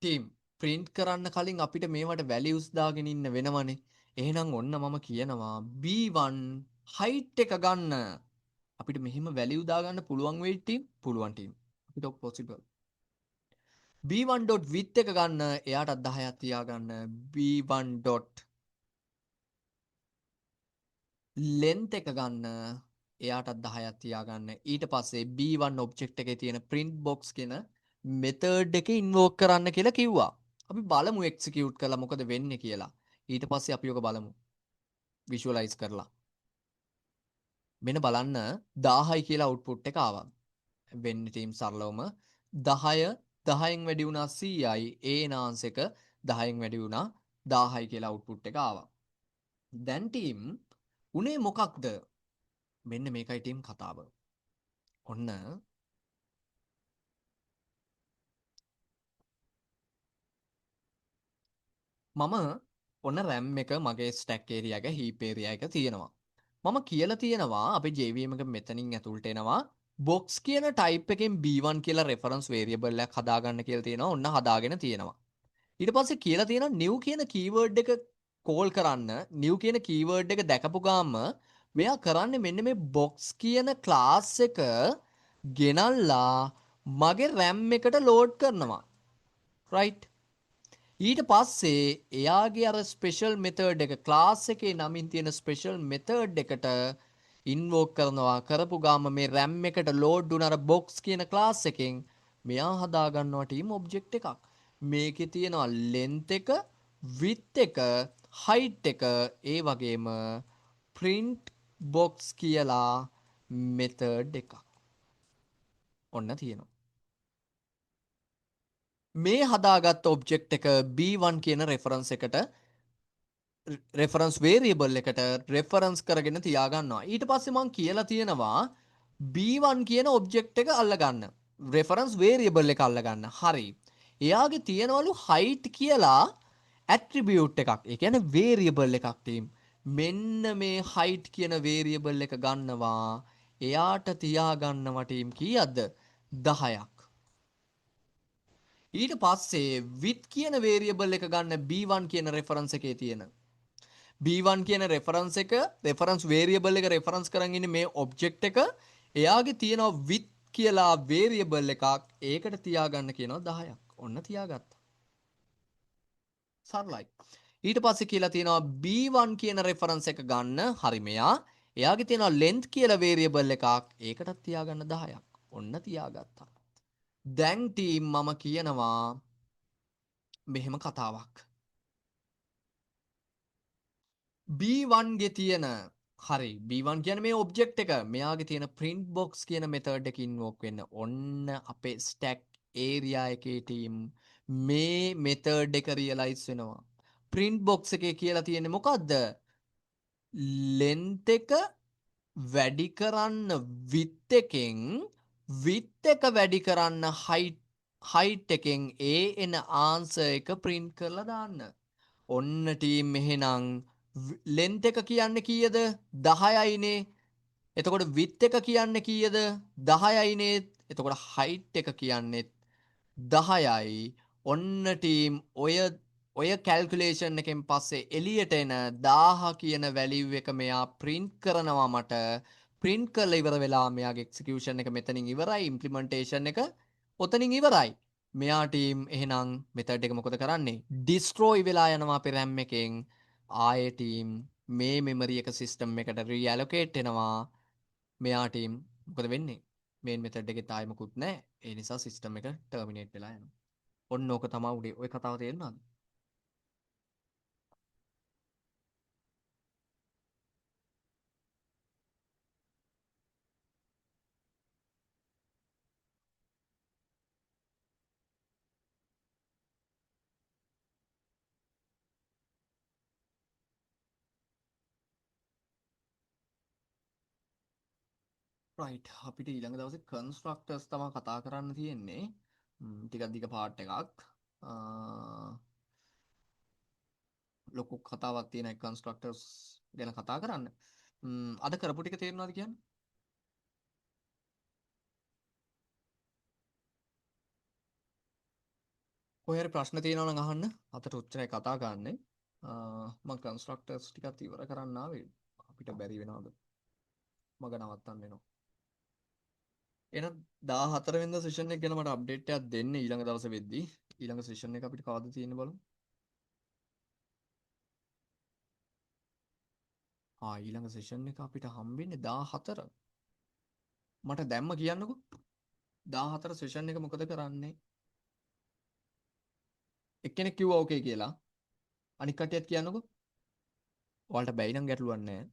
ටීම් print කරන්න කලින් අපිට මේවට values දාගෙන ඉන්න වෙනවනේ එහෙනම් ඔන්න මම කියනවා B1 height එක ගන්න අපිට මෙහෙම value දාගන්න පුළුවන් වෙයි ටීම් පුළුවන් ටීම් අපිට possible B1.width එක ගන්න එයාටත් 10ක් තියාගන්න B1.length එක ගන්න එයාටත් 10ක් තියාගන්න ඊට පස්සේ B1 object එකේ තියෙන print box කියන method එක invoke කරන්න කියලා කිව්වා. අපි බලමු execute කරලා මොකද වෙන්නේ කියලා. ඊට පස්සේ අපි ඔක බලමු. visualize කරලා. මෙන්න බලන්න 1000යි කියලා output එක ආවා. වෙන්නේ team සරලවම 10 10න් වැඩි වුණා 100යි ඒ නාන්ස් එක 10න් වැඩි වුණා 1000යි කියලා output එක ආවා. දැන් team උනේ මොකක්ද? මෙන්න මේකයි team කතාව. ඔන්න මම ඔන්න RAM එක මගේ stack area එක heap area එක තියෙනවා. මම කියලා තියෙනවා අපේ JVM එක මෙතනින් ඇතුළට එනවා box කියන type එකෙන් B1 කියලා reference variable එකක් හදාගන්න කියලා තියෙනවා. ඔන්න හදාගෙන තියෙනවා. ඊට පස්සේ කියලා තියෙනවා new කියන keyword එක call කරන්න new කියන keyword එක දැකපු ගාම මෙයා කරන්නේ මෙන්න මේ box කියන class එක ගෙනල්ලා මගේ RAM එකට load කරනවා. right ඊට පස්සේ එයාගේ අර ස්පෙෂල් මෙතඩ් එක ක්ලාස් එකේ නමින් තියෙන ස්පෙෂල් මෙතඩ් එකට ඉන්වෝක් කරනවා කරපු ගාම මේ RAM එකට ලෝඩ් වුණ අර box කියන ක්ලාස් එකෙන් මෙයා හදා ගන්නවා team object එකක් මේකේ තියෙනවා length එක width එක height එක ඒ වගේම print box කියලා මෙතඩ් එකක් ඔන්න තියෙනවා මේ හදාගත්ත ඔබ්ජෙක්ට් එක B1 කියන රෙෆරන්ස් එකට රෙෆරන්ස් වේරියබල් එකට රෙෆරන්ස් කරගෙන තියාගන්නවා ඊට පස්සේ මං කියලා තියෙනවා B1 කියන ඔබ්ජෙක්ට් එක අල්ලගන්න රෙෆරන්ස් වේරියබල් එක අල්ලගන්න හරි එයාගේ තියෙනවලු height කියලා ඇට්‍රිබියුට් එකක් ඒ කියන්නේ වේරියබල් එකක් ටීම් මෙන්න මේ height කියන වේරියබල් එක ගන්නවා එයාට තියාගන්නවා ටීම් කීයක්ද 10ක් ඊට පස්සේ width කියන variable එක ගන්න B1 කියන reference එකේ තියෙන B1 කියන reference එක reference variable එක reference කරන් ඉන්නේ මේ object එක එයාගේ තියෙනවා width කියලා variable එකක් ඒකට තියාගන්න කියනවා 10ක් ඔන්න තියාගත්තා සරලයි ඊට පස්සේ කියලා තියෙනවා B1 කියන reference එක ගන්න හරි මෙයා එයාගේ තියෙනවා length කියලා variable එකක් ඒකටත් තියාගන්න 10ක් ඔන්න තියාගත්තා දැන් ටීම් මම කියනවා මෙහෙම කතාවක් B1 ගේ තියෙන හරි B1 කියන මේ ඔබ්ජෙක්ට් එක මෙයාගේ තියෙන print box කියන method එක invoke වෙන්න ඔන්න අපේ stack area එකේ team මේ method එක realize වෙනවා print box එකේ කියලා තියෙන්නේ මොකද්ද ලෙන්ත් එක වැඩි කරන්න විත් එකෙන් විත් එක වැඩි කරන්න හයිට් එකෙන් ඒ එන ආන්සර් එක print කරලා දාන්න. ඔන්න ටීම් එහෙනම් ලෙන්ත් එක කියන්නේ කීයද? 10යිනේ. එතකොට විත් එක කියන්නේ කීයද? 10යිනේ. එතකොට හයිට් එක කියන්නේ 10යි. ඔන්න ටීම් ඔය කැල්කියුලේෂන් එකෙන් පස්සේ එළියට එන 1000 කියන වැලියු එක මෙයා print කරනවා මට. print කරලා ඉවර වෙලා මෙයාගේ එක්සිකියුෂන් එක මෙතනින් ඉවරයි. ඉම්ප්ලිමන්ටේෂන් එක ඔතනින් ඉවරයි. මෙයා ටීම් එහෙනම් මෙතඩ් එක මොකද කරන්නේ? ඩිස්ට්‍රෝයි වෙලා යනවා අපේ RAM එකෙන්. ආයේ ටීම් මේ මෙමරි එක සිස්ටම් එකට රීඇලොකේට් වෙනවා. මෙයා ටීම් මොකද වෙන්නේ? මේන් මෙතඩ් එකේ තායි මොකුත් නැහැ. ඒ නිසා සිස්ටම් එක ටර්මිනේට් වෙලා යනවා. ඔන්න ඕක තමයි උඩේ. ඔය කතාව තේරුණාද? රයිට්. අපිට ඊළඟ දවසේ කන්ස්ට්‍රක්ටර්ස් තමයි කතා කරන්න තියෙන්නේ. ටිකක් දිග පාර්ට් එකක්. ලොකු කතාවක් තියෙන කන්ස්ට්‍රක්ටර්ස් ගැන කතා කරන්න. අද කරපු ටික තේරුණාද කියන්නේ? කොහේ හරි ප්‍රශ්න තියෙනවා නම් අහන්න. අතට උච්චරයි කතා ගන්නෙ. මම කන්ස්ට්‍රක්ටර්ස් ටිකත් ඉවර කරන්න ආවේ. අපිට බැරි වෙනවද? මග නවත්තන්න වෙනවා. එහෙනම් 14 වෙනිදා සෙෂන් එක ගැන මට අප්ඩේට් එකක් දෙන්න ඊළඟ දවසේ වෙද්දී. ඊළඟ සෙෂන් එක අපිට කවද්ද තියෙන්නේ බලමු. ඊළඟ සෙෂන් එක අපිට හම්බෙන්නේ 14. මට දැම්ම කියන්නකෝ. 14 සෙෂන් එක මොකද කරන්නේ? එක්කෙනෙක් කිව්වා ඕකේ කියලා. අනික් කටියත් කියන්නකෝ. ඔයාලට බැයි නම් ගැටලුවක් නැහැ.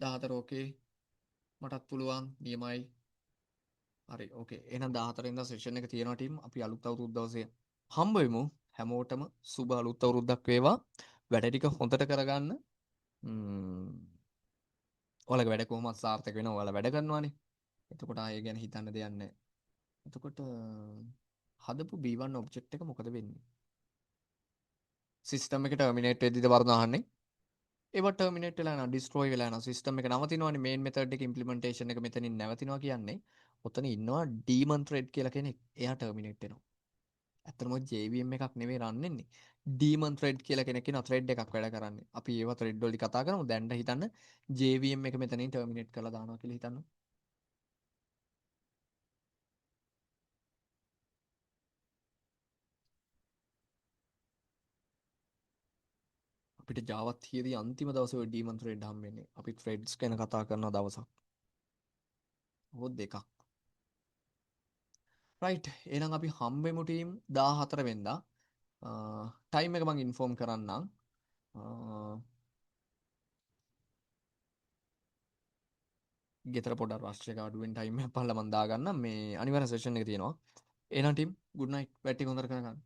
14 ඕකේ. මටත් පුළුවන් නියමයි. හරි ඕකේ. එහෙනම් 14 වෙනිදා සෙෂන් එක තියෙනවා ටීම්. අපි අලුත් අවුරුදු දවසේ හම්බ වෙමු. හැමෝටම සුබ අලුත් අවුරුද්දක් වේවා. වැඩ ටික හොඳට කරගන්න. ම්ම් ඔයාලගේ වැඩ කොහොමත් සාර්ථක වෙනවා. ඔයාලා වැඩ කරනවානේ. එතකොට ආයෙ ගැන හිතන්න දෙයක් නැහැ. එතකොට හදපු B1 ඔබ්ජෙක්ට් එක මොකද වෙන්නේ? සිස්ටම් එක ටර්මිනේට් වෙද්දිද වරද අහන්නේ? ඒව ටර්මිනේට් වෙලා යනවා, ඩිස්ට්‍රොයි වෙලා යනවා. සිස්ටම් එක නවතිනවානේ. මේන් මෙතඩ් එක ඉම්ප්ලිමන්ටේෂන් එක මෙතනින් නැවතිනවා කියන්නේ. ඔතන ඉන්නවා ඩීමන් ත්‍රෙඩ් කියලා කෙනෙක්. එයා ටර්මිනේට් වෙනවා. ඇත්තටම JVM එකක් නෙවෙයි රන් වෙන්නේ. ඩීමන් ත්‍රෙඩ් කියලා කෙනෙක් ඉන්නවා ත්‍රෙඩ් එකක් වැඩ කරන්නේ. අපි ඒව ත්‍රෙඩ් වලදී කතා කරමු. දැන්ට හිතන්න JVM එක මෙතනින් ටර්මිනේට් කරලා දානවා කියලා හිතන්න. අපිට Java theory අන්තිම දවසේ ඔය ඩීමන් ත්‍රෙඩ් හම්බෙන්නේ. අපි ත්‍රෙඩ්ස් ගැන කතා කරන දවසක්. ඕක දෙකක්. රයිට්. එහෙනම් අපි හම්බෙමු ටීම් 14 වෙනිදා. ටයිම් එක මම ඉන්ෆෝම් කරන්නම්. ගෙදර පොඩක් රෂ් එක අඩුවෙන් ටයිම් එකක් බලලා මම දාගන්නම්. මේ අනිවාර්ය සෙෂන් එක තියෙනවා. එහෙනම් ටීම් ගුඩ් නයිට්. වැටි හොඳට කරගන්න.